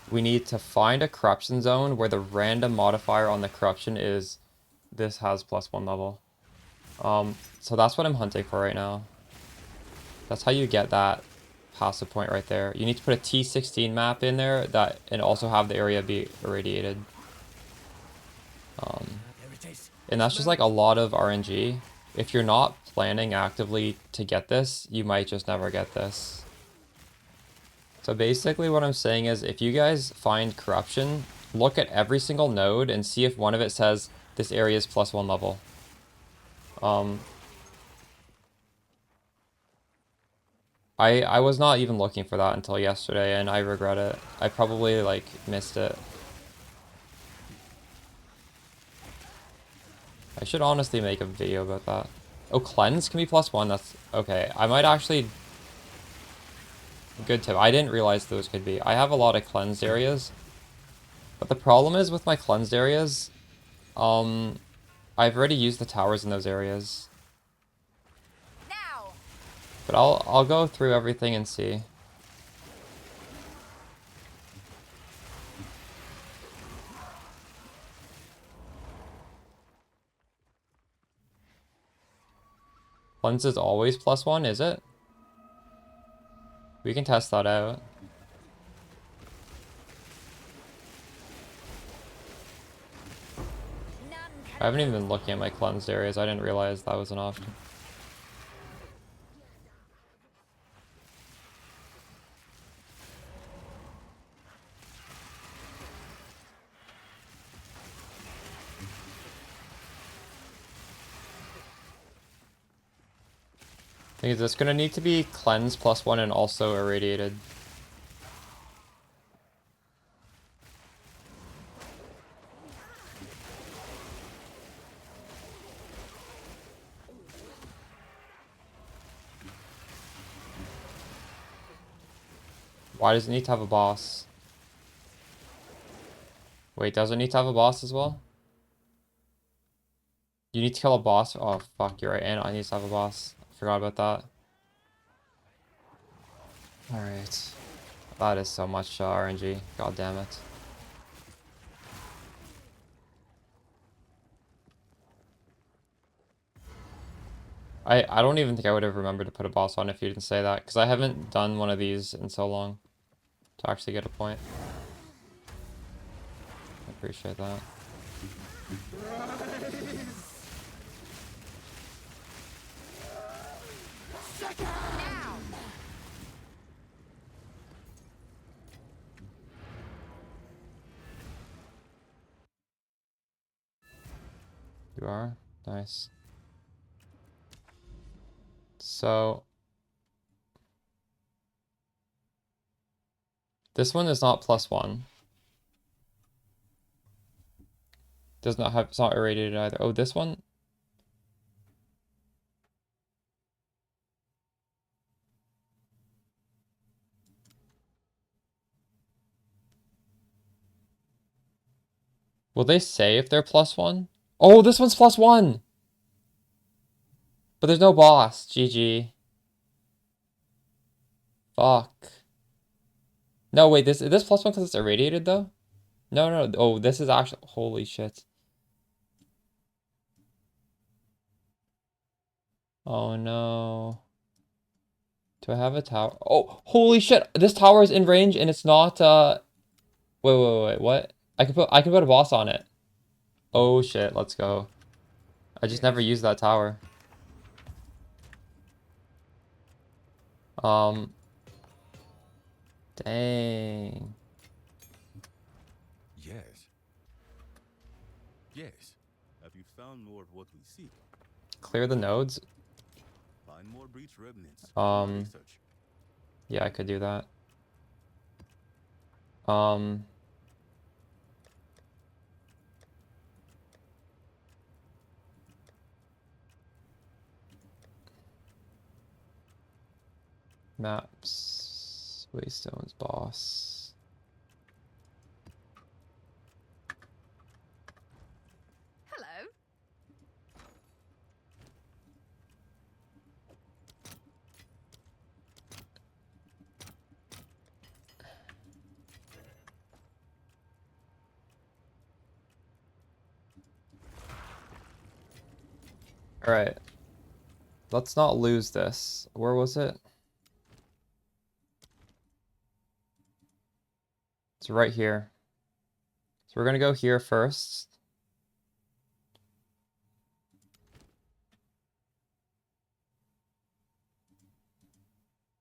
we need to find a corruption zone where the random modifier on the corruption is this has +1 level. So that's what I'm hunting for right now. That's how you get that passive point right there. You need to put a T16 map in there that and also have the area be irradiated. And that's just like a lot of RNG. If you're not planning actively to get this, you might just never get this. So basically what I'm saying is if you guys find corruption, look at every single node and see if one of it says this area is +1 level. I was not even looking for that until yesterday, and I regret it. I probably, like, missed it. I should honestly make a video about that. Oh, cleanse can be +1, that's... Okay, I might actually... Good tip. I didn't realize those could be. I have a lot of cleansed areas. But the problem is with my cleansed areas, I've already used the towers in those areas. But I'll go through everything and see. Cleanse is always +1, is it? We can test that out. I haven't even been looking at my cleansed areas. I didn't realize that was an option. Thing is, it's gonna need to be cleansed +1 and also irradiated. Why does it need to have a boss? Wait, does it need to have a boss as well? You need to kill a boss? Oh, fuck, you're right. And I need to have a boss. I forgot about that. Alright. That is so much RNG. God damn it. I don't even think I would have remembered to put a boss on if you didn't say that, because I haven't done one of these in so long to actually get a point. I appreciate that. You are? Nice. So... This one is not +1. Does not have, it's not irradiated either. Oh, this one? Will they say if they're +1? Oh, this one's +1! But there's no boss. GG. Fuck. No, wait, is this +1 because it's irradiated though? No, no, oh, this is actually, holy shit. Oh no. Do I have a tower? Oh, holy shit! This tower is in range and it's not, wait, what? I can put a boss on it. Oh shit, let's go. I just never used that tower. Dang. Yes. Yes. Have you found more of what we seek? Clear the nodes? Find more breach remnants. Research. Yeah, I could do that. Maps, Waystones, boss. Hello. All right. Let's not lose this. Where was it? It's right here. So we're gonna go here first.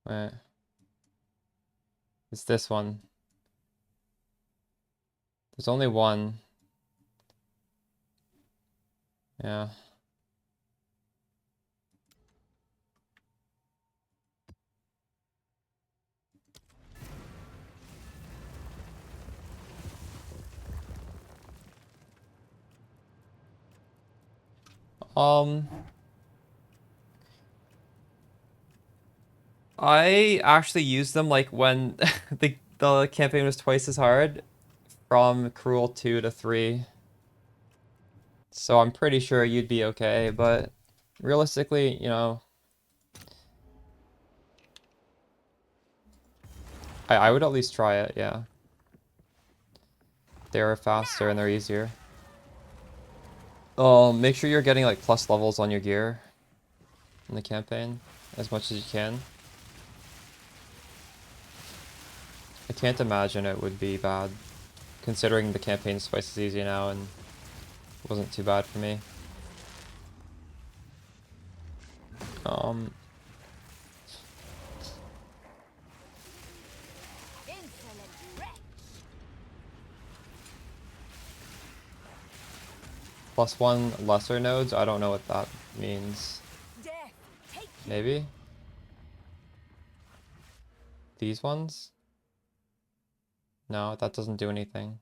Wait. It's this one. There's only one. Yeah. I actually used them like when the campaign was twice as hard from Cruel 2 to 3. So I'm pretty sure you'd be okay, but realistically, you know, I would at least try it, yeah. They're faster and they're easier. Make sure you're getting like plus levels on your gear in the campaign as much as you can. I can't imagine it would be bad, considering the campaign's twice as easy now and it wasn't too bad for me. +1 lesser nodes? I don't know what that means. Maybe? These ones? No, that doesn't do anything.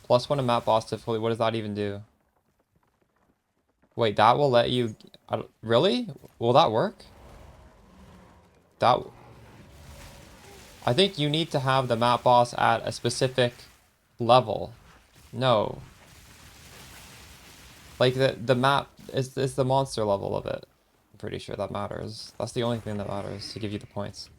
+1 to map boss difficulty, what does that even do? Wait, that will let you... really? Will that work? I think you need to have the map boss at a specific level. No. Like, the map is the monster level of it. I'm pretty sure that matters. That's the only thing that matters to give you the points.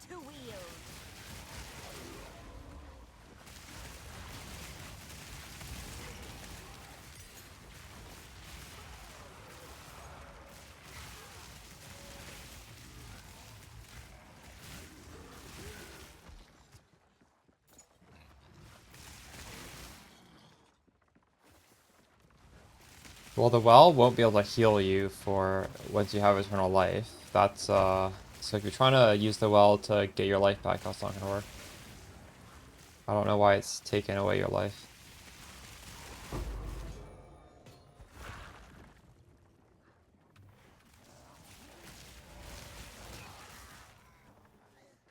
to wield. Well, the well won't be able to heal you for once you have eternal life. That's so if you're trying to use the well to get your life back, that's not gonna work. I don't know why it's taking away your life.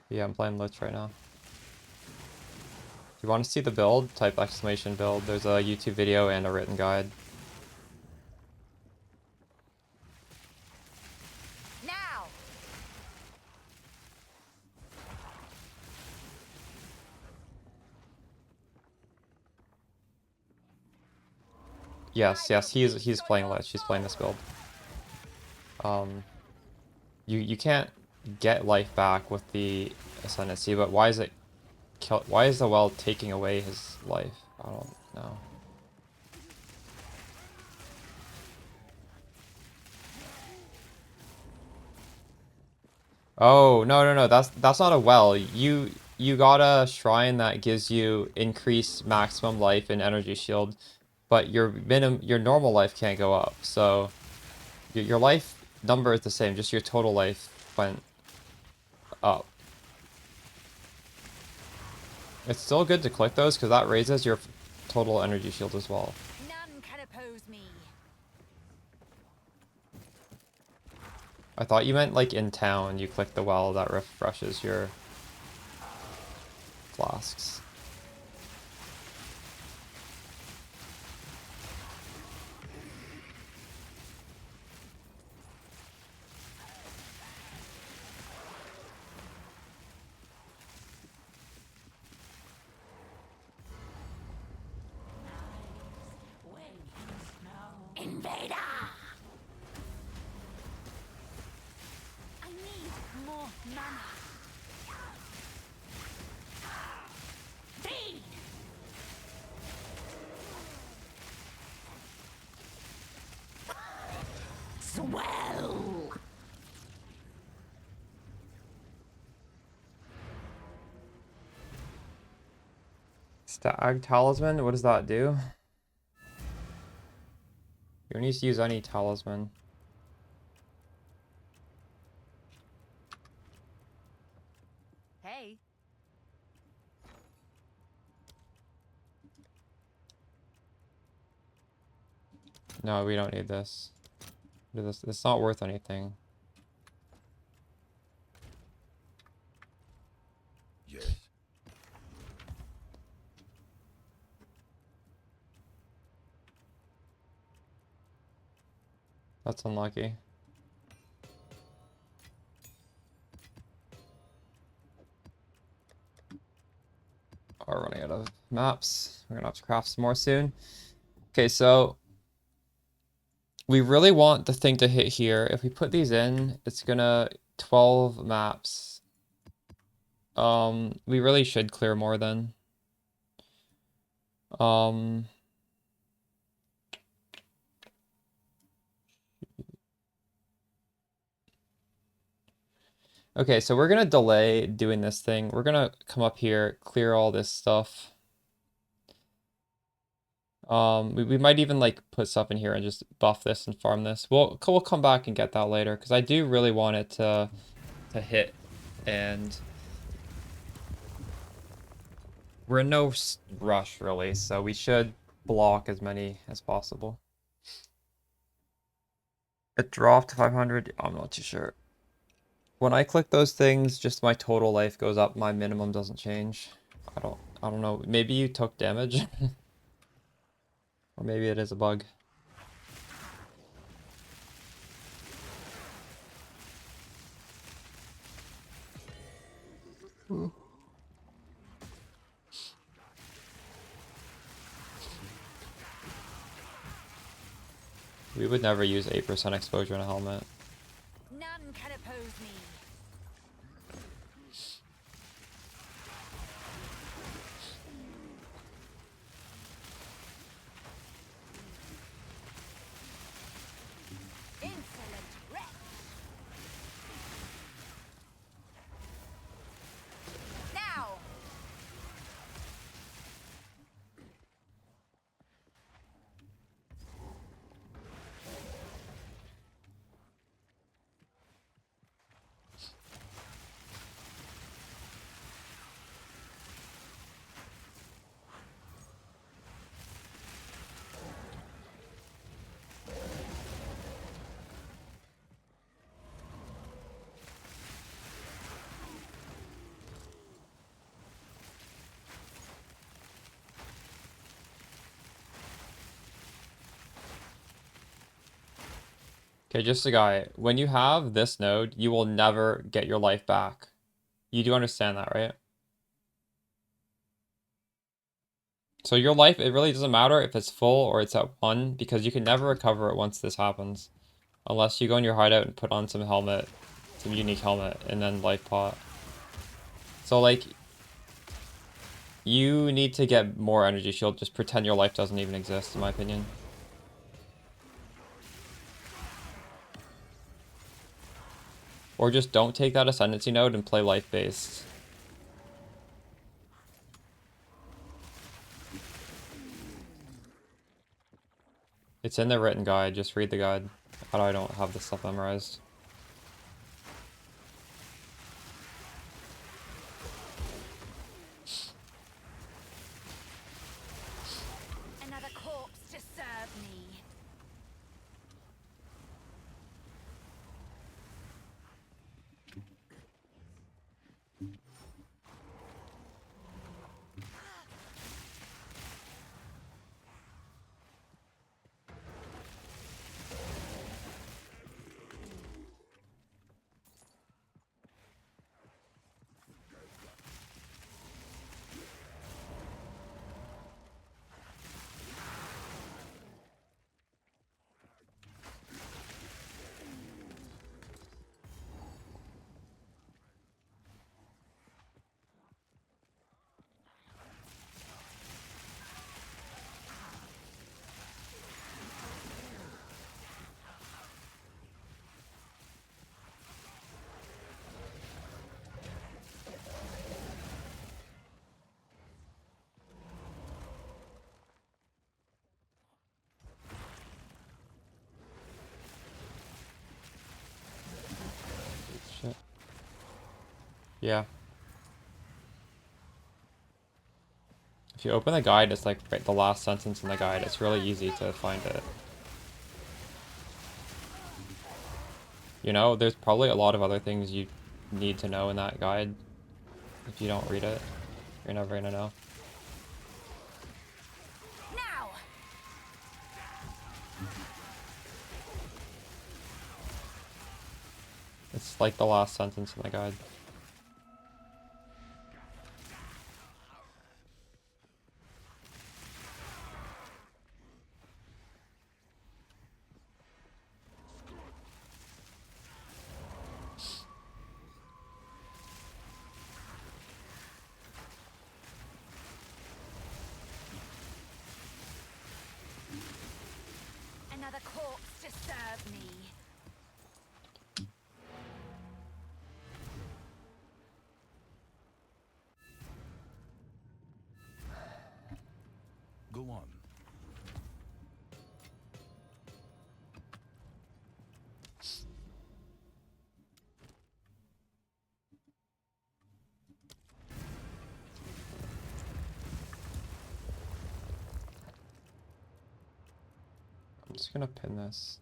Yeah, I'm playing Lich right now. If you want to see the build, type exclamation build. There's a YouTube video and a written guide. Now. Yes, he's playing Lich. He's playing this build. You can't get life back with the Ascendancy, but why is it why is the well taking away his life? I don't know. Oh, no, that's not a well. You got a shrine that gives you increased maximum life and energy shield, but your normal life can't go up. So your life number is the same, just your total life went up. It's still good to click those because that raises your total energy shield as well. None can oppose me. I thought you meant like in town you click the well that refreshes your flasks. Invader! I need more mana. Feed! Swell! Stag Talisman? What does that do? You don't need to use any talisman. Hey. No, we don't need this. It's not worth anything. Yes. That's unlucky. We're running out of maps. We're gonna have to craft some more soon. Okay, so we really want the thing to hit here. If we put these in, it's gonna 12 maps. We really should clear more then. Okay, so we're gonna delay doing this thing. We're gonna come up here, clear all this stuff. We might even like put stuff in here and just buff this and farm this. We'll come back and get that later because I do really want it to hit, and we're in no rush really, so we should block as many as possible. It dropped to 500. I'm not too sure. When I click those things, just my total life goes up. My minimum doesn't change. I don't know. Maybe you took damage. Or maybe it is a bug. We would never use 8% exposure in a helmet. None can oppose me. Okay, just a guy. When you have this node, you will never get your life back. You do understand that, right? So your life, it really doesn't matter if it's full or it's at 1, because you can never recover it once this happens. Unless you go in your hideout and put on some helmet, some unique helmet, and then life pot. So like, you need to get more energy shield. Just pretend your life doesn't even exist, in my opinion. Or just don't take that ascendancy node and play life based. It's in the written guide, just read the guide. I don't have this stuff memorized. Another corpse to serve me. Shit. Yeah. If you open the guide, it's like right, the last sentence in the guide. It's really easy to find it. You know, there's probably a lot of other things you need to know in that guide. If you don't read it, you're never gonna know. Now. It's like the last sentence in the guide. Another corpse to serve me. Go on. I'm just gonna pin this.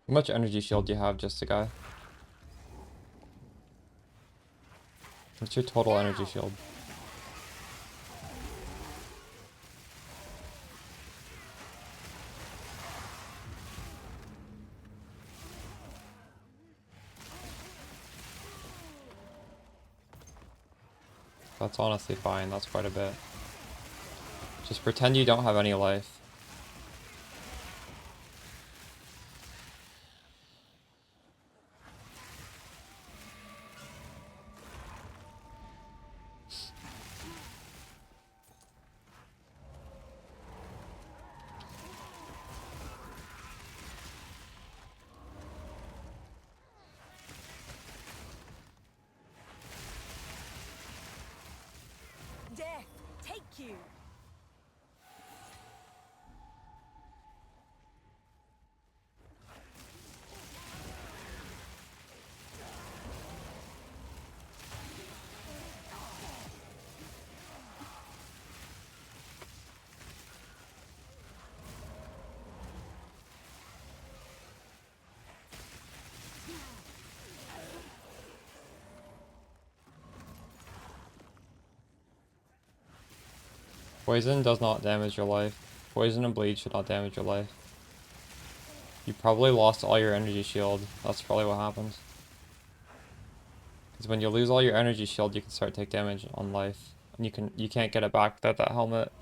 How much energy shield do you have, just a guy? What's your total energy shield? That's honestly fine, that's quite a bit. Just pretend you don't have any life. Death, take you. Poison does not damage your life. Poison and bleed should not damage your life. You probably lost all your energy shield. That's probably what happens. Because when you lose all your energy shield, you can start to take damage on life. And you can't get it back without that helmet.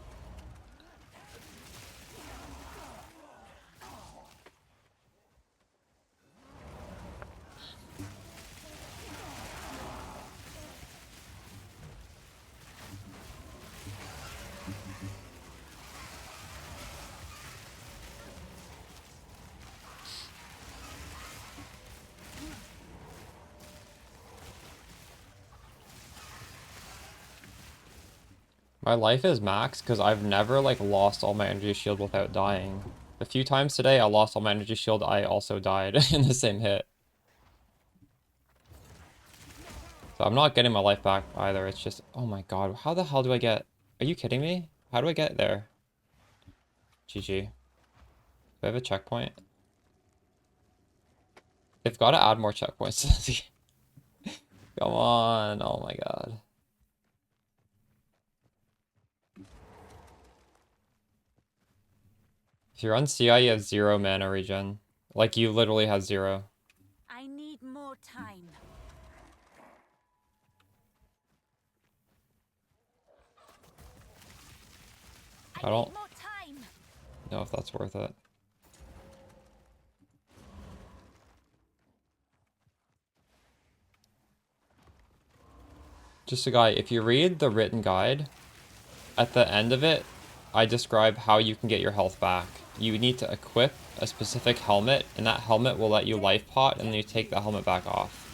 My life is max because I've never like lost all my energy shield without dying. A few times today I lost all my energy shield, I also died in the same hit. So I'm not getting my life back either, it's just, oh my god, how the hell do I get... Are you kidding me? How do I get there? GG. Do I have a checkpoint? They've got to add more checkpoints. Come on, oh my god. If you're on CI, you have 0 mana regen. Like, you literally have 0. I need more time. I don't Need more time. know if that's worth it. Just a guy, if you read the written guide, at the end of it, I describe how you can get your health back. You need to equip a specific helmet, and that helmet will let you life pot, and then you take the helmet back off.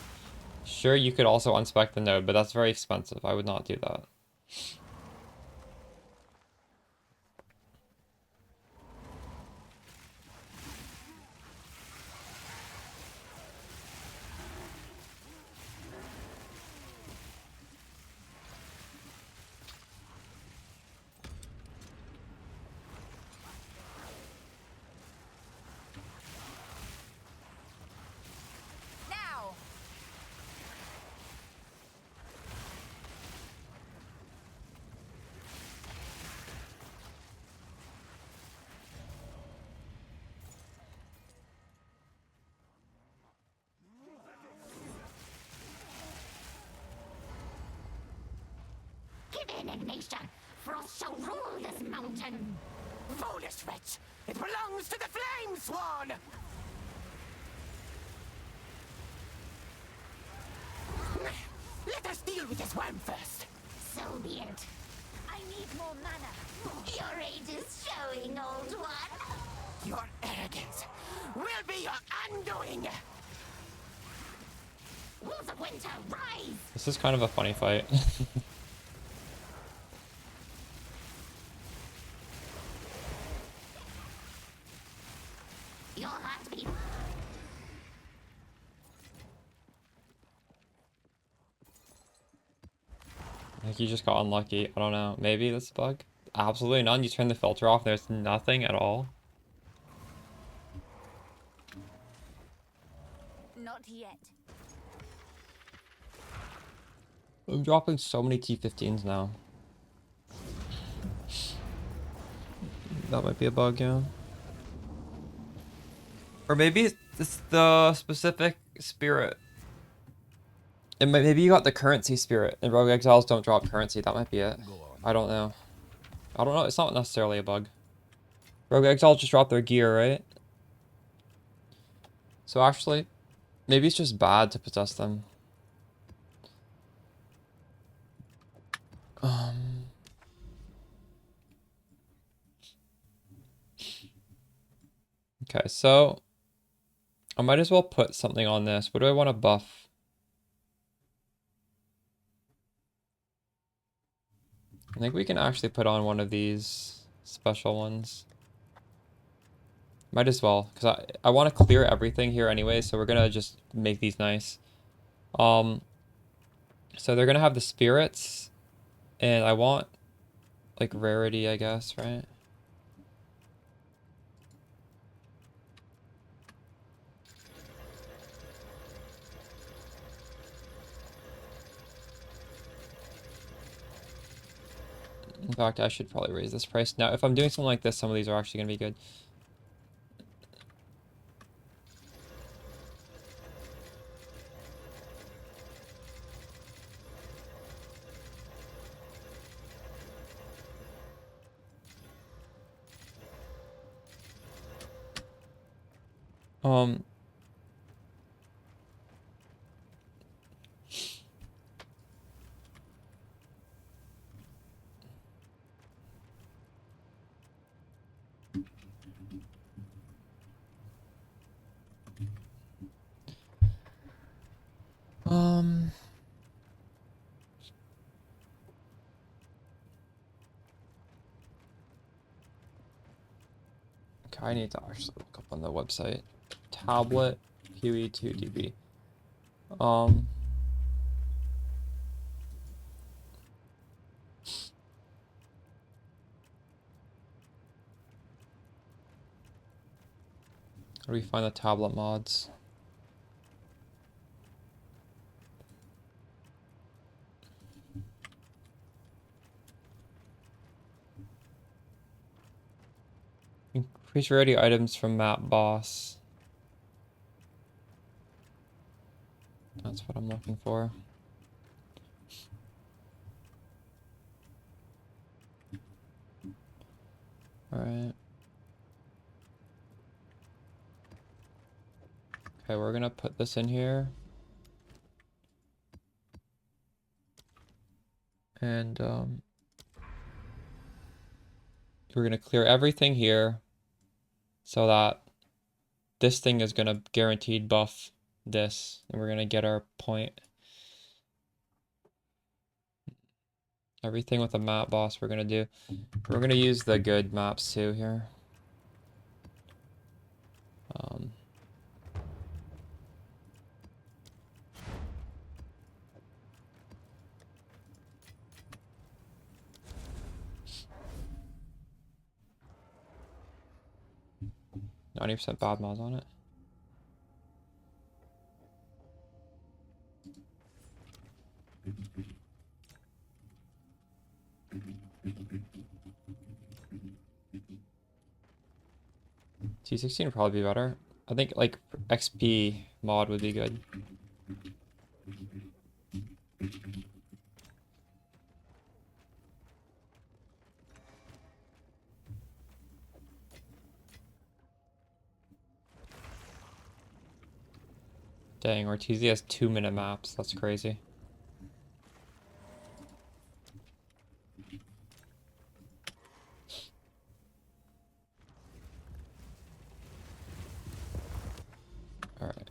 Sure, you could also unspec the node, but that's very expensive. I would not do that. Now. Give in, Ignition! Frost shall rule this mountain! Foolish wretch! It belongs to the flame swan! Let us deal with this worm first. So be it. I need more mana. Your age is showing, old one. Your arrogance will be your undoing! Wolves of Winter, rise! This is kind of a funny fight. You'll have to be... I think you just got unlucky. I don't know. Maybe that's a bug? Absolutely none. You turn the filter off, there's nothing at all. Not yet. I'm dropping so many T15s now. That might be a bug, yeah. Or maybe it's the specific spirit. Maybe you got the currency spirit, and Rogue Exiles don't drop currency. That might be it. I don't know. I don't know. It's not necessarily a bug. Rogue Exiles just dropped their gear, right? So actually, maybe it's just bad to possess them. Okay, so I might as well put something on this. What do I want to buff? I think we can actually put on one of these special ones. Might as well, because I want to clear everything here anyway, so we're gonna just make these nice. So they're gonna have the spirits, and I want like rarity, I guess, right? In fact, I should probably raise this price. Now, if I'm doing something like this, some of these are actually going to be good. Um, okay, I need to actually look up on the website. Tablet PoE 2DB. How do we find the tablet mods? Increase rarity items from map boss. That's what I'm looking for. Alright. Okay, we're gonna put this in here. And we're gonna clear everything here so that this thing is gonna guaranteed buff this, and we're gonna get our point. Everything with a map boss we're gonna do. We're gonna use the good maps too here. 90% bad mods on it. T16 would probably be better. I think like XP mod would be good. Dang, Ortiz has 2-minute maps. That's crazy. Alright.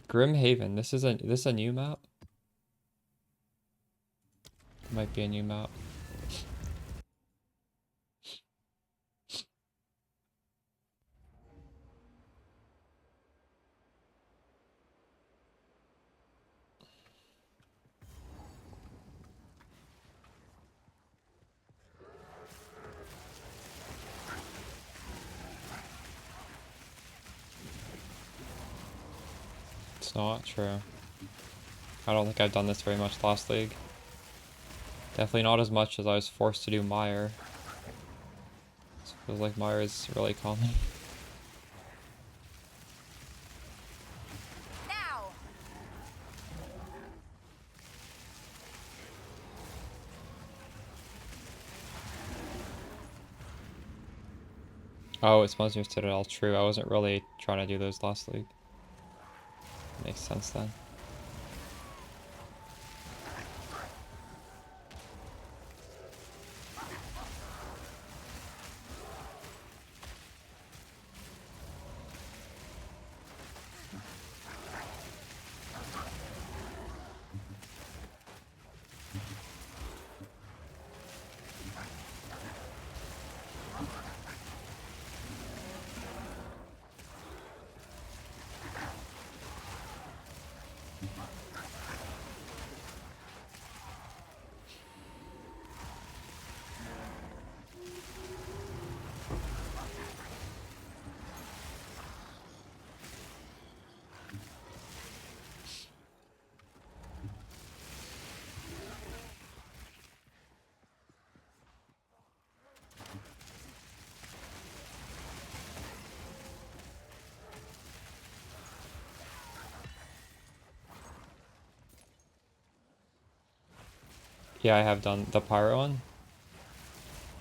Grim Haven. This is a new map? Might be a new map. It's not true. I don't think I've done this very much last league. Definitely not as much as I was forced to do Mire. It feels like Mire is really common. Now. Oh, it's Muslim Citadel. True, I wasn't really trying to do those last league. Makes sense then. Yeah, I have done the pyro one.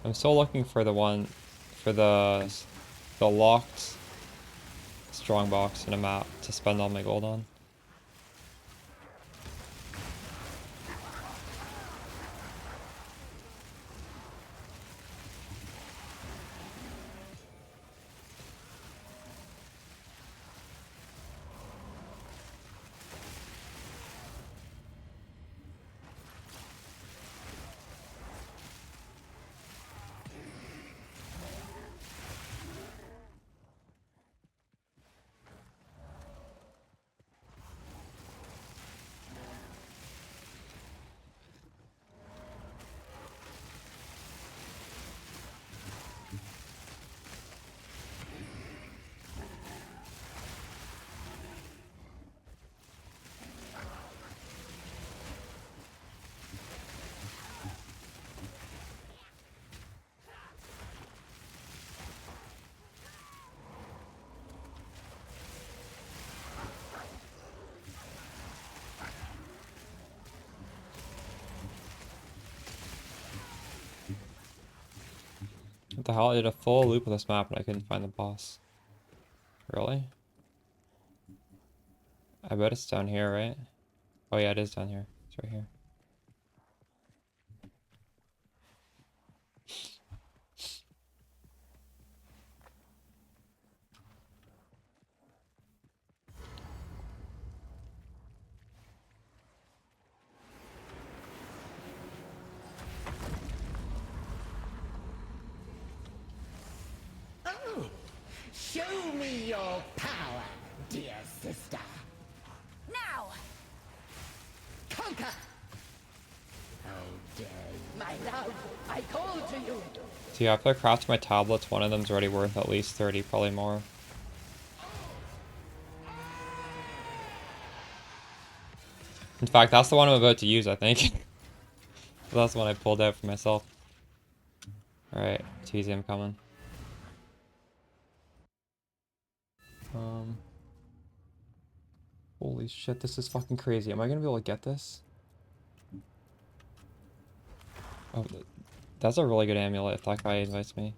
I'm still looking for the one for the locked strong box in a map to spend all my gold on. What the hell? I did a full loop of this map and I couldn't find the boss. Really? I bet it's down here, right? Oh yeah, it is down here. It's right here. Oh, show me your power, dear sister. Now! Conquer! How dare you. My love, I call to you. So yeah, after I craft my tablets, one of them's already worth at least 30, probably more. In fact, that's the one I'm about to use, I think. That's the one I pulled out for myself. Alright, it's easy, I'm coming. Holy shit, this is fucking crazy. Am I gonna be able to get this? Oh, that's a really good amulet if that guy invites me.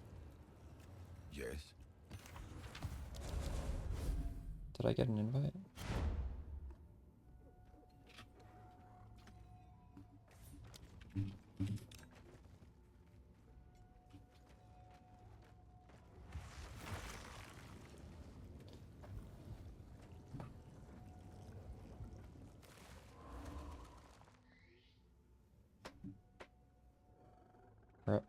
Yes. Did I get an invite? Right.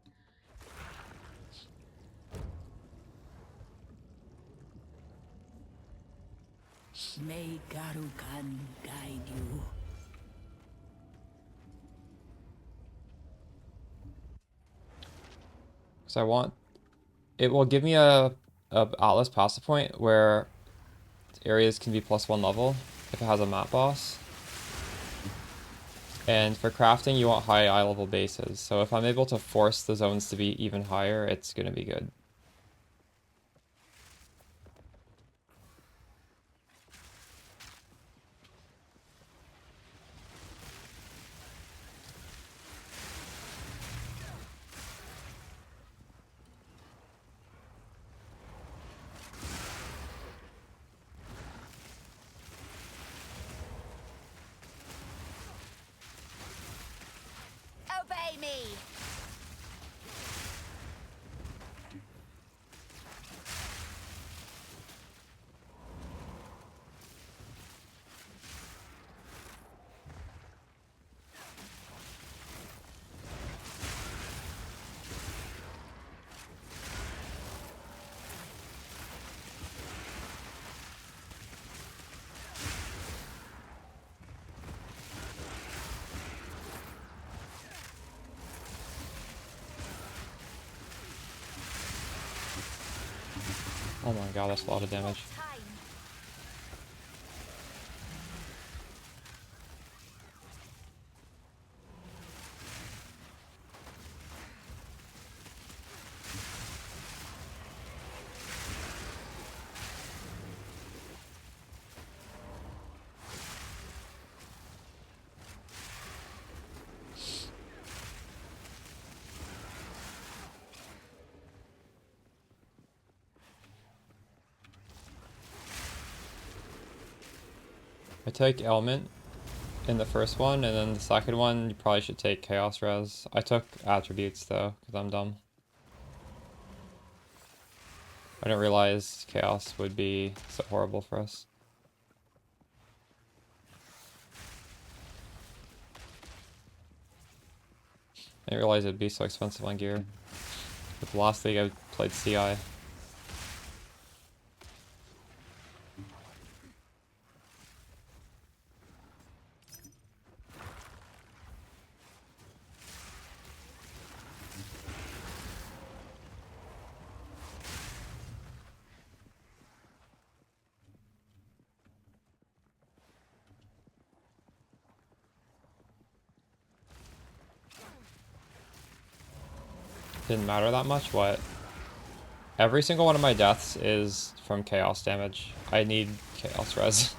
May Garukan guide you. Because I want... It will give me a Atlas passive point where areas can be +1 level if it has a map boss. And for crafting, you want high eye level bases. So if I'm able to force the zones to be even higher, it's going to be good. Obey me! Oh my god, that's a lot of damage. Time. I took Element in the first one, and then the second one, you probably should take Chaos Res. I took Attributes, though, because I'm dumb. I didn't realize Chaos would be so horrible for us. I didn't realize it'd be so expensive on gear. But the last league I played CI. Didn't matter that much? What? Every single one of my deaths is from chaos damage. I need chaos res.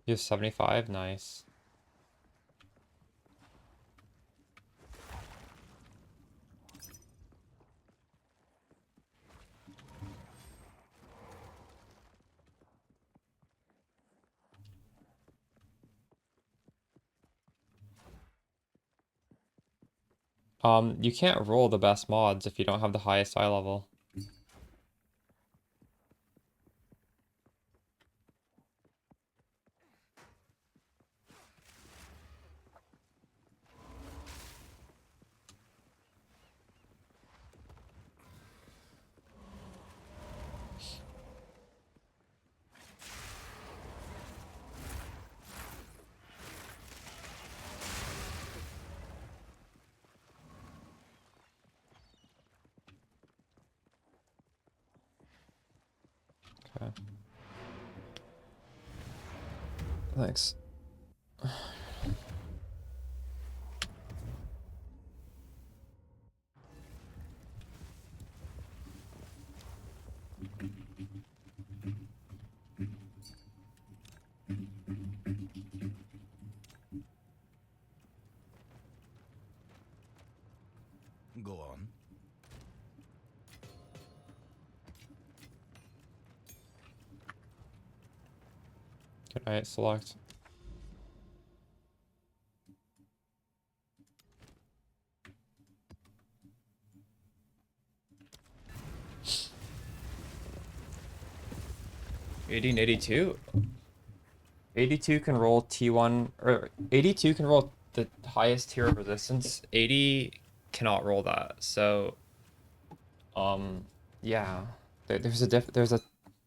You have 75? Nice. You can't roll the best mods if you don't have the highest eye level. Okay. Thanks. Go on. Good night, select. '80 and 82. 82 can roll T1, or 82 can roll the highest tier of resistance. 80 cannot roll that. So, yeah, there's a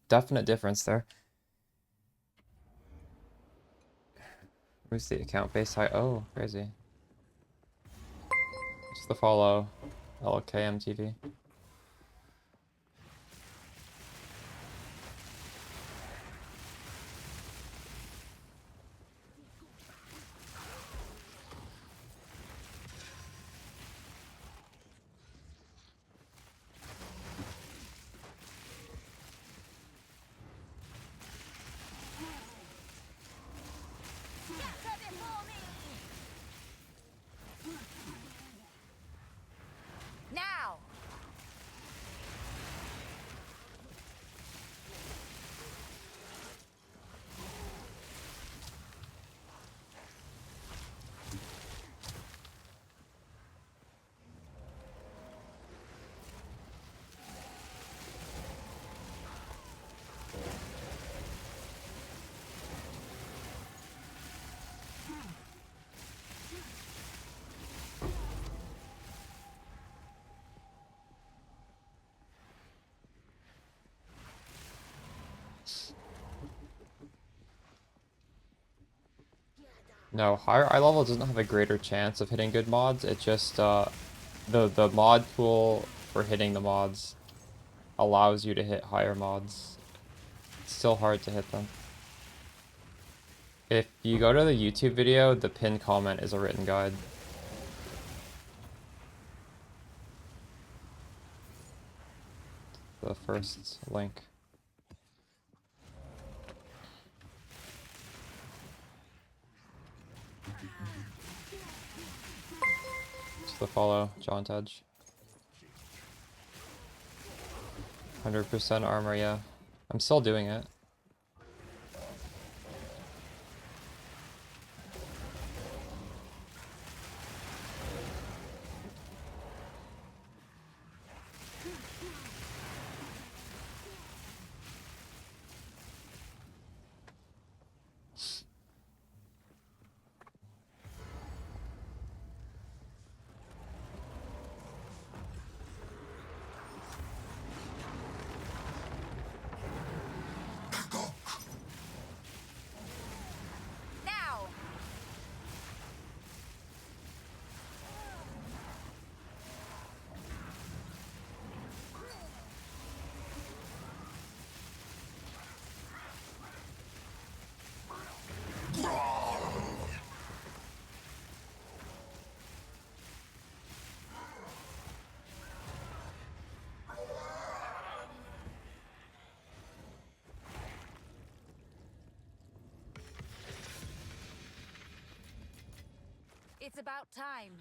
definite difference there. Where's the account base high? Oh, crazy. It's the follow LKMTV. Now! No, higher eye level doesn't have a greater chance of hitting good mods. It just the mod pool for hitting the mods allows you to hit higher mods. It's still hard to hit them. If you go to the YouTube video, the pinned comment is a written guide. the first link. It's the follow, John Tedge. 100% armor, yeah. I'm still doing it. Now! It's about time.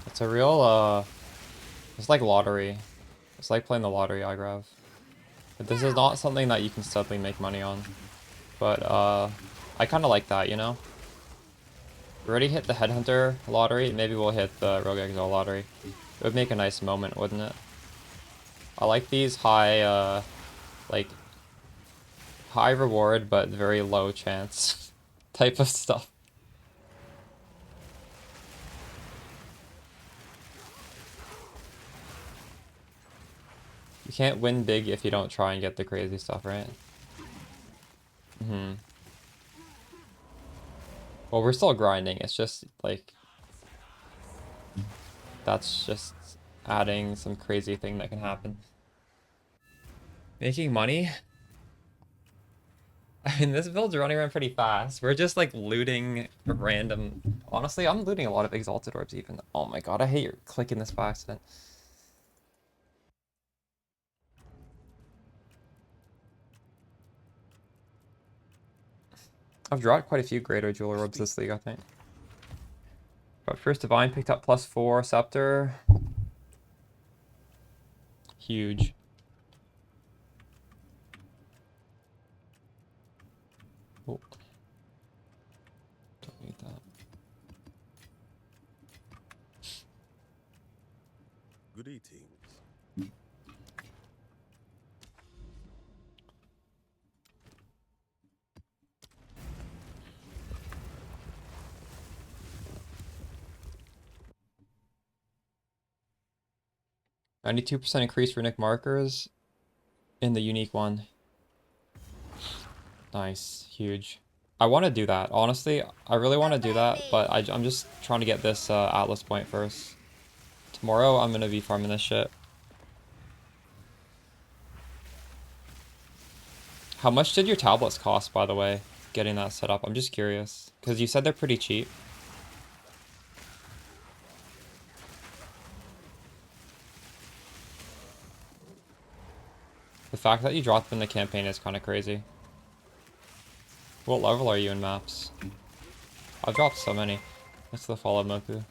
It's a real, it's like lottery. It's like playing the lottery aggro. But this is not something that you can steadily make money on. But, I kind of like that, you know? We already hit the Headhunter lottery, maybe we'll hit the Rogue Exile lottery. It would make a nice moment, wouldn't it? I like these high, like, high reward but very low chance type of stuff. You can't win big if you don't try and get the crazy stuff, right? Well, we're still grinding, it's just, like... That's just adding some crazy thing that can happen. Making money? I mean, this build's running around pretty fast. We're just, like, looting random... Honestly, I'm looting a lot of Exalted Orbs even. Oh my god, I hate your clicking this by accident. I've dropped quite a few Greater Jeweler Orbs this league, I think. But first Divine picked up +4 Scepter. Huge. Oh. Don't need that. Good eating. 92% increase for Nick markers in the unique one. Nice, huge. I want to do that, honestly. I really want to do that, but I'm just trying to get this Atlas point first. Tomorrow I'm going to be farming this shit. How much did your tablets cost, by the way, getting that set up? I'm just curious, because you said they're pretty cheap. The fact that you dropped them in the campaign is kind of crazy. What level are you in maps? I've dropped so many. What's the follow Moku?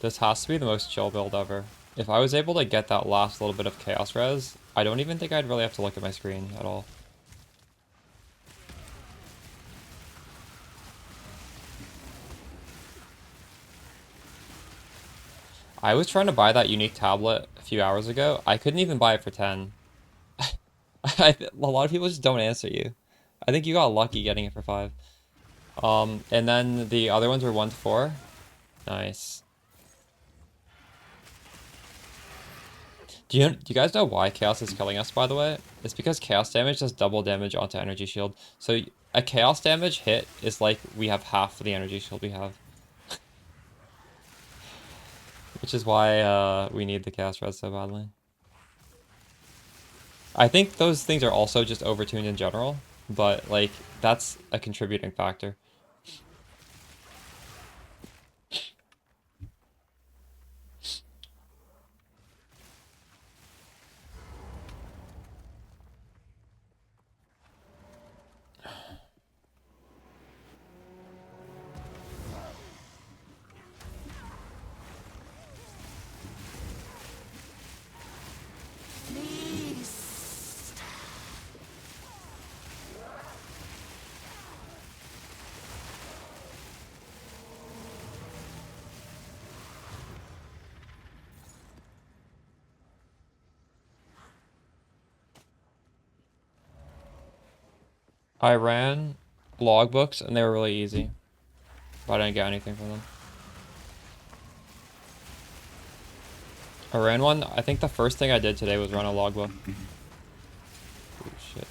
This has to be the most chill build ever. If I was able to get that last little bit of chaos res, I don't even think I'd really have to look at my screen at all. I was trying to buy that unique tablet a few hours ago. I couldn't even buy it for 10. A lot of people just don't answer you. I think you got lucky getting it for 5. And then the other ones were 1 to 4. Nice. Do you guys know why Chaos is killing us, by the way? It's because Chaos damage does double damage onto Energy Shield. So a Chaos damage hit is like we have half of the Energy Shield we have. Which is why we need the Chaos Res so badly. I think those things are also just overtuned in general, but like that's a contributing factor. I ran logbooks and they were really easy, but I didn't get anything from them. I ran one. I think the first thing I did today was run a logbook. Oh shit.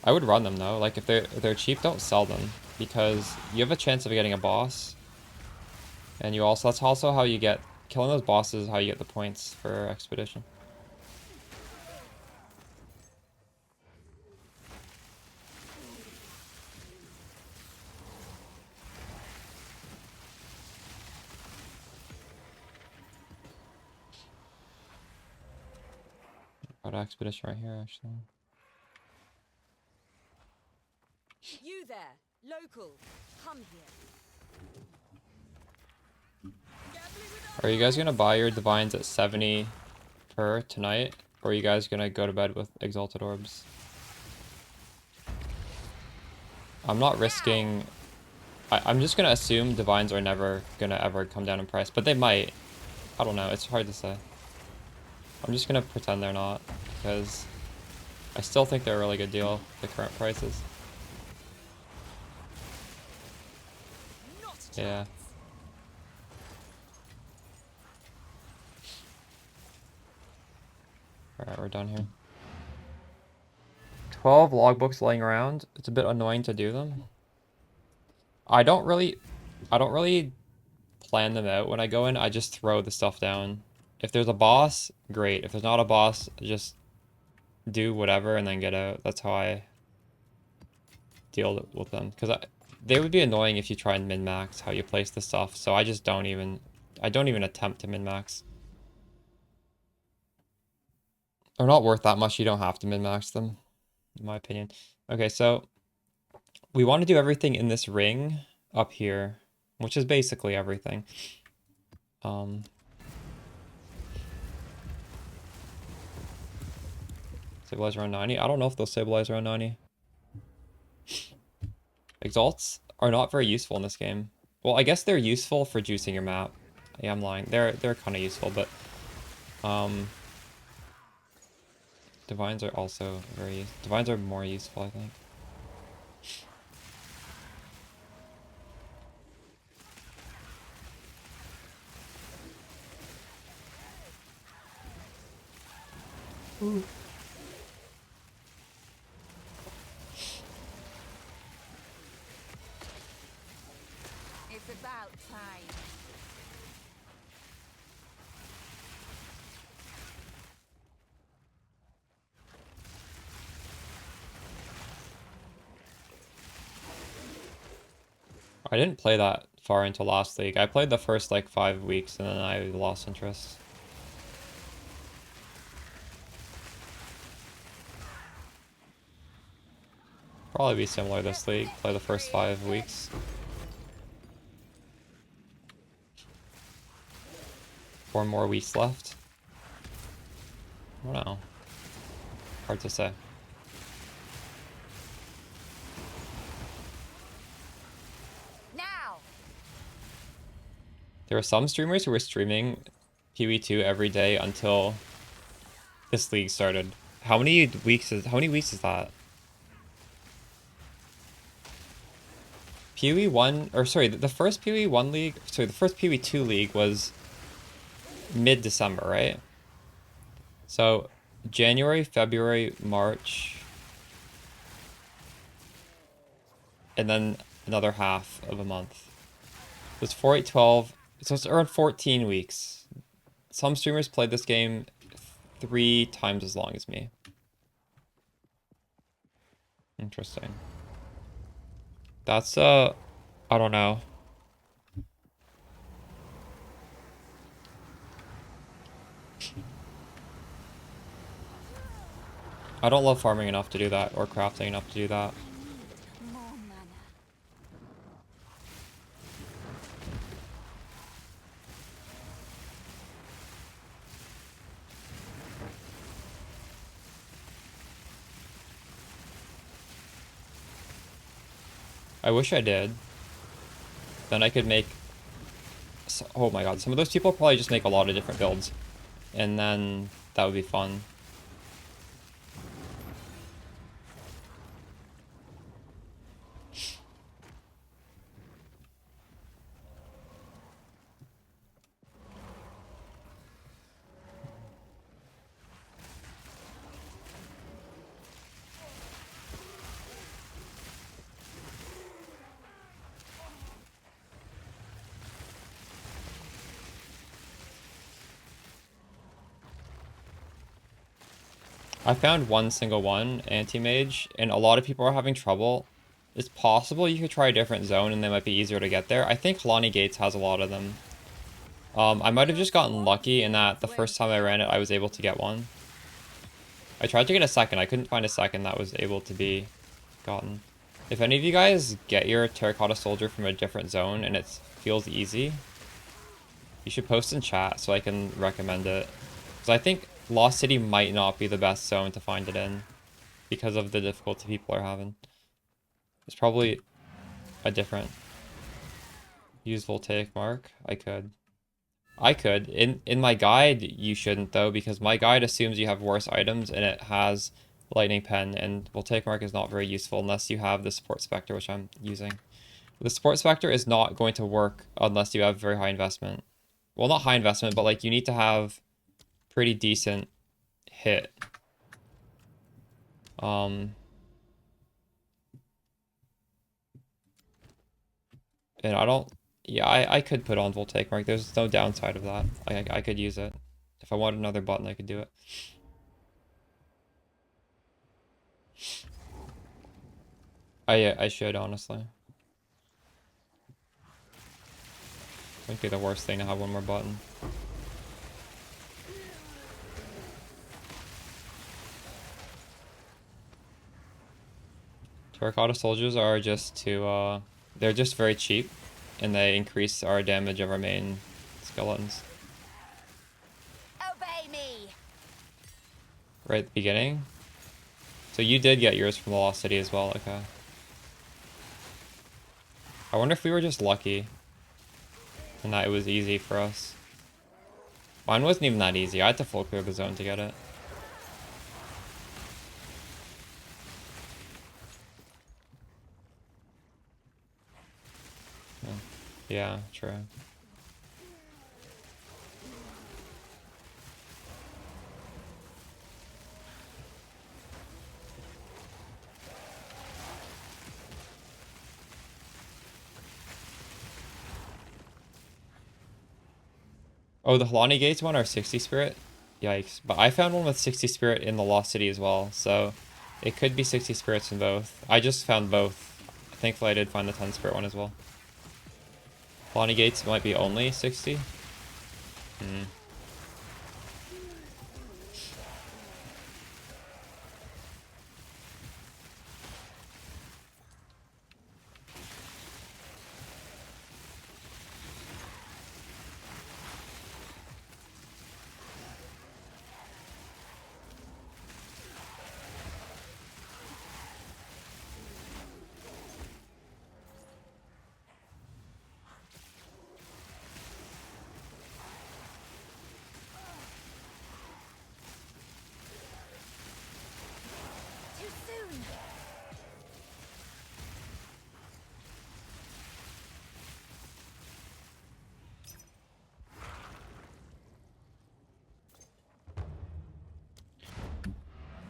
I would run them though. Like if they're cheap, don't sell them because you have a chance of getting a boss. And you also, that's also how you get, killing those bosses is how you get the points for expedition. Got expedition right here actually. You there, local, come here. Are you guys gonna buy your divines at 70 per tonight? Or are you guys gonna go to bed with exalted orbs? I'm not risking... I'm just gonna assume divines are never gonna ever come down in price, but they might. I don't know, it's hard to say. I'm just gonna pretend they're not, because I still think they're a really good deal, the current prices. Yeah. Alright, we're done here. 12 logbooks laying around. It's a bit annoying to do them. I don't really plan them out when I go in. I just throw the stuff down. If there's a boss, great. If there's not a boss, just do whatever and then get out. That's how I deal with them. Because they would be annoying if you try and min-max how you place the stuff. So I just don't even attempt to min-max. They're not worth that much. You don't have to min-max them, in my opinion. Okay, so we want to do everything in this ring up here, which is basically everything. Stabilize around 90. I don't know if they'll stabilize around 90. Exalts are not very useful in this game. Well, I guess they're useful for juicing your map. Yeah, I'm lying. They're kind of useful, but divines are also divines are more useful, I think. Ooh. It's about time. I didn't play that far into last league. I played the first like 5 weeks and then I lost interest. Probably be similar this league. Play the first 5 weeks. 4 more weeks left. I don't know. Hard to say. Now. There were some streamers who were streaming PoE 2 every day until this league started. How many weeks is that? PoE 1, or sorry, the first PoE 1 league, sorry, the first PoE 2 league was mid-December, right? So January, February, March, and then another half of a month. It was 4, 8, 12, so it's around 14 weeks. Some streamers played this game 3 times as long as me. Interesting. That's, I don't know. I don't love farming enough to do that, or crafting enough to do that. More mana. I wish I did. Then I could make... Oh my god, some of those people probably just make a lot of different builds. And then that would be fun. I found one single one, anti-mage, and a lot of people are having trouble. It's possible you could try a different zone and they might be easier to get there. I think Kalani Gates has a lot of them. I might have just gotten lucky in that the first time I ran it, I was able to get one. I tried to get a second. I couldn't find a second that was able to be gotten. If any of you guys get your Terracotta Soldier from a different zone and it feels easy, you should post in chat so I can recommend it. Because I think Lost City might not be the best zone to find it in because of the difficulty people are having. It's probably a different... Use Voltaic Mark? I could. In my guide, you shouldn't though, because my guide assumes you have worse items and it has Lightning Pen, and Voltaic Mark is not very useful unless you have the Support Spectre, which I'm using. The Support Spectre is not going to work unless you have very high investment. Well, not high investment, but like you need to have pretty decent hit. And I don't... Yeah, I could put on Voltaic Mark. There's no downside of that. I could use it. If I wanted another button, I could do it. I should, honestly. Wouldn't be the worst thing to have one more button. Terracotta Soldiers are just to, they're just very cheap, and they increase our damage of our main skeletons. Obey me. Right at the beginning? So you did get yours from the Lost City as well, okay. I wonder if we were just lucky, and that it was easy for us. Mine wasn't even that easy. I had to full clear the zone to get it. Yeah, true. Oh, the Halani Gates one are 60 Spirit? Yikes. But I found one with 60 Spirit in the Lost City as well, so it could be 60 Spirits in both. I just found both. Thankfully I did find the 10 Spirit one as well. Halani Gates might be only 60? Hmm.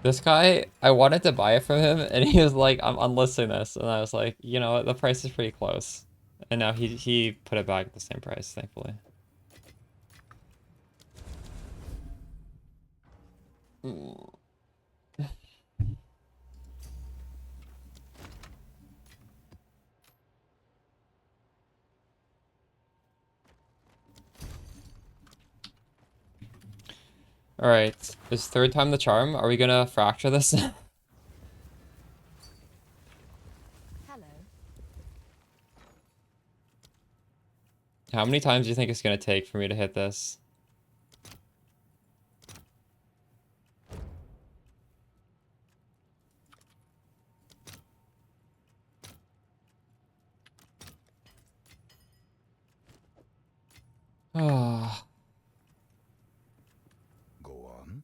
This guy, I wanted to buy it from him, and he was like, I'm unlisting this. And I was like, you know what, the price is pretty close. And now he put it back at the same price, thankfully. Alright, is third time the charm? Are we gonna fracture this? Hello. How many times do you think it's gonna take for me to hit this? Ah. Go on.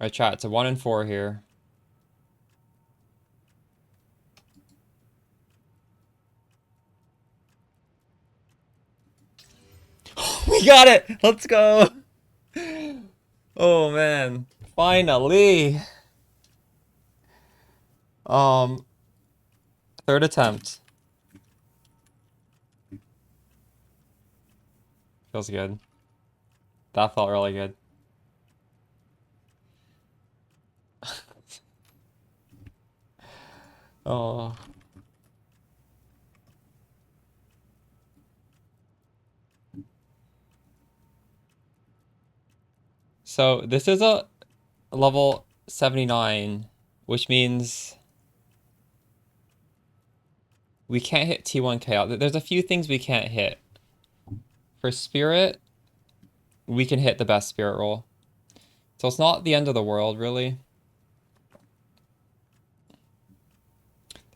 Alright, chat, it's a 1 in 4 here. We got it! Let's go! Oh man, finally! Third attempt. Feels good. That felt really good. Oh. So this is a level 79, which means we can't hit T1 chaos. There's a few things we can't hit. For spirit, we can hit the best spirit roll. So it's not the end of the world, really.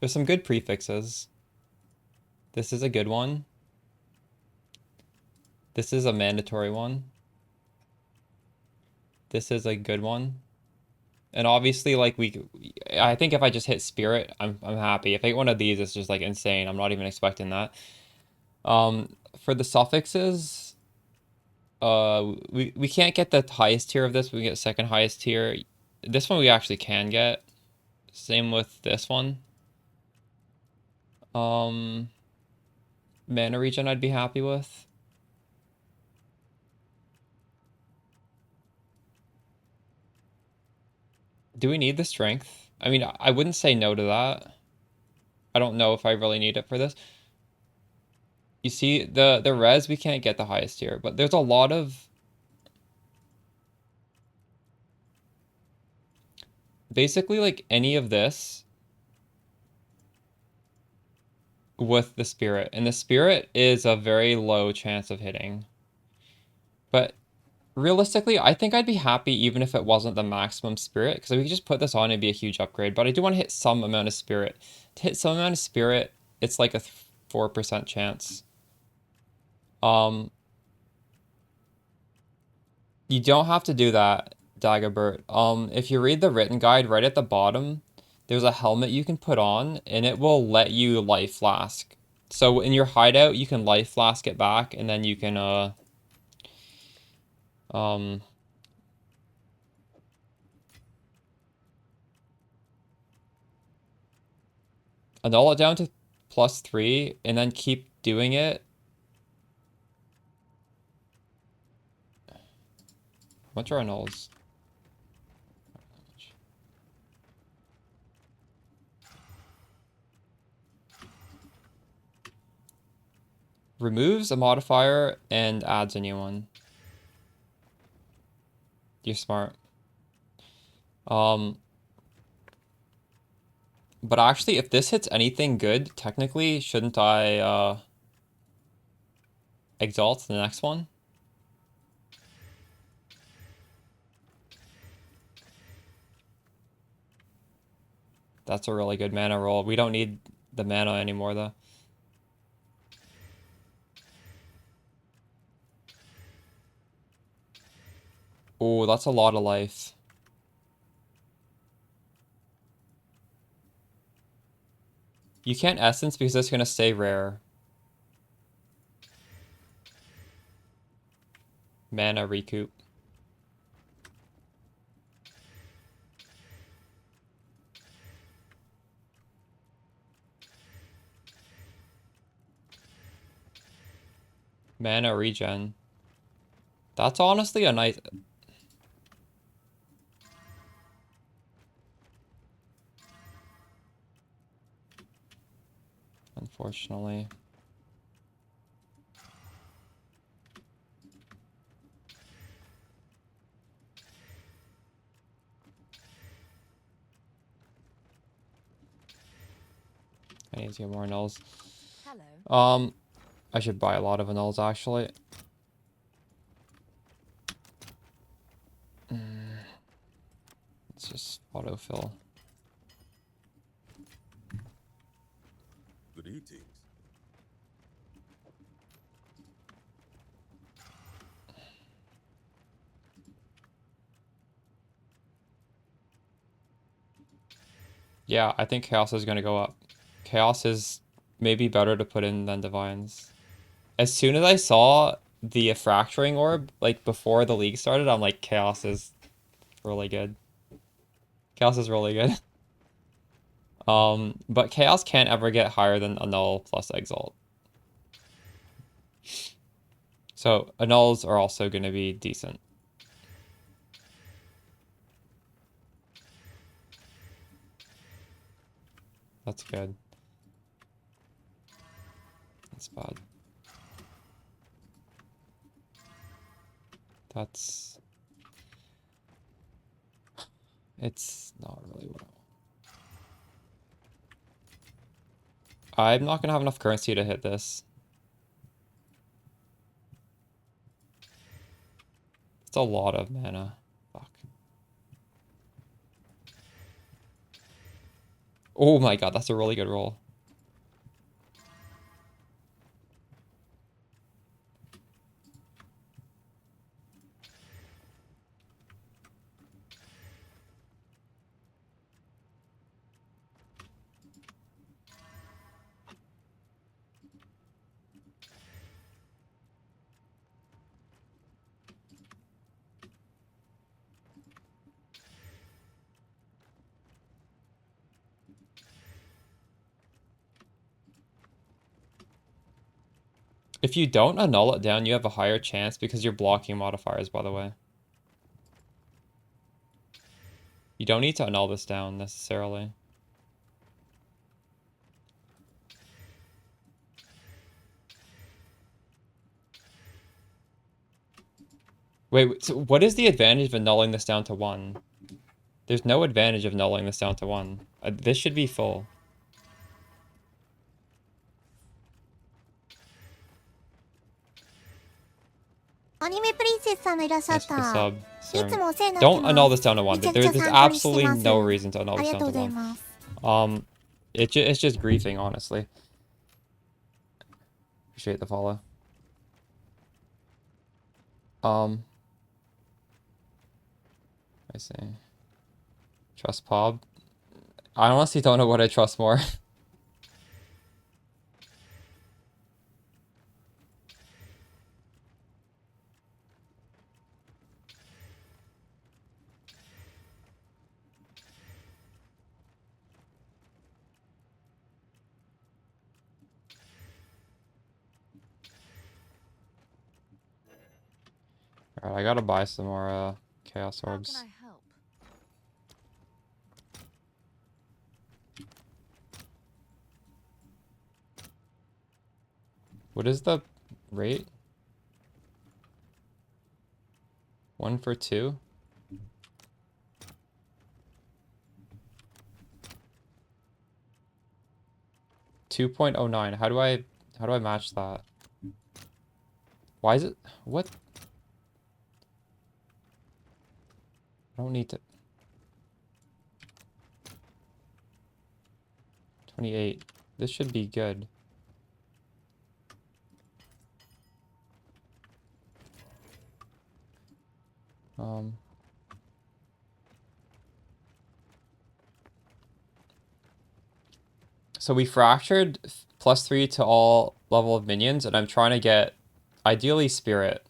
There's some good prefixes. This is a good one. This is a mandatory one. This is a good one. And obviously, like, I think if I just hit spirit, I'm happy. If I hit one of these, it's just like insane. I'm not even expecting that. For the suffixes, we can't get the highest tier of this. We get second highest tier. This one we actually can get. Same with this one. Mana regen I'd be happy with. Do we need the strength? I mean, I wouldn't say no to that. I don't know if I really need it for this. You see, the res, we can't get the highest tier, but there's a lot of... Basically, like, any of this with the spirit. And the spirit is a very low chance of hitting. But realistically, I think I'd be happy even if it wasn't the maximum spirit, because if we could just put this on, it'd be a huge upgrade. But I do want to hit some amount of spirit. To hit some amount of spirit, it's like a 4% chance. You don't have to do that, Dagobert. If you read the written guide right at the bottom, there's a helmet you can put on, and it will let you life flask. So in your hideout, you can life flask it back, and then you can annul it down to +3, and then keep doing it. How much are annuls? Removes a modifier and adds a new one. You're smart. But actually, if this hits anything good, technically, shouldn't I exalt the next one? That's a really good mana roll. We don't need the mana anymore, though. Oh, that's a lot of life. You can't essence because it's gonna stay rare. Mana recoup. Mana regen. That's honestly a nice... Unfortunately. I need to get more nulls. Hello. I should buy a lot of nulls actually. Let's just autofill. Greetings. Yeah, I think Chaos is gonna go up. Chaos is maybe better to put in than Divines. As soon as I saw the fracturing orb, like before the league started, I'm like, Chaos is really good. Chaos is really good. But Chaos can't ever get higher than a null plus Exalt. So annuls are also gonna be decent. That's good. That's bad. That's... It's not really what I want. I'm not gonna have enough currency to hit this. It's a lot of mana. Fuck. Oh my god, that's a really good roll. If you don't annul it down, you have a higher chance because you're blocking modifiers, by the way. You don't need to annul this down, necessarily. Wait, so what is the advantage of annulling this down to 1? There's no advantage of annulling this down to 1. This should be full. Anime Princess さんがいらっしゃっ Thanks for the た。 sub. いつもお世話になってます。 Don't annul this down to 1. めちゃくちゃ There's 参考にして absolutely ます。 no reason to annul あり this がとう down ご to ざい 1. ます。It's just griefing, honestly. Appreciate the follow. I see. Trust Pob. I honestly don't know what I trust more. Alright, I gotta buy some more Chaos Orbs. How can I help? What is the rate? 1 for 2? $2.09. How do I match that? Why is it what? I don't need to 28. This should be good. So we fractured +3 to all level of minions, and I'm trying to get, ideally, Spirit.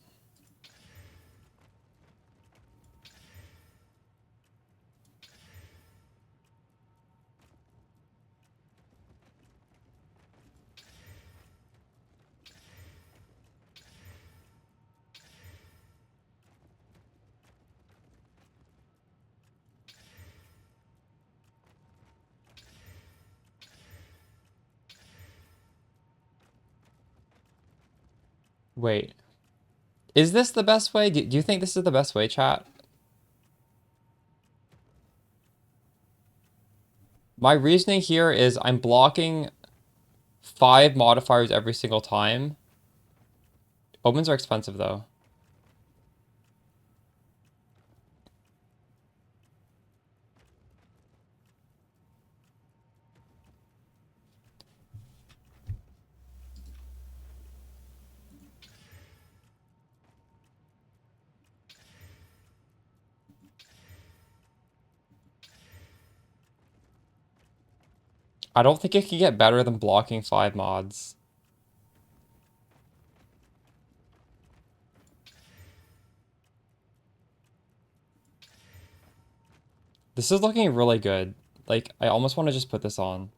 Wait. Is this the best way? Do you think this is the best way, chat? My reasoning here is I'm blocking 5 modifiers every single time. Omens are expensive, though. I don't think it can get better than blocking 5 mods. This is looking really good. Like, I almost want to just put this on.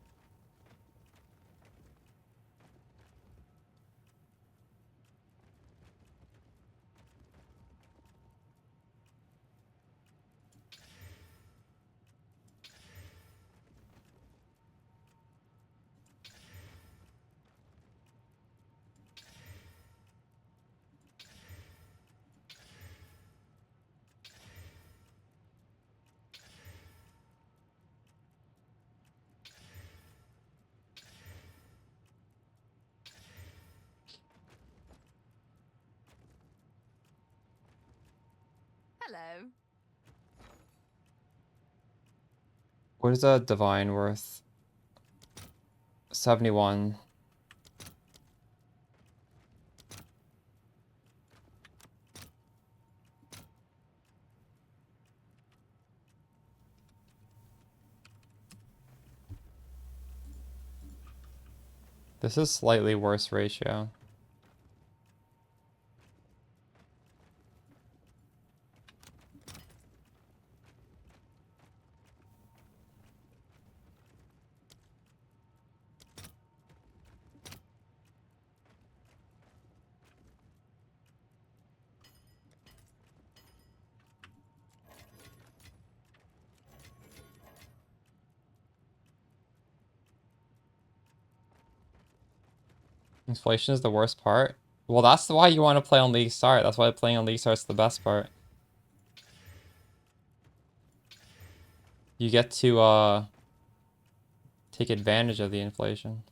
Hello. What is a divine worth? 71. This is slightly worse ratio. Inflation is the worst part. Well, that's why you want to play on League Start. That's why playing on League Start is the best part. You get to take advantage of the inflation.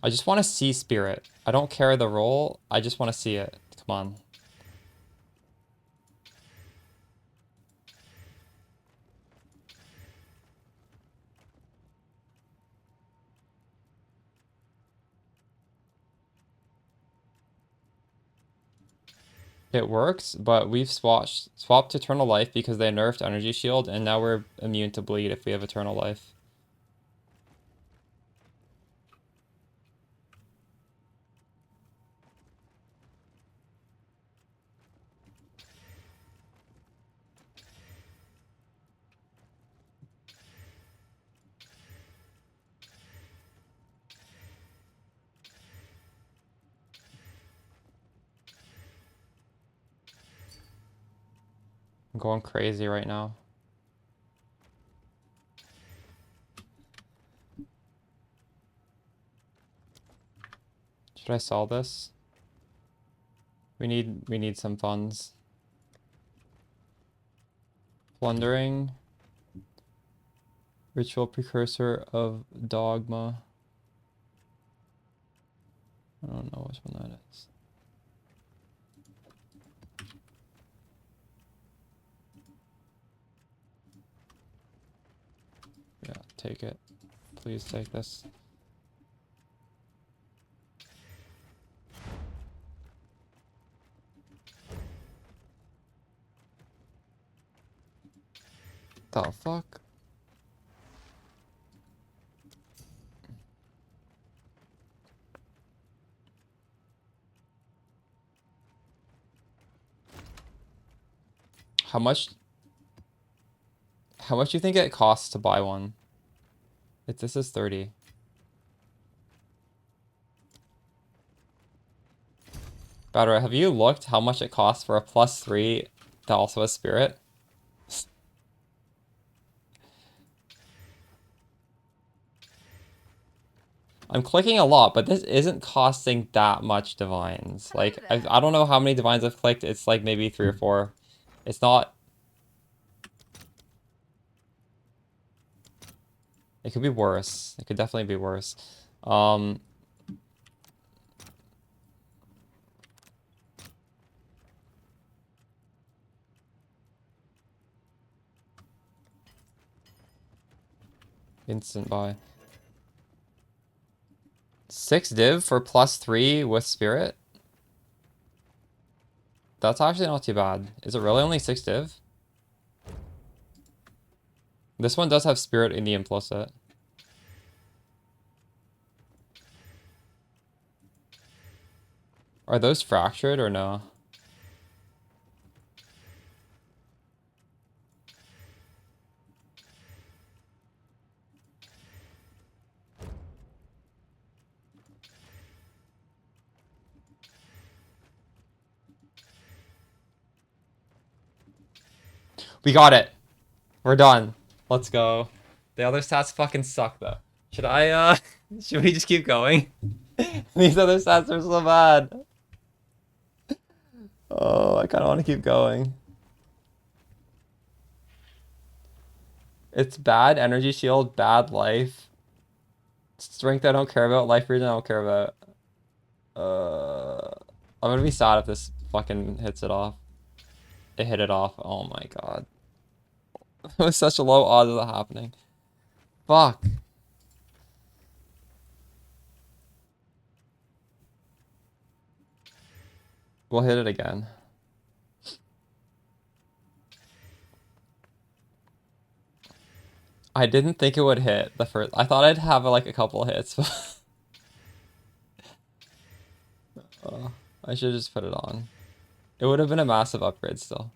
I just want to see Spirit. I don't care the role. I just want to see it. Come on. It works, but we've swapped Eternal Life because they nerfed Energy Shield, and now we're immune to bleed if we have Eternal Life. I'm going crazy right now. Should I sell this? We need some funds. Plundering. Ritual precursor of dogma. I don't know which one that is. Yeah, take it. Please take this. How much do you think it costs to buy one? If this is 30. Better, have you looked how much it costs for a +3 that also has spirit? I'm clicking a lot, but this isn't costing that much divines. Like, I don't know how many divines I've clicked. It's like maybe 3 or 4. It's not... It could be worse. It could definitely be worse. Instant buy. 6 div for +3 with spirit? That's actually not too bad. Is it really only 6 div? This one does have spirit in the implicit. Are those fractured or no? We got it. We're done. Let's go. The other stats fucking suck though. Should I should we just keep going? These other stats are so bad. Oh, I kind of want to keep going. It's bad energy shield, bad life. Strength I don't care about, life reason I don't care about. I'm gonna be sad if this fucking hits it off. It hit it off. Oh my god. It was such a low odds of that happening. Fuck. We'll hit it again. I didn't think it would hit the first. I thought I'd have like a couple hits. I should just put it on. It would have been a massive upgrade still.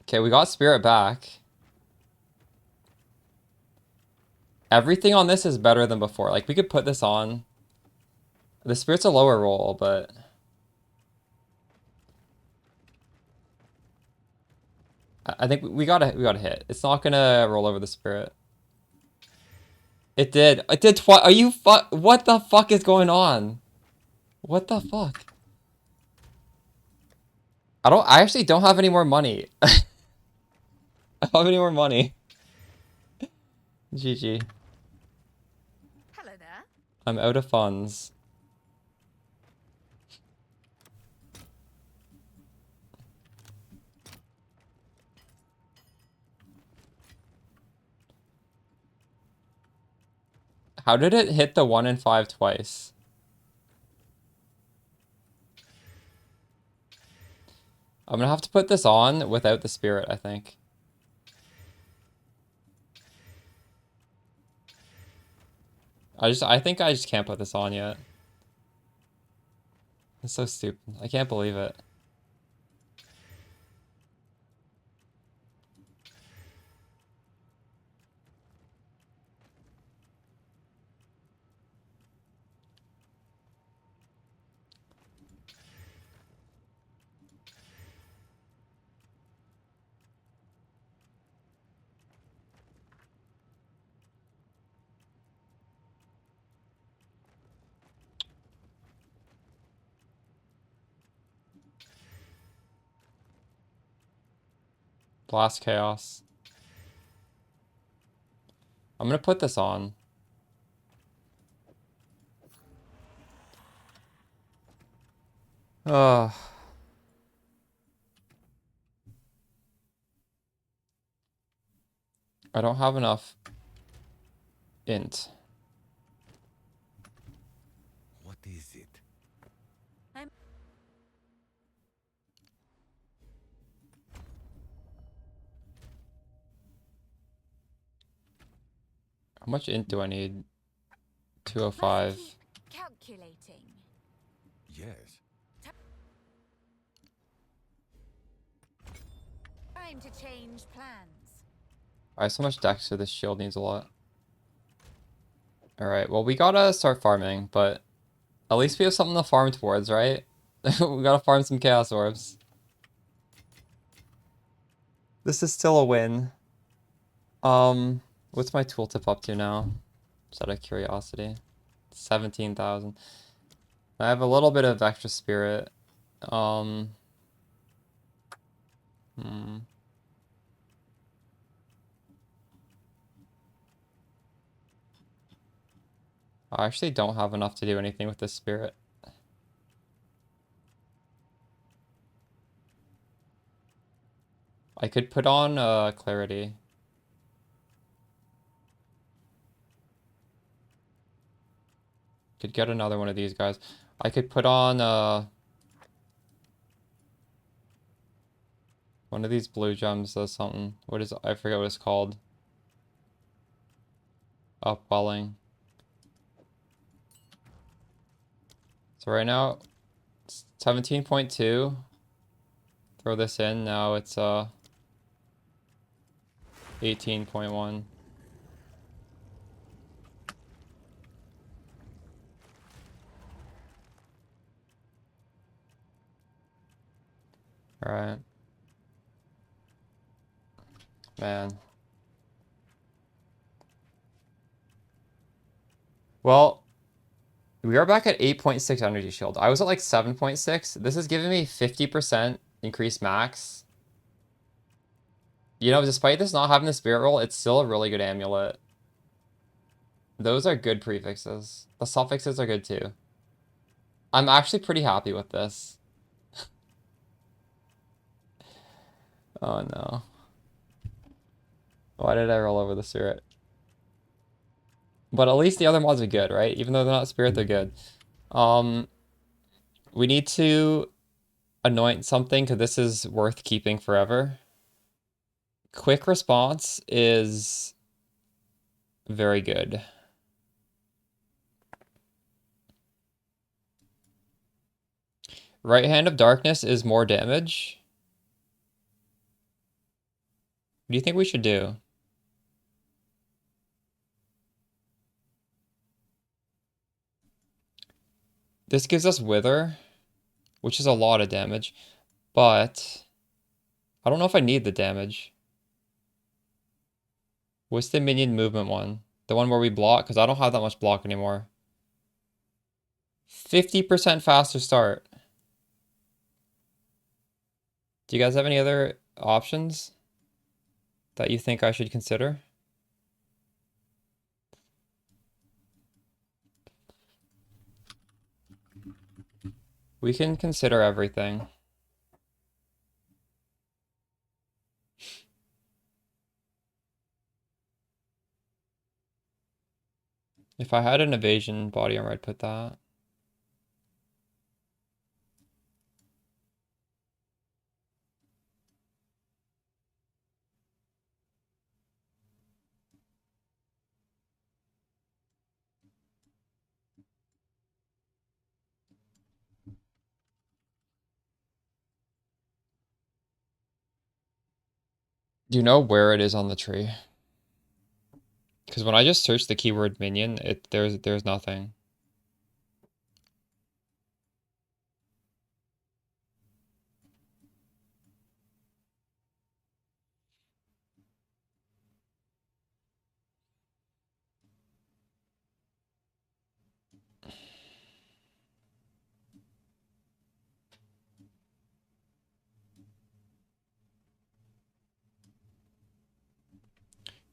Okay, we got spirit back. Everything on this is better than before. Like, we could put this on. The spirit's a lower roll, but... I think we got a hit. It's not gonna roll over the spirit. It did. It did twice. Are you what the fuck is going on? What the fuck? I actually don't have any more money. I don't have any more money. GG. Hello there. I'm out of funds. How did it hit the 1 in 5 twice? I'm gonna have to put this on without the spirit, I think. I think I just can't put this on yet. It's so stupid. I can't believe it. Blast Chaos. I'm gonna put this on. Ugh. I don't have enough int. What is it? much int do I need? 205. Calculating. Yes. Time to change plans. I have so much dex, so this shield needs a lot. Alright, well, we gotta start farming, but at least we have something to farm towards, right? We gotta farm some Chaos Orbs. This is still a win. What's my tooltip up to now? Just out of curiosity. 17,000. I have a little bit of extra spirit. Hmm. I actually don't have enough to do anything with this spirit. I could put on clarity. Could get another one of these guys. I could put on one of these blue gems does something. What is, I forget what it's called. Upwelling. So right now, it's 17.2. Throw this in, now it's 18.1. Alright. Man. Well, we are back at 8.6 energy shield. I was at like 7.6. This is giving me 50% increased max. You know, despite this not having the spirit roll, it's still a really good amulet. Those are good prefixes. The suffixes are good too. I'm actually pretty happy with this. Oh no. Why did I roll over the spirit? But at least the other mods are good, right? Even though they're not spirit, they're good. We need to anoint something because this is worth keeping forever. Quick response is very good. Right Hand of Darkness is more damage. What do you think we should do? This gives us Wither, which is a lot of damage, but I don't know if I need the damage. What's the minion movement one? The one where we block? Because I don't have that much block anymore. 50% faster start. Do you guys have any other options that you think I should consider? We can consider everything. If I had an evasion body armor, I'd put that. Do you know where it is on the tree? Because when I just searched the keyword minion, there's nothing.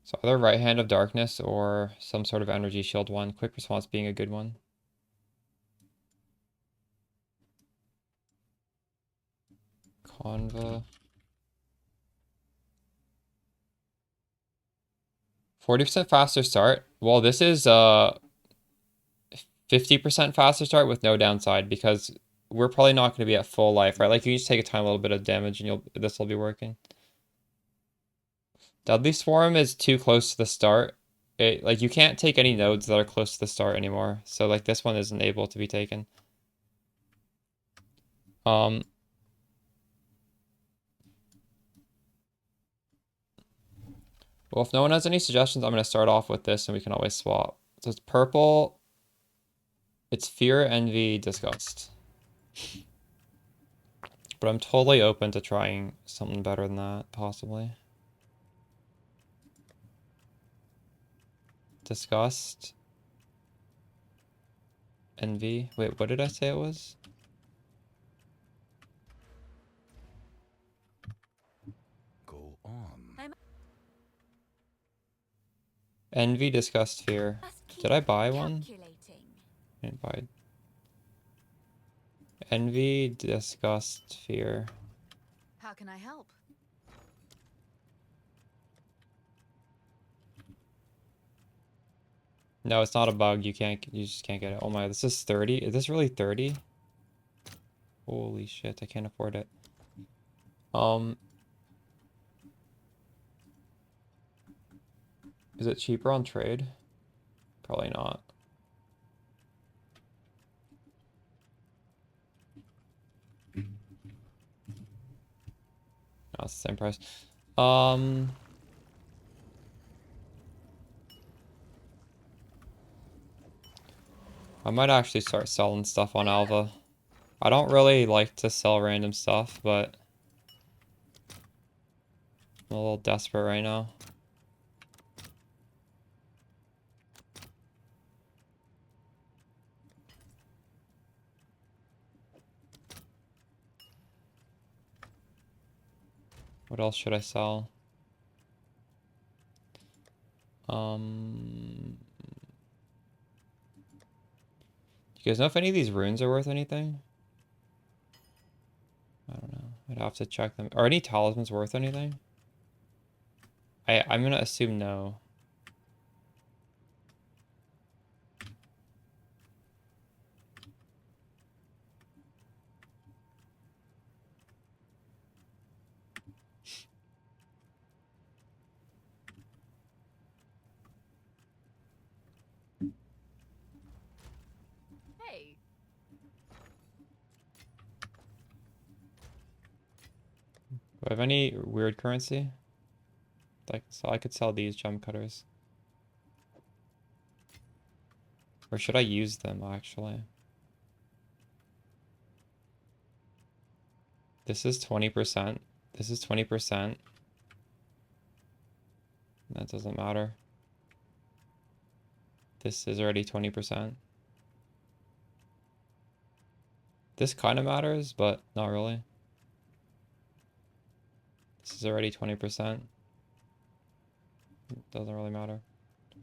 So either Right Hand of Darkness or some sort of energy shield one. Quick response being a good one. Conva. 40% faster start. Well, this is 50% faster start with no downside because we're probably not going to be at full life, right? Like you just take a time, a little bit of damage, and this will be working. Deadly Swarm is too close to the start. like you can't take any nodes that are close to the start anymore. So like this one isn't able to be taken. Well, if no one has any suggestions, I'm gonna start off with this and we can always swap. So it's purple. It's fear, envy, disgust. But I'm totally open to trying something better than that, possibly. Disgust. Envy. Wait, what did I say it was? Go on. Envy, disgust, fear. Did I buy one? I didn't buy it. Envy, disgust, fear. How can I help? No, it's not a bug. You just can't get it. Oh my, this is 30. Is this really 30? Holy shit, I can't afford it. Is it cheaper on trade? Probably not. No, it's the same price. I might actually start selling stuff on Alva. I don't really like to sell random stuff, but I'm a little desperate right now. What else should I sell? Do you guys know if any of these runes are worth anything? I don't know. I'd have to check them. Are any talismans worth anything? I'm gonna assume no. Hey. Do I have any weird currency? Like, so I could sell these gem cutters. Or should I use them, actually? This is 20%. This is 20%. That doesn't matter. This is already 20%. This kind of matters, but not really. This is already 20%. Doesn't really matter.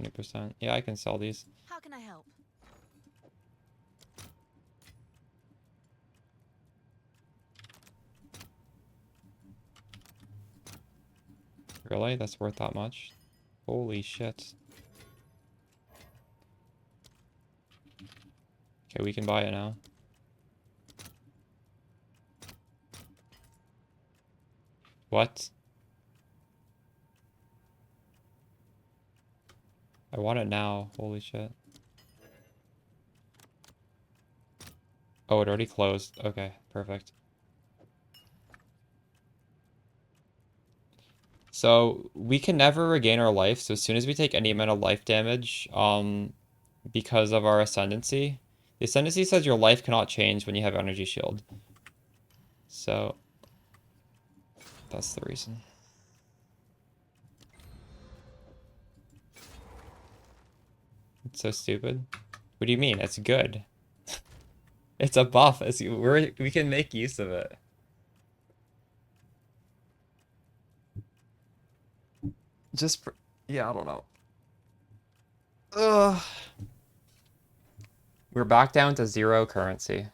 20%. Yeah, I can sell these. How can I help? Really? That's worth that much? Holy shit. Okay, we can buy it now. What? I want it now. Holy shit. Oh, it already closed. Okay, perfect. So we can never regain our life. So as soon as we take any amount of life damage, because of our ascendancy, the ascendancy says your life cannot change when you have energy shield. So that's the reason. It's so stupid. What do you mean? It's good. It's a buff. We can make use of it. Yeah, I don't know. Ugh. We're back down to 0 currency.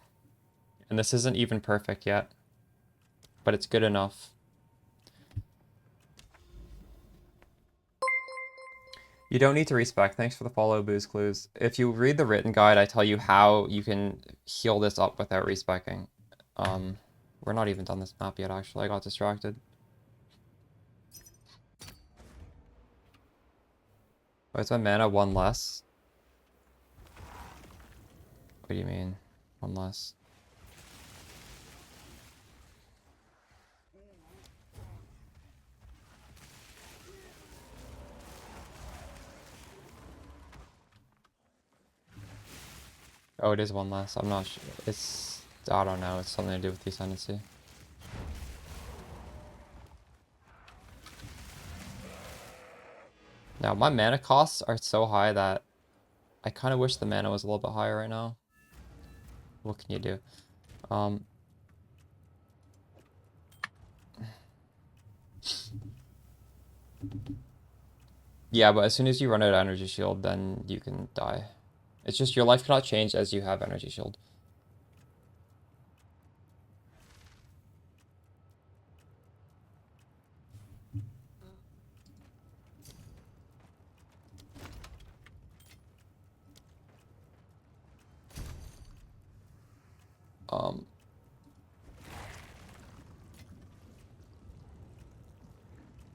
And this isn't even perfect yet. But it's good enough. You don't need to respec. Thanks for the follow, Booze Clues. If you read the written guide, I tell you how you can heal this up without respecing. We're not even done this map yet, actually. I got distracted. Why is my mana one less? What do you mean? One less? Oh, it is one less. I'm not sure. It's... I don't know. It's something to do with the ascendancy. Now, my mana costs are so high that I kind of wish the mana was a little bit higher right now. What can you do? Yeah, but as soon as you run out of energy shield, then you can die. It's just your life cannot change as you have energy shield.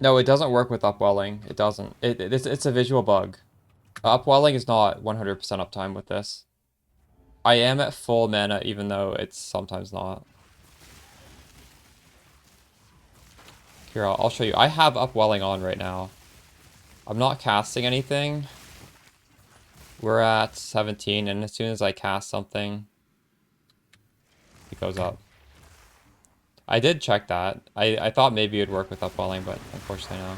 No, it doesn't work with upwelling. It doesn't. It's a visual bug. Upwelling is not 100% uptime with this. I am at full mana, even though it's sometimes not. Here, I'll show you. I have upwelling on right now. I'm not casting anything. We're at 17, and as soon as I cast something, it goes up. I did check that. I thought maybe it'd work with upwelling, but unfortunately no.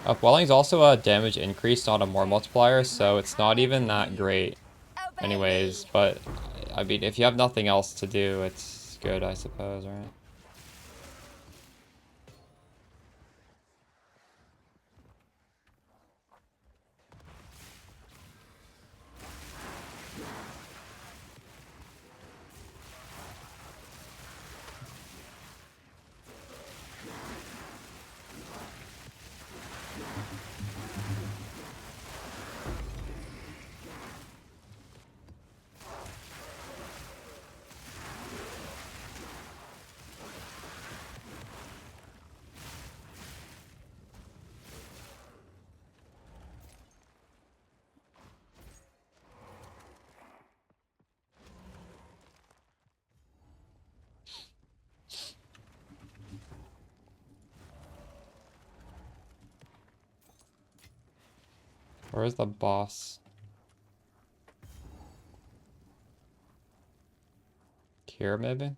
Upwelling is also a damage increase, not a more multiplier, so it's not even that great anyways, but I mean, if you have nothing else to do, it's good, I suppose, right? Where's the boss? Here, maybe?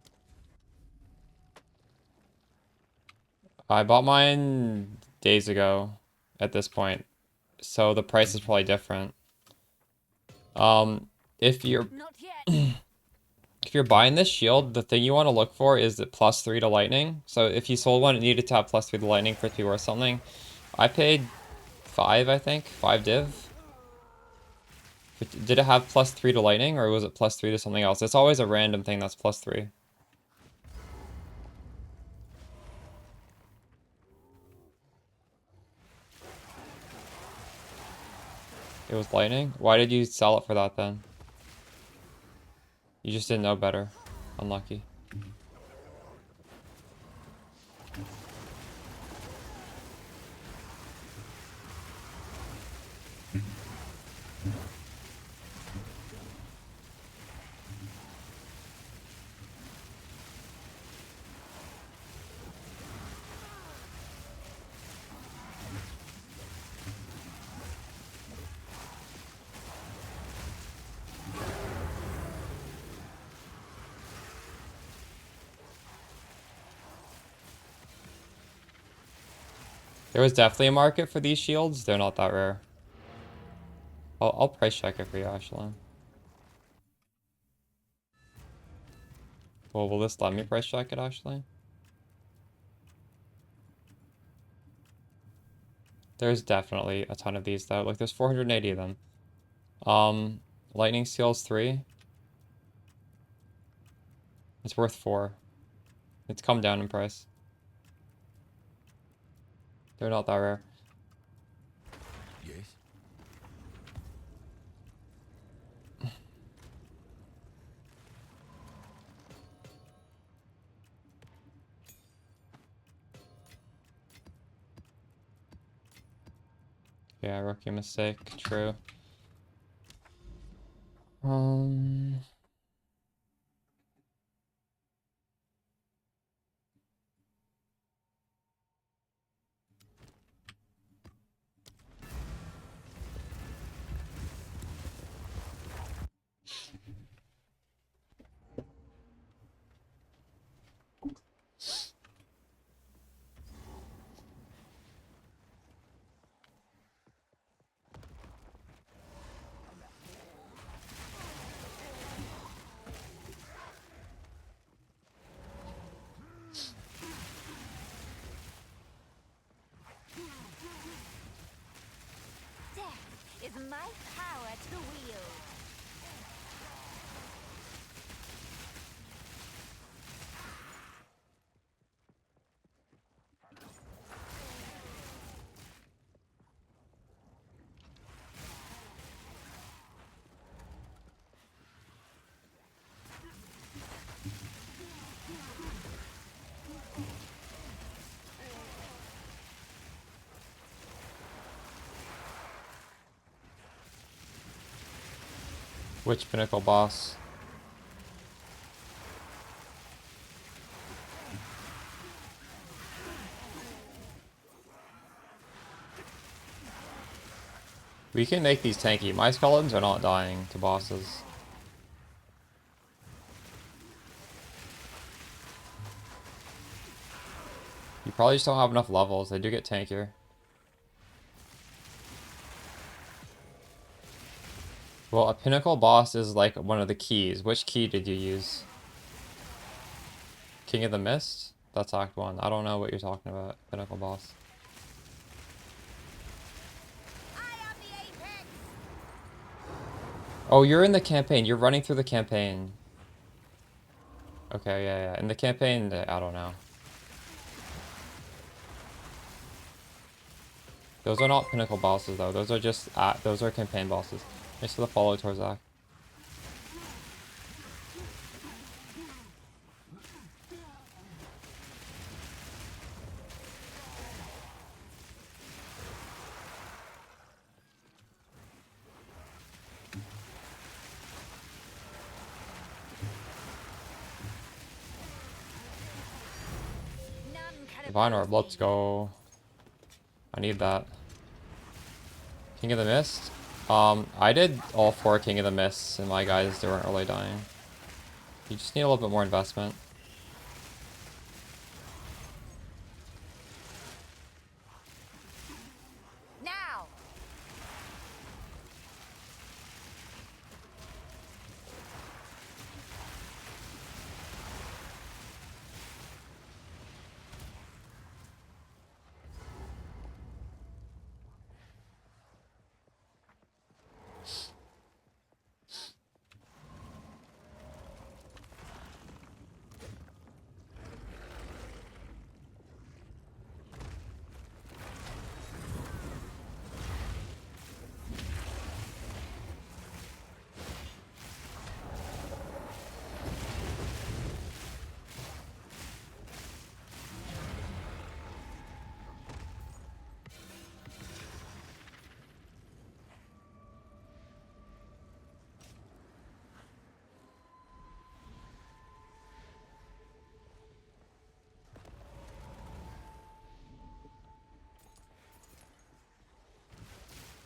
I bought mine days ago at this point, so the price is probably different. If you're Not yet. if you're buying this shield, the thing you want to look for is the +3 to lightning. So if you sold one, it needed to have +3 to lightning for it to be worth something. I paid 5, I think, 5 div. But did it have +3 to lightning, or was it +3 to something else? It's always a random thing that's +3. It was lightning? Why did you sell it for that then? You just didn't know better. Unlucky. There was definitely a market for these shields. They're not that rare. I'll price check it for you, actually. Well, will this let me price check it, actually? There's definitely a ton of these, though. Like, there's 480 of them. Lightning Seals 3. It's worth 4. It's come down in price. They're not that rare. Yes. Yeah, rookie mistake. True. Death is my power to wield. Which pinnacle boss? We can make these tanky. My skeletons are not dying to bosses. You probably just don't have enough levels. They do get tankier. Well, a pinnacle boss is like one of the keys. Which key did you use? King of the Mist? That's Act 1. I don't know what you're talking about. Pinnacle boss. Oh, you're in the campaign. You're running through the campaign. Okay, yeah. In the campaign, I don't know. Those are not pinnacle bosses, though. Those are just those are campaign bosses. Thanks for the follow, Torzak. Divine Orb, let's go. I need that. King of the Mist? I did all 4 King of the Mists, and my guys, they weren't really dying. You just need a little bit more investment. Now.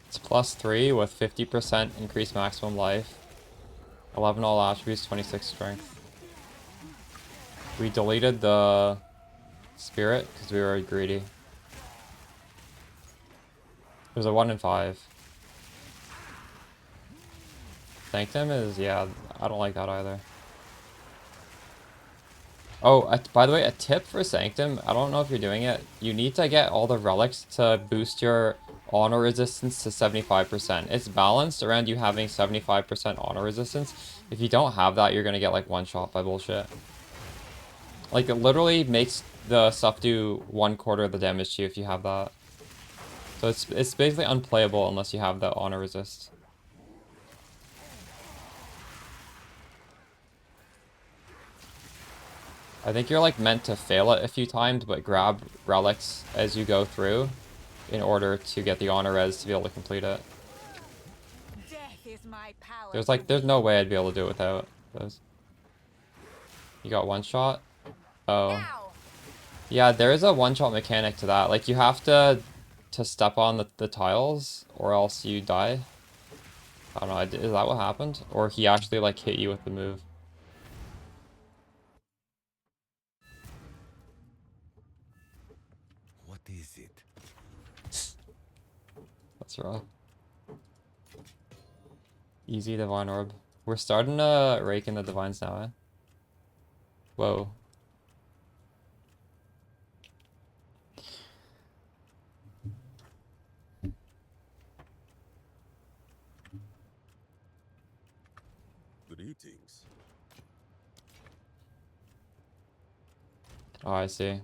It's +3 with 50% increased maximum life. 11 all attributes, 26 strength. We deleted the spirit because we were greedy. It was a 1 in 5. Sanctum is, yeah, I don't like that either. Oh, by the way, a tip for Sanctum, I don't know if you're doing it. You need to get all the relics to boost your honor resistance to 75%. It's balanced around you having 75% honor resistance. If you don't have that, you're gonna get like one shot by bullshit. Like, it literally makes the stuff do 1/4 of the damage to you if you have that. So it's basically unplayable unless you have the honor resist. I think you're like meant to fail it a few times, but grab relics as you go through. in order to get the honor res to be able to complete it. Death is my power. There's no way I'd be able to do it without those. You got one shot? Oh. Now. Yeah, there is a one-shot mechanic to that. Like, you have to step on the tiles, or else you die. I don't know, is that what happened? Or he actually, like, hit you with the move? What is it? That's rough. Easy Divine Orb. We're starting to rake in the Divines now, eh? Whoa. Greetings. Oh, I see.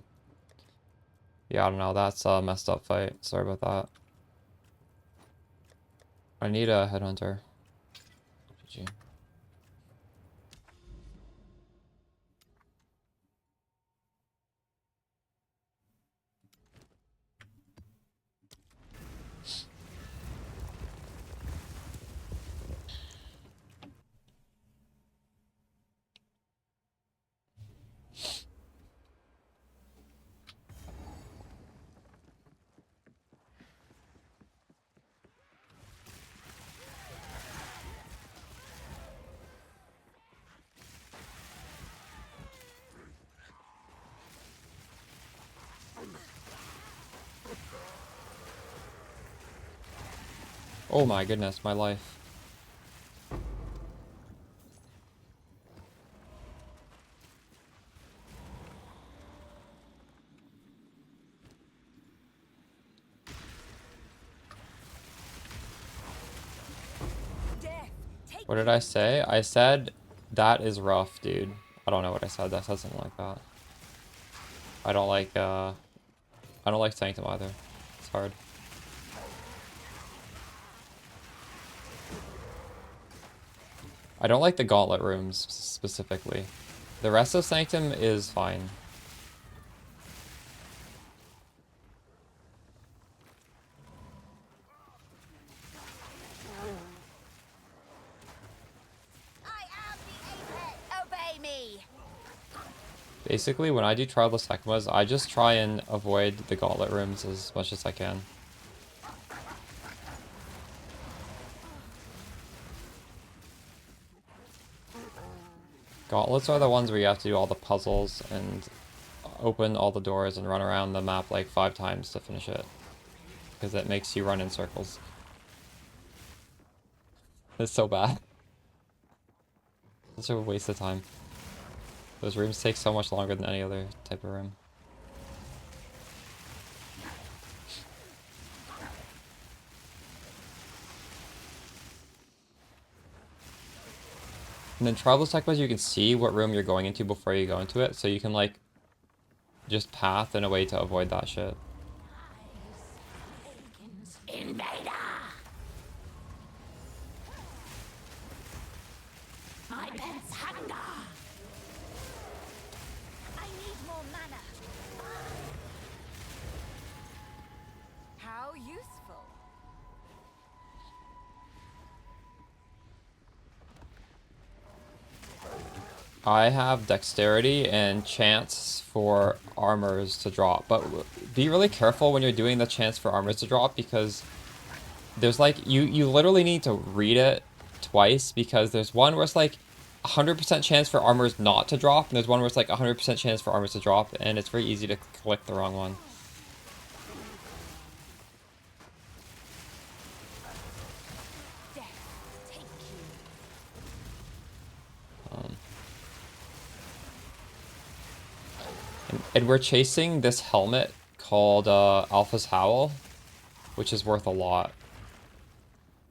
Yeah, I don't know. That's a messed up fight. Sorry about that. I need a headhunter. GG. Oh my goodness, my life. Death. Take What did I say? I said, that is rough, dude. I don't know what I said. I said something like that. I don't like Sanctum either. It's hard. I don't like the gauntlet rooms specifically. The rest of Sanctum is fine. I am the apex. Obey me. Basically, when I do Trialist Hecamas, I just try and avoid the gauntlet rooms as much as I can. Gauntlets are the ones where you have to do all the puzzles and open all the doors and run around the map like 5 times to finish it. Because it makes you run in circles. It's so bad. Such a waste of time. Those rooms take so much longer than any other type of room. And then Traveler's Hecamas, you can see what room you're going into before you go into it, so you can like just path in a way to avoid that shit. Invader! My pet's hunger! I need more mana. How useful. I have dexterity and chance for armors to drop, but be really careful when you're doing the chance for armors to drop, because there's like, you literally need to read it twice, because there's one where it's like 100% chance for armors not to drop, and there's one where it's like 100% chance for armors to drop, and it's very easy to click the wrong one. Death. Take you. And we're chasing this helmet called Alpha's Howl, which is worth a lot.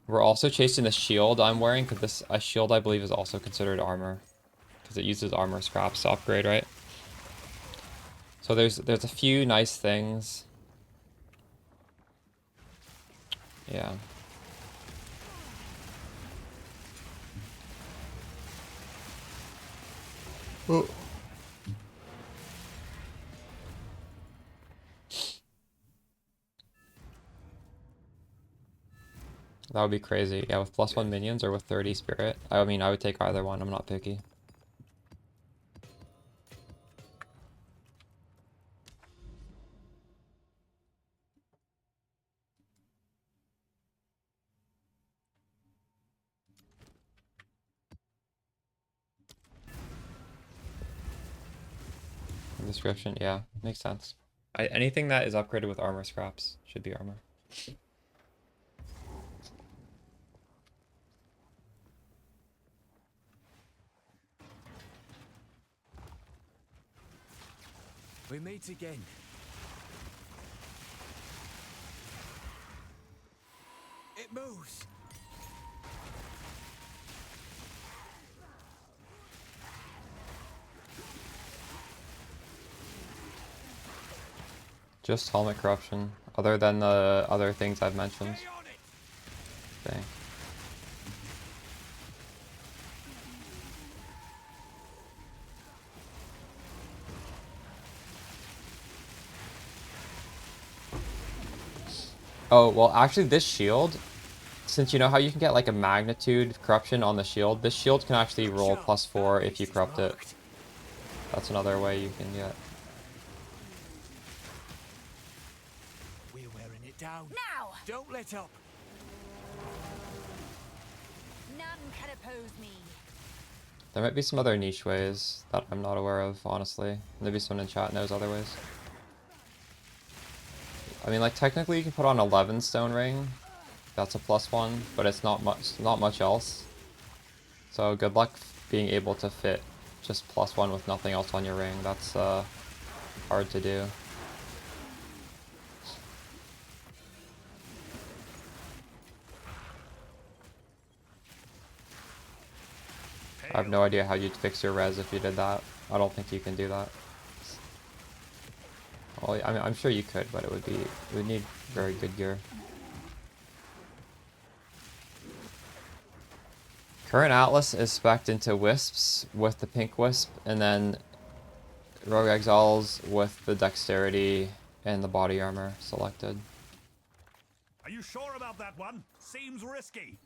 We're also chasing the shield I'm wearing, because a shield I believe is also considered armor, because it uses armor scraps to upgrade, right? So there's a few nice things. Yeah. Oh. That would be crazy. Yeah, with +1 minions or with 30 spirit. I mean, I would take either one. I'm not picky. Description, yeah, makes sense. Anything that is upgraded with armor scraps should be armor. We meet again. It moves. Just helmet corruption, other than the other things I've mentioned. Okay. Oh, well, actually, this shield, since you know how you can get like a magnitude corruption on the shield, this shield can actually roll +4 if you corrupt it. That's another way you can get. We're wearing it down. Now! Don't let up. None can oppose me. There might be some other niche ways that I'm not aware of, honestly. Maybe someone in chat knows other ways. I mean, like, technically you can put on 11 stone ring. That's a +1, but it's not much else. So good luck being able to fit just +1 with nothing else on your ring. That's hard to do. I have no idea how you'd fix your res if you did that. I don't think you can do that. Well, I mean, I'm sure you could, but it would need very good gear. Current Atlas is spec'd into Wisps with the pink Wisp, and then Rogue Exiles with the Dexterity and the Body Armor selected. Are you sure about that one? Seems risky.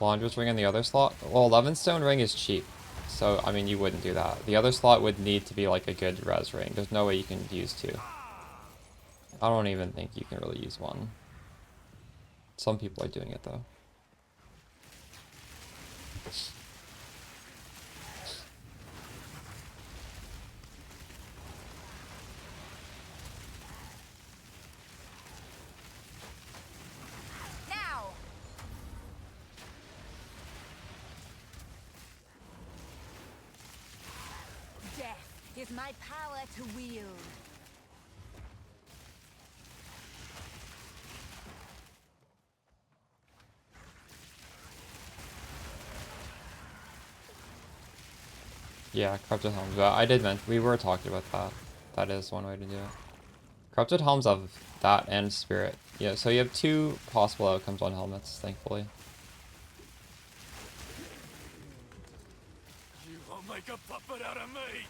Launder's ring in the other slot? Well, 11 stone ring is cheap, so I mean you wouldn't do that. The other slot would need to be like a good res ring. There's no way you can use two. I don't even think you can really use one. Some people are doing it though. Now! Death is my power to wield. Yeah, Corrupted Helms. But I did mention, we were talking about that. That is one way to do it. Corrupted Helms have that and Spirit. Yeah, so you have two possible outcomes on helmets, thankfully. You won't make a puppet out of me.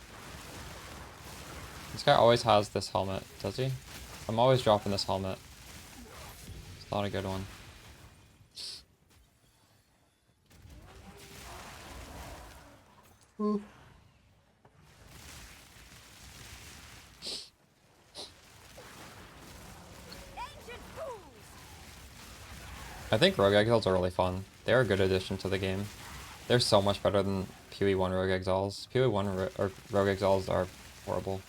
This guy always has this helmet, does he? I'm always dropping this helmet. It's not a good one. Ooh. I think Rogue Exiles are really fun. They're a good addition to the game. They're so much better than PoE 1 Rogue Exiles. PoE 1 or Rogue Exiles are horrible.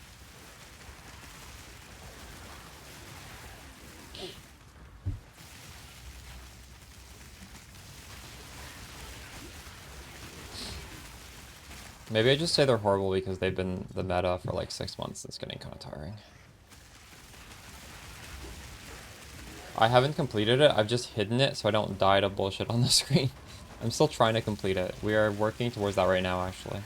Maybe I just say they're horrible because they've been the meta for like 6 months. It's getting kind of tiring. I haven't completed it. I've just hidden it so I don't die to bullshit on the screen. I'm still trying to complete it. We are working towards that right now, actually.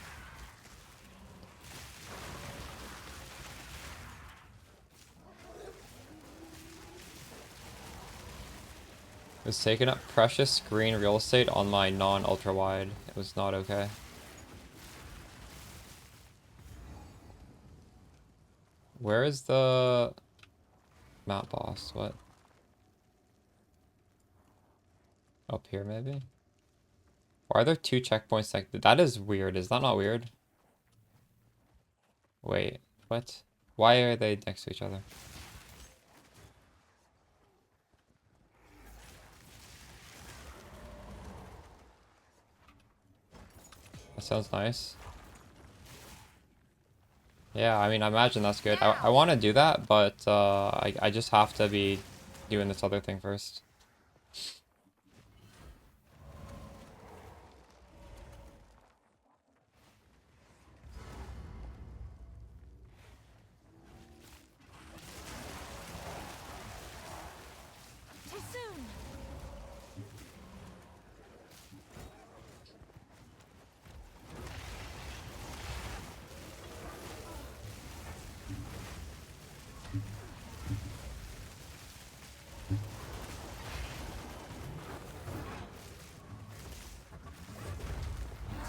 was taking up precious screen real estate on my non-ultra wide. It was not okay. Where is the map boss? What? Up here, maybe? Why are there 2 checkpoints? Like that is weird. Is that not weird? Wait, what? Why are they next to each other? That sounds nice. Yeah, I mean, I imagine that's good. I want to do that, but I just have to be doing this other thing first. Too soon.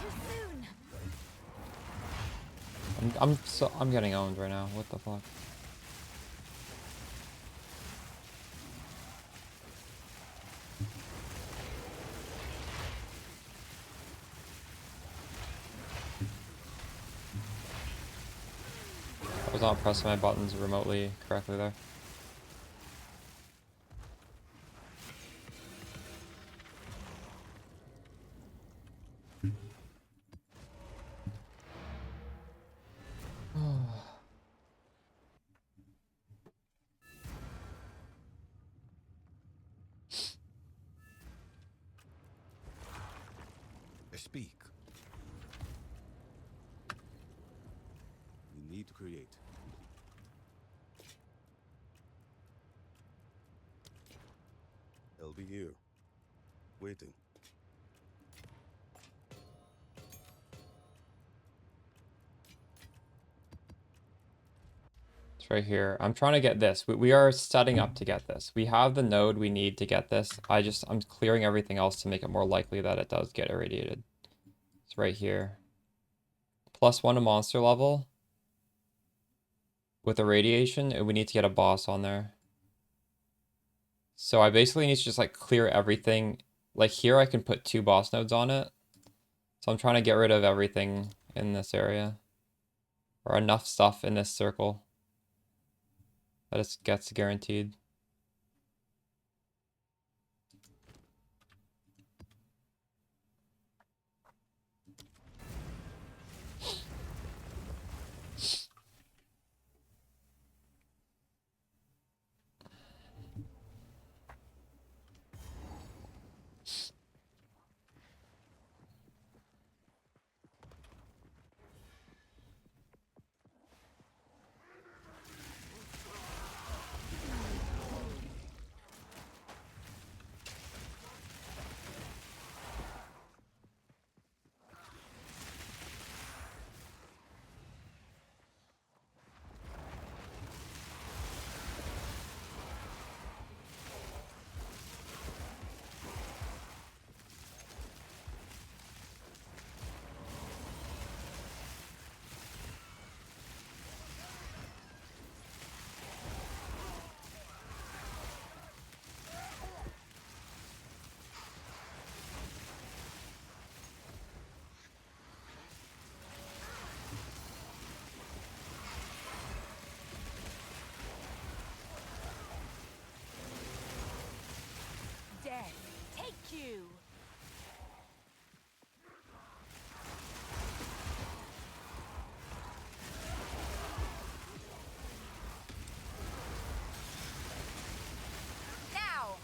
Too soon. I'm getting owned right now. What the fuck? I was not pressing my buttons remotely correctly there. Speak. We need to create. I'll be here, waiting. It's right here. I'm trying to get this. We are setting up to get this. We have the node we need to get this. I'm clearing everything else to make it more likely that it does get irradiated. It's right here. +1 to monster level. With irradiation, and we need to get a boss on there. So I basically need to just like clear everything. Like here I can put 2 boss nodes on it. So I'm trying to get rid of everything in this area. Or enough stuff in this circle that it gets guaranteed. Death, take you. Now.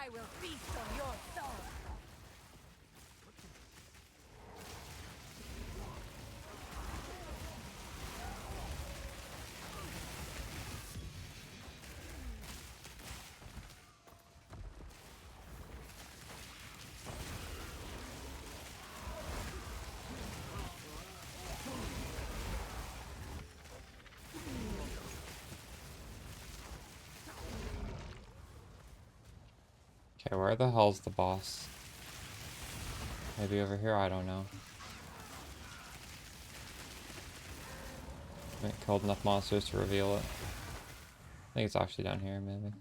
I will feast on your soul. Okay, where the hell's the boss? Maybe over here, I don't know. I haven't killed enough monsters to reveal it. I think it's actually down here, maybe.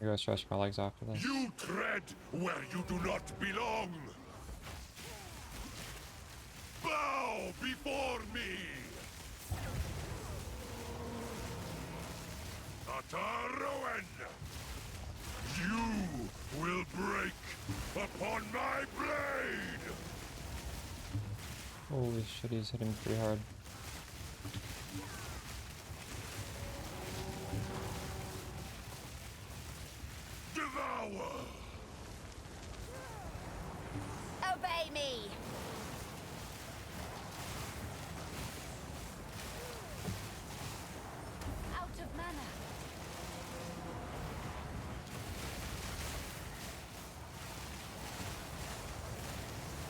I'm gonna stretch my legs after this. You tread where you do not belong! Bow before me! Ataroen! You will break upon my blade! Holy shit, he's hitting pretty hard. Devour! Obey me. Out of mana.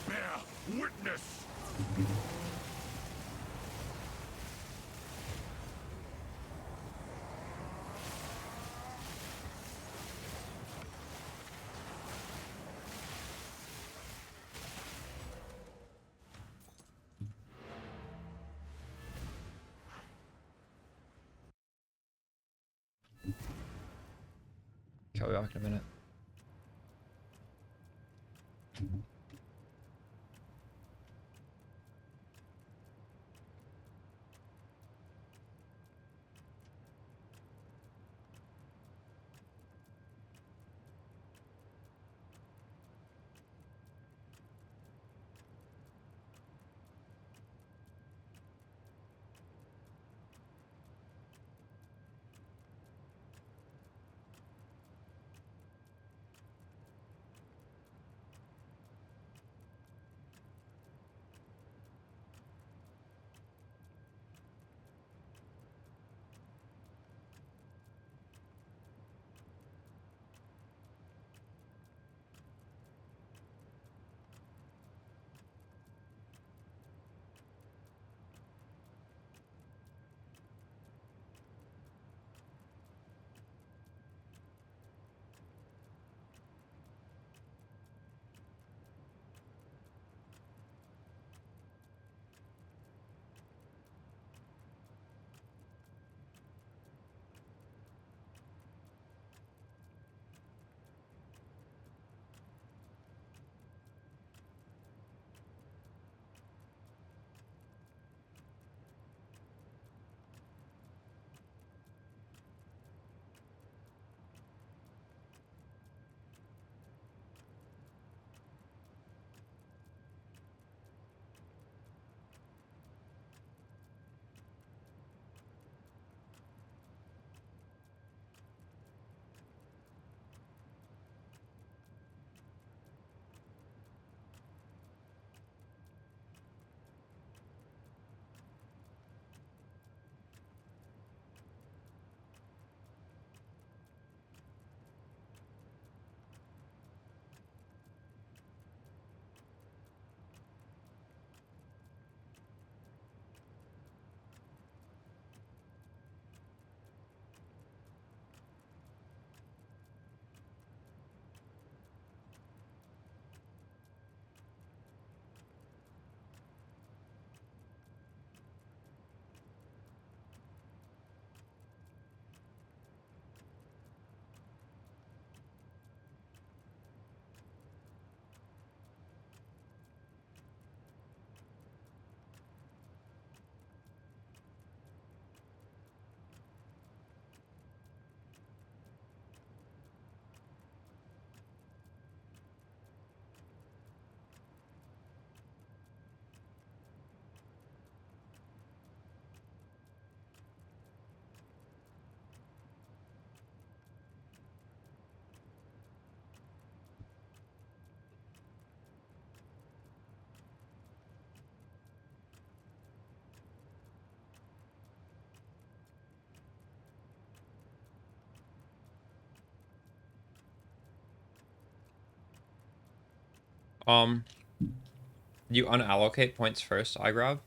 Bear witness! Okay, I'll be back in a minute. You unallocate points first, I grab.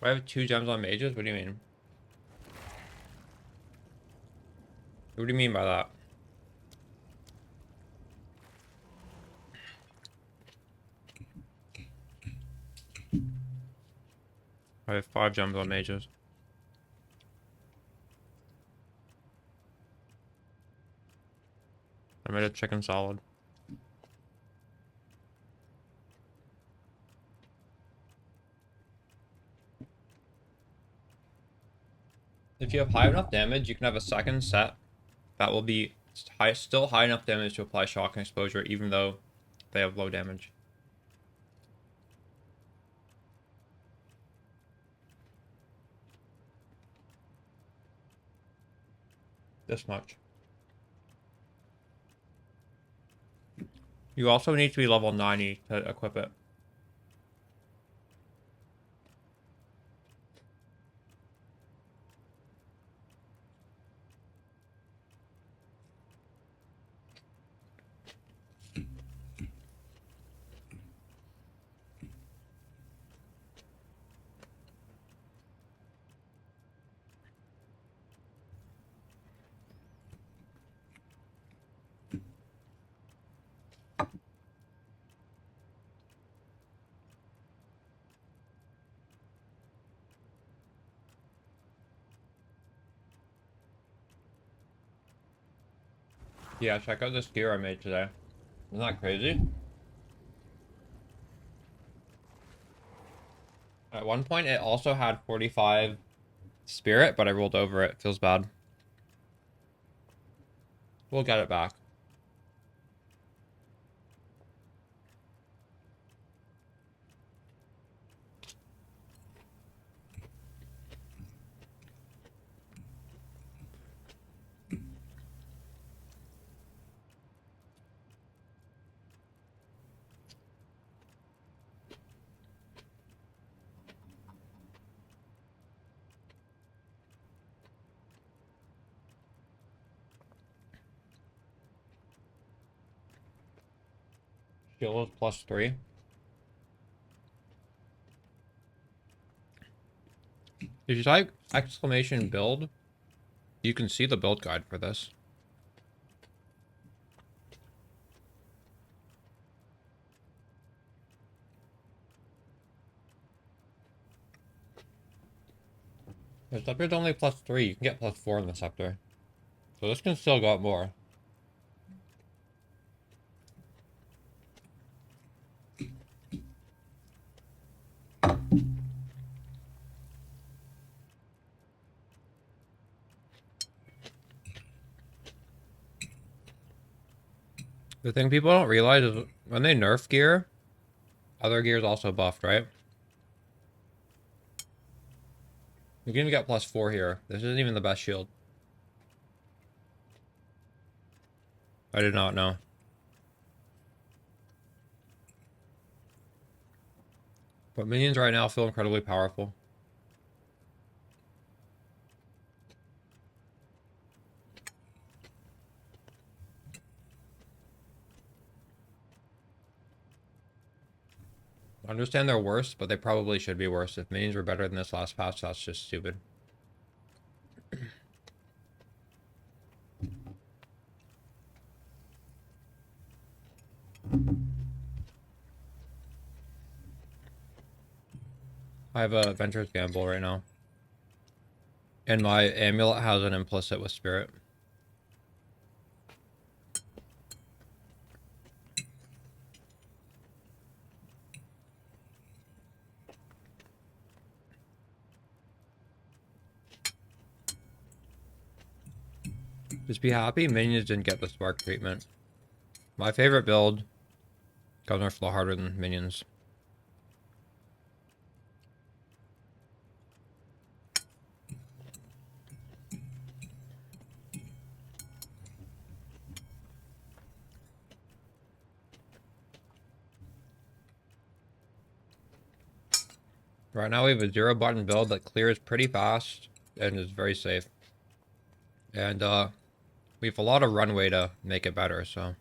I have 2 gems on mages? What do you mean? What do you mean by that? I have 5 gems on mages. I made a chicken salad. If you have high enough damage, you can have a second set that will be still high enough damage to apply shock and exposure, even though they have low damage. This much. You also need to be level 90 to equip it. Yeah, check out this gear I made today. Isn't that crazy? At one point, it also had 45 spirit, but I rolled over it. Feels bad. We'll get it back. Shield is +3. If you type exclamation build, you can see the build guide for this. The scepter's only +3. You can get +4 in the scepter. So this can still go up more. The thing people don't realize is when they nerf gear, other gear is also buffed, right? You can even get +4 here. This isn't even the best shield. I did not know. But minions right now feel incredibly powerful. I understand they're worse, but they probably should be worse. If minions were better than this last patch, that's just stupid. I have a Venturous Gamble right now. And my amulet has an implicit with spirit. Just be happy minions didn't get the spark treatment. My favorite build goes a lot harder than minions. Right now we have a 0 button build that clears pretty fast and is very safe. And we have a lot of runway to make it better, so.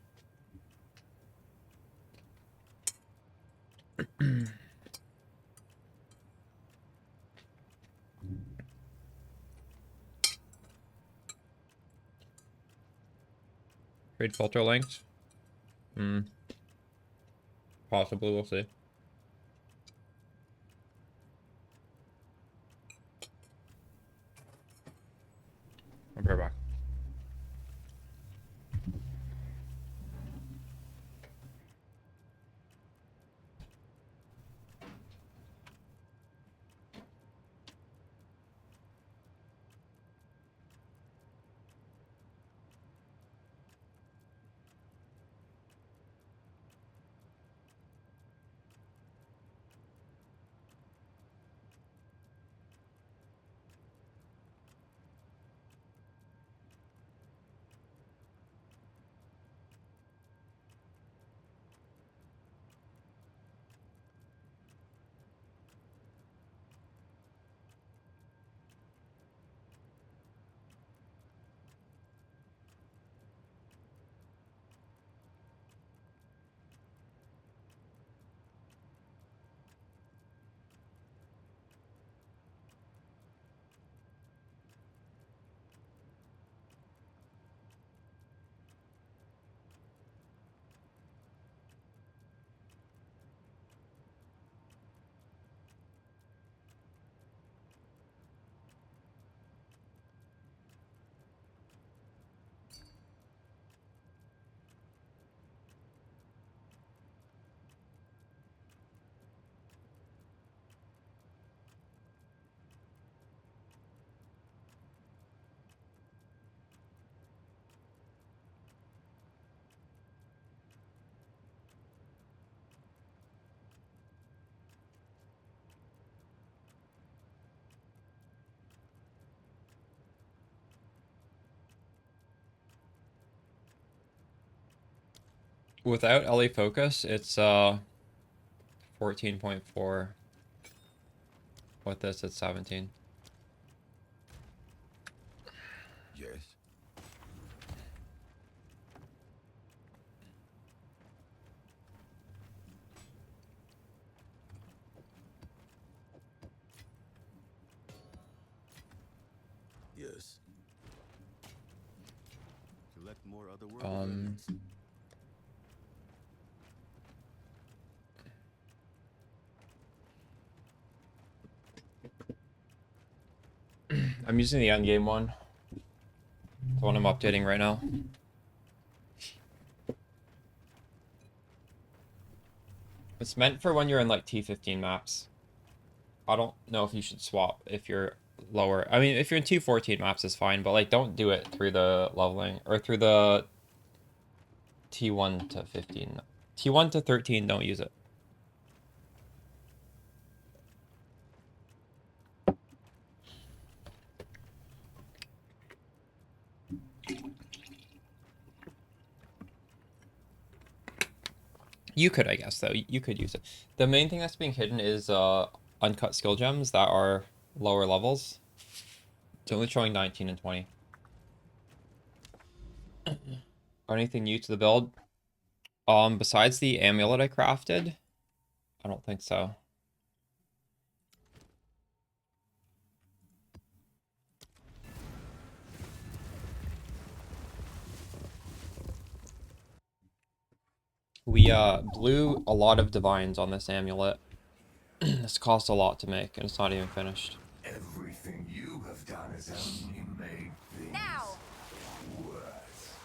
Trade filter links? Possibly, we'll see. I'll be right back. Without LA focus, it's 14.4. With this, it's 17. Yes. Yes. Select more other world. I'm using the endgame one. The one I'm updating right now. It's meant for when you're in like T15 maps. I don't know if you should swap if you're lower. I mean, if you're in T14 maps, it's fine, but like don't do it through the leveling or through the T1 to 15. T1 to 13, don't use it. You could, I guess, though. You could use it. The main thing that's being hidden is uncut skill gems that are lower levels. It's only showing 19 and 20. Anything new to the build? Besides the amulet I crafted? I don't think so. We blew a lot of divines on this amulet. This cost a lot to make, and it's not even finished. Everything you have done has only made things Now! worse.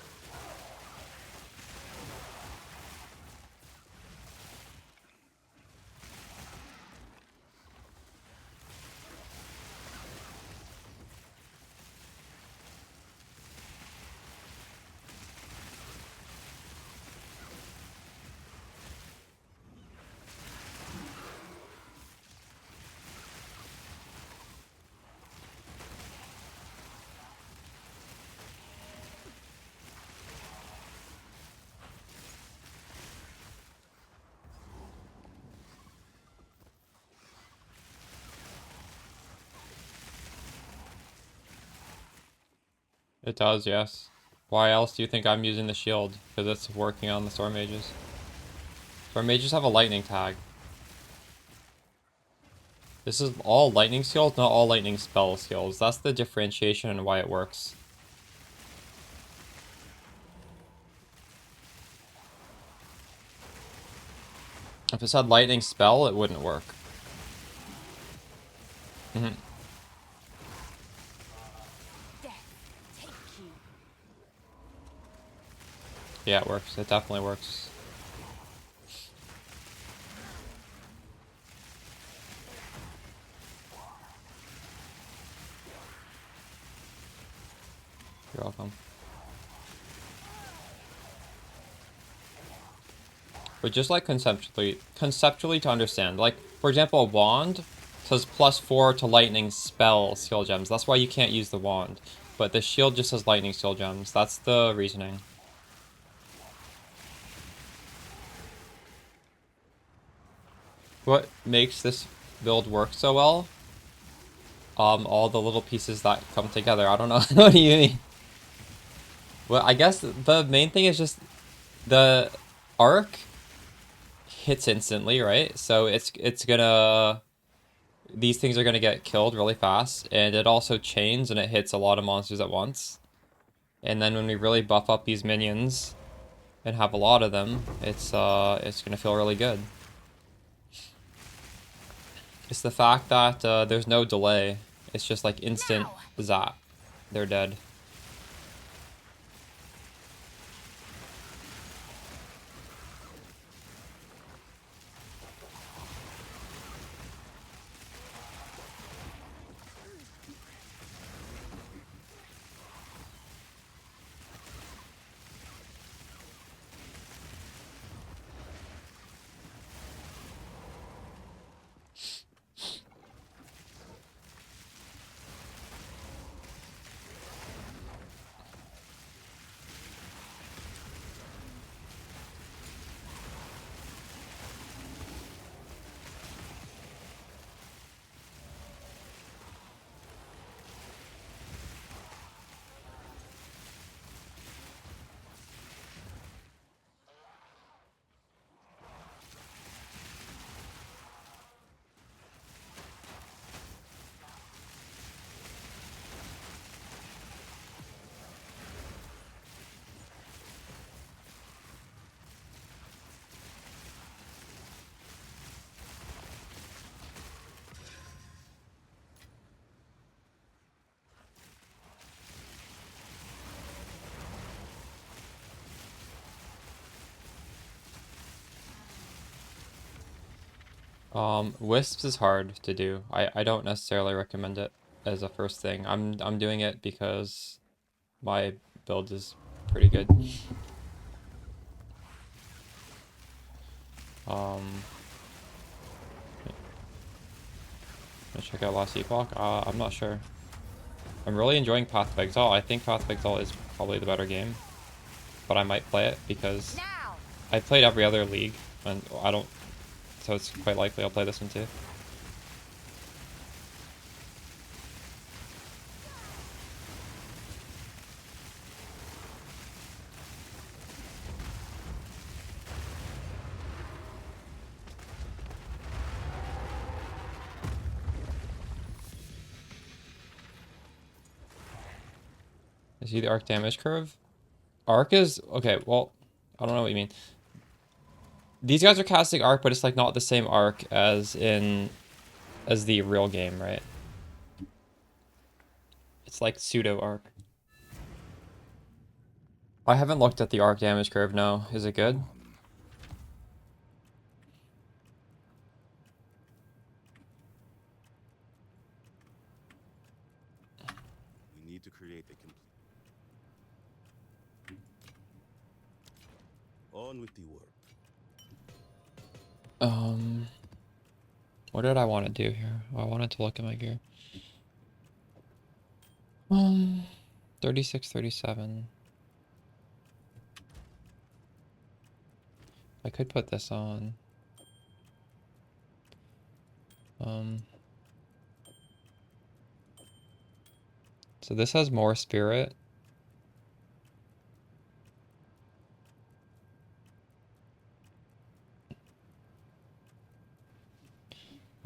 It does, yes. Why else do you think I'm using the shield? Because it's working on the Storm Mages. Storm Mages have a lightning tag. This is all lightning skills, not all lightning spell skills. That's the differentiation and why it works. If it said lightning spell, it wouldn't work. Mm-hmm. Yeah, it works. It definitely works. You're welcome. But just like conceptually to understand, like for example, a wand says +4 to lightning spell skill gems. That's why you can't use the wand. But the shield just says lightning skill gems. That's the reasoning. What makes this build work so well? All the little pieces that come together. I don't know. What do you mean? Well, I guess the main thing is just the arc hits instantly, right? So it's gonna, these things are gonna get killed really fast, and it also chains and it hits a lot of monsters at once. And then when we really buff up these minions and have a lot of them, it's gonna feel really good. It's the fact that there's no delay. It's just like instant zap. They're dead. Wisps is hard to do. I don't necessarily recommend it as a first thing. I'm doing it because my build is pretty good. Let's check out Last Epoch. I'm not sure. I'm really enjoying Path of Exile. I think Path of Exile is probably the better game, but I might play it because I played every other league, and I don't, so it's quite likely I'll play this one too. Is he the arc damage curve? Arc is okay. Well, I don't know what you mean. These guys are casting arc, but it's like not the same arc as the real game, right? It's like pseudo arc. I haven't looked at the arc damage curve. No, is it good? We need to create a complete. On with the work. What did I want to do here? Oh, I wanted to look at my gear. 36, 37. I could put this on. So this has more spirit,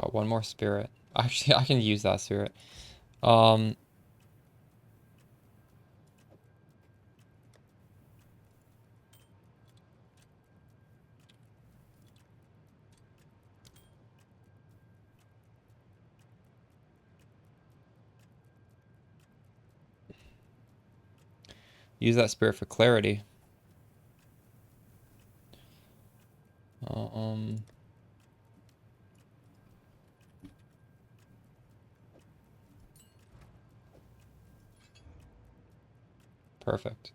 Got one more spirit. Actually, I can use that spirit. Use that spirit for clarity. Perfect.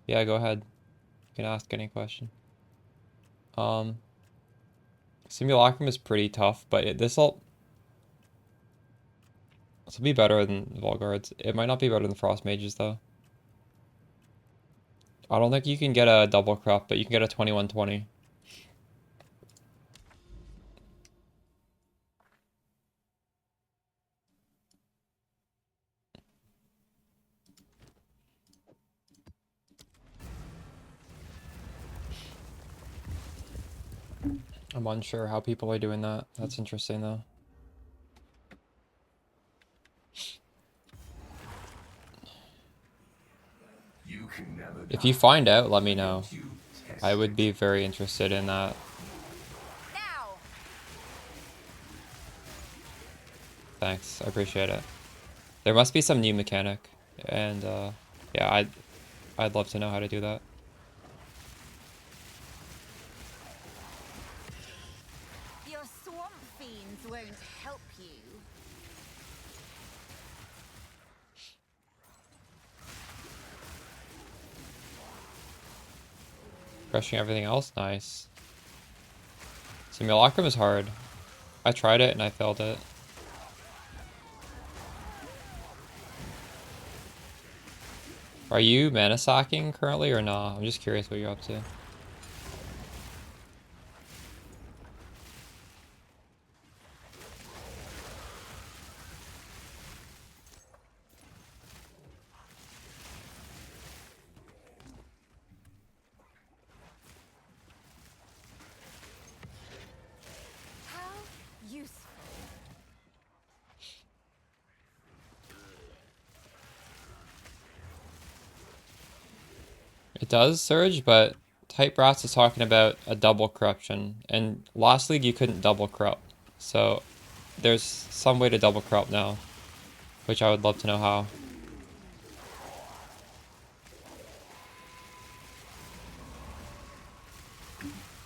Yeah, go ahead. You can ask any question. Simulacrum is pretty tough, but this'll be better than Volgards. It might not be better than Frost Mages though. I don't think you can get a double crop, but you can get a 2120. I'm unsure how people are doing that. That's interesting though. If you find out, let me know. I would be very interested in that. Now. Thanks, I appreciate it. There must be some new mechanic, and yeah, I'd love to know how to do that. Your swamp fiends won't help you. Crushing everything else, nice. Simulacrum is hard. I tried it and I failed it. Are you mana sacking currently or not? I'm just curious what you're up to. How useful. It does surge, but Tight Brass is talking about a double corruption, and last league you couldn't double corrupt. So there's some way to double corrupt now, which I would love to know how.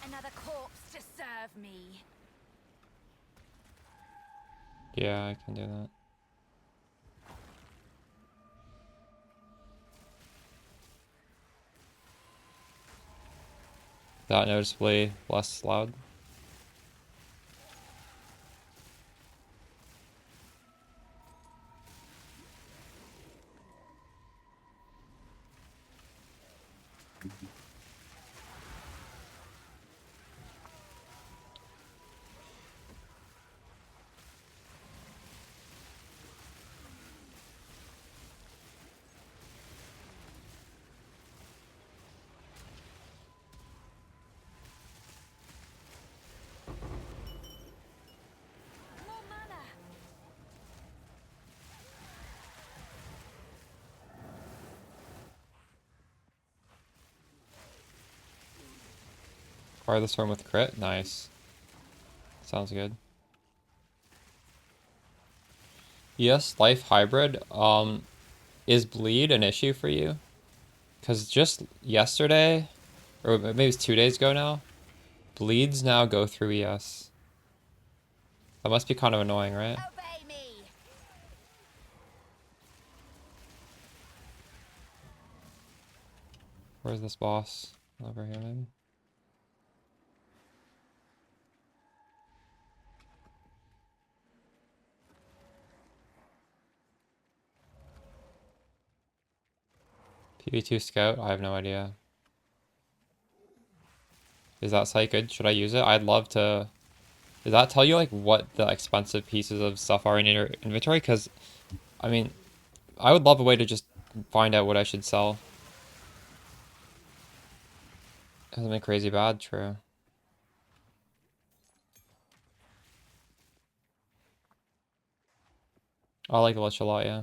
Another corpse to serve me. Yeah, I can do that. That noticeably less loud. More mana. Fire the storm with crit, nice. Sounds good. Yes, life hybrid. Is bleed an issue for you? Because just yesterday, or maybe it's 2 days ago now, bleeds now go through ES. That must be kind of annoying, right? Obey me. Where's this boss? Over here, maybe? PB2 Scout? I have no idea. Is that site good? Should I use it? I'd love to... Does that tell you, like, what the expensive pieces of stuff are in your inventory? Because, I mean, I would love a way to just find out what I should sell. Hasn't been crazy bad, true. I like Lich a lot, yeah.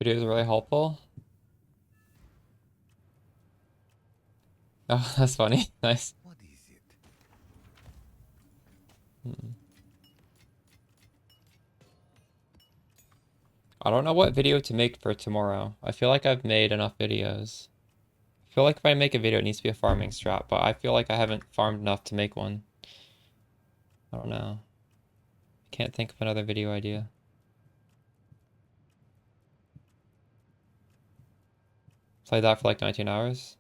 Video is really helpful. Oh, that's funny. Nice. What is it? I don't know what video to make for tomorrow. I feel like I've made enough videos. I feel like if I make a video, it needs to be a farming strat, but I feel like I haven't farmed enough to make one. I don't know. Can't think of another video idea. Played that for like 19 hours.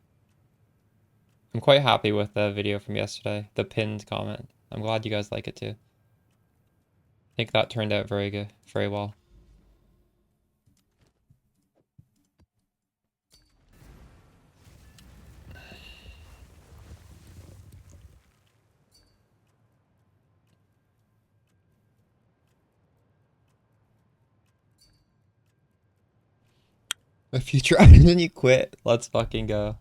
I'm quite happy with the video from yesterday, the pinned comment. I'm glad you guys like it too. I think that turned out very good, very well. A future and then you quit. Let's fucking go.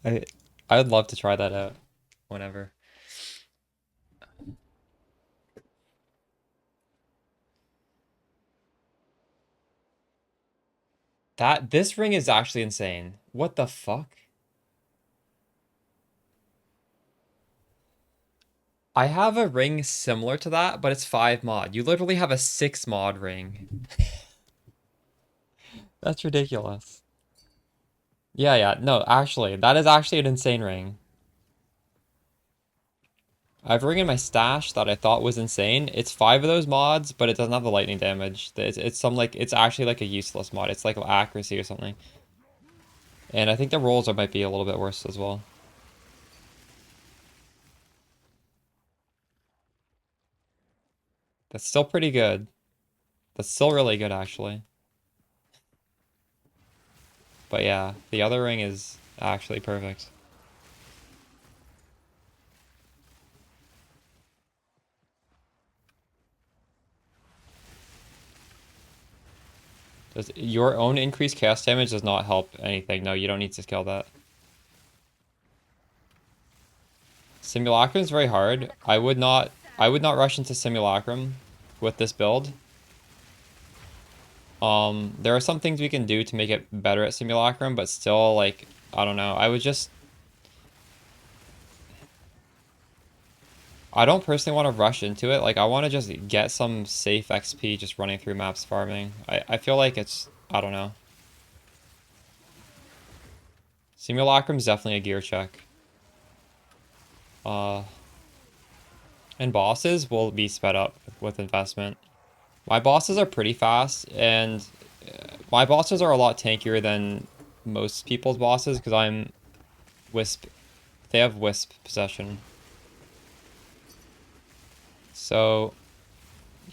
I would love to try that out whenever. This ring is actually insane. What the fuck? I have a ring similar to that, but it's 5 mod. You literally have a 6 mod ring. That's ridiculous. Yeah, no, actually, that is actually an insane ring. I have a ring in my stash that I thought was insane. It's 5 of those mods, but it doesn't have the lightning damage. It's some like, it's actually like a useless mod. It's like accuracy or something. And I think the rolls might be a little bit worse as well. That's still pretty good. That's still really good, actually. But yeah, the other ring is actually perfect. Does your own increased cast damage does not help anything. No, you don't need to scale that. Simulacrum is very hard. I would not rush into Simulacrum with this build. There are some things we can do to make it better at Simulacrum, but still, like, I don't know. I don't personally want to rush into it. Like, I want to just get some safe XP just running through maps farming. I feel like it's, I don't know. Simulacrum's definitely a gear check. And bosses will be sped up with investment. My bosses are pretty fast, and my bosses are a lot tankier than most people's bosses because I'm Wisp. They have Wisp possession. So,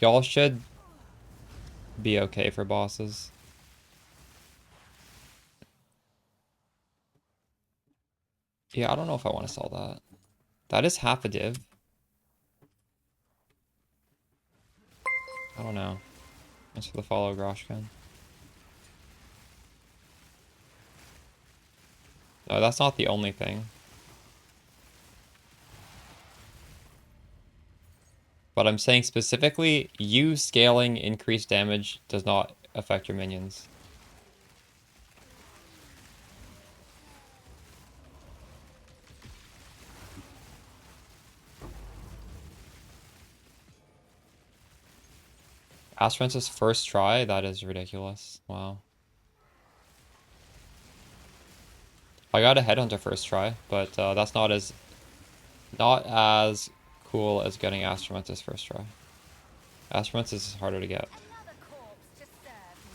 y'all should be okay for bosses. Yeah, I don't know if I want to sell that. That is half a div. I don't know. Thanks for the follow, Groshkin. No, that's not the only thing. But I'm saying specifically, you scaling increased damage does not affect your minions. Astron's first try? That is ridiculous. Wow. I got a headhunter first try, but that's not as cool as getting Astromantis first try. Astromantis is harder to get. Another corpse to serve me.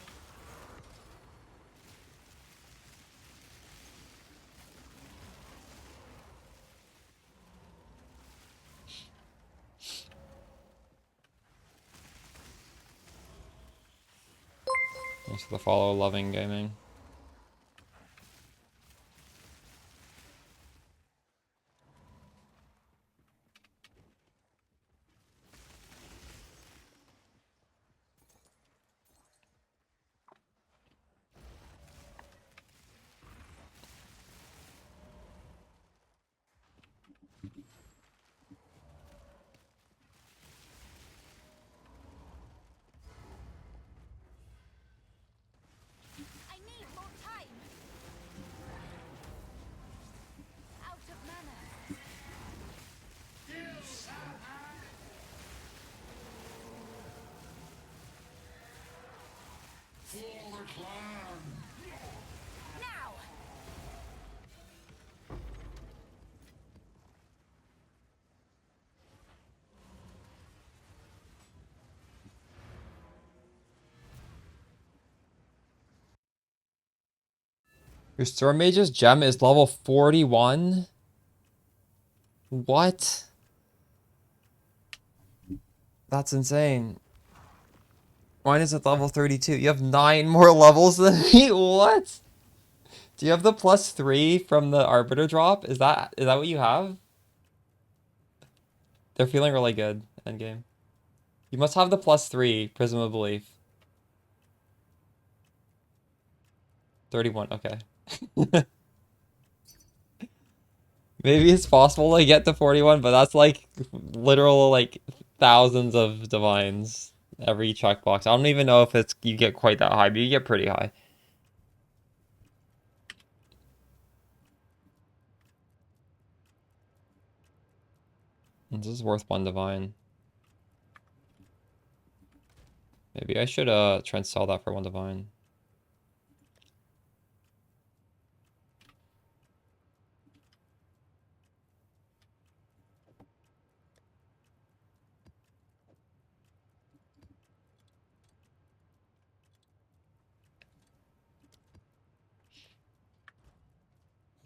Thanks for the follow, loving gaming. I need more time. Out of mana. Now. Your Storm Mage's gem is level 41? What? That's insane. Mine is at level 32. You have 9 more levels than me? What? Do you have the +3 from the Arbiter drop? Is that what you have? They're feeling really good endgame. You must have the +3, Prism of Belief. 31, okay. Maybe it's possible to get to 41, but that's like literal like thousands of divines every checkbox. I don't even know if it's you get quite that high, but you get pretty high. This is worth 1 divine. Maybe I should try and sell that for 1 divine.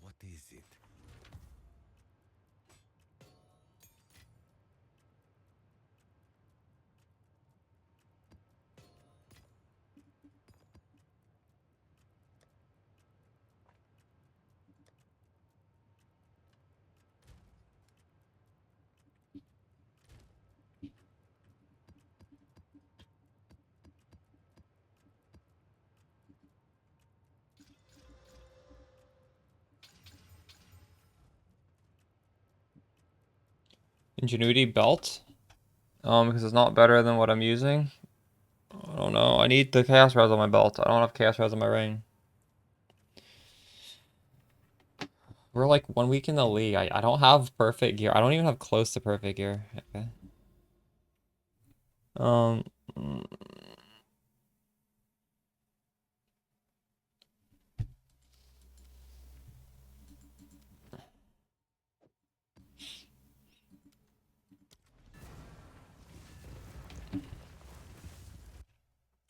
What is it? Ingenuity belt. Because it's not better than what I'm using. I don't know. I need the Chaos Res on my belt. I don't have Chaos Res on my ring. We're like 1 week in the league. I don't have perfect gear. I don't even have close to perfect gear. Okay. Um.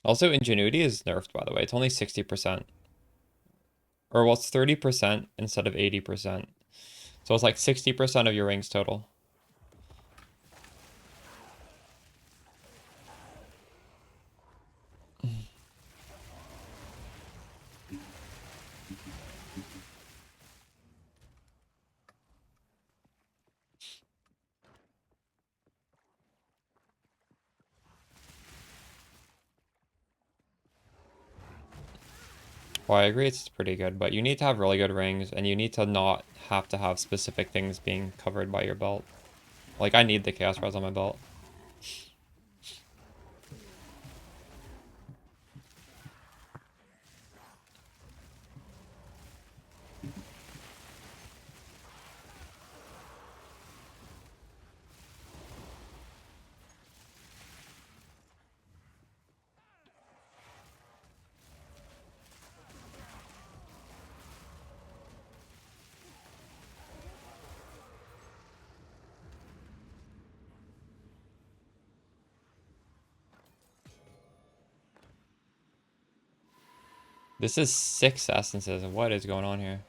Also, Ingenuity is nerfed, by the way. It's only 60%. Or, well, it's 30% instead of 80%. So it's like 60% of your rings total. Well, I agree it's pretty good, but you need to have really good rings, and you need to not have to have specific things being covered by your belt. Like, I need the Chaos Res on my belt. This is 6 essences. What is going on here?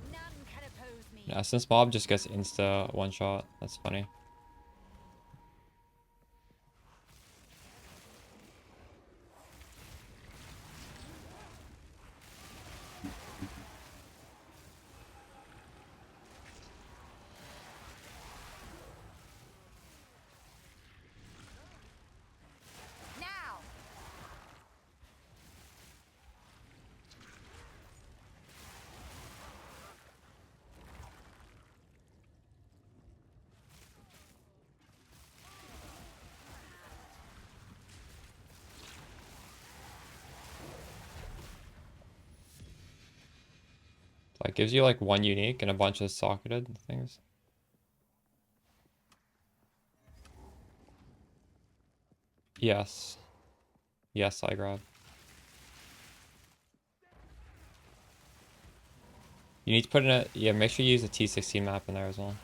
None can oppose me. Yeah, since mob just gets insta one shot. That's funny. gives you like 1 unique and a bunch of socketed things. Yes. Yes, I grab. You need to put in a, yeah, make sure you use a T16 map in there as well.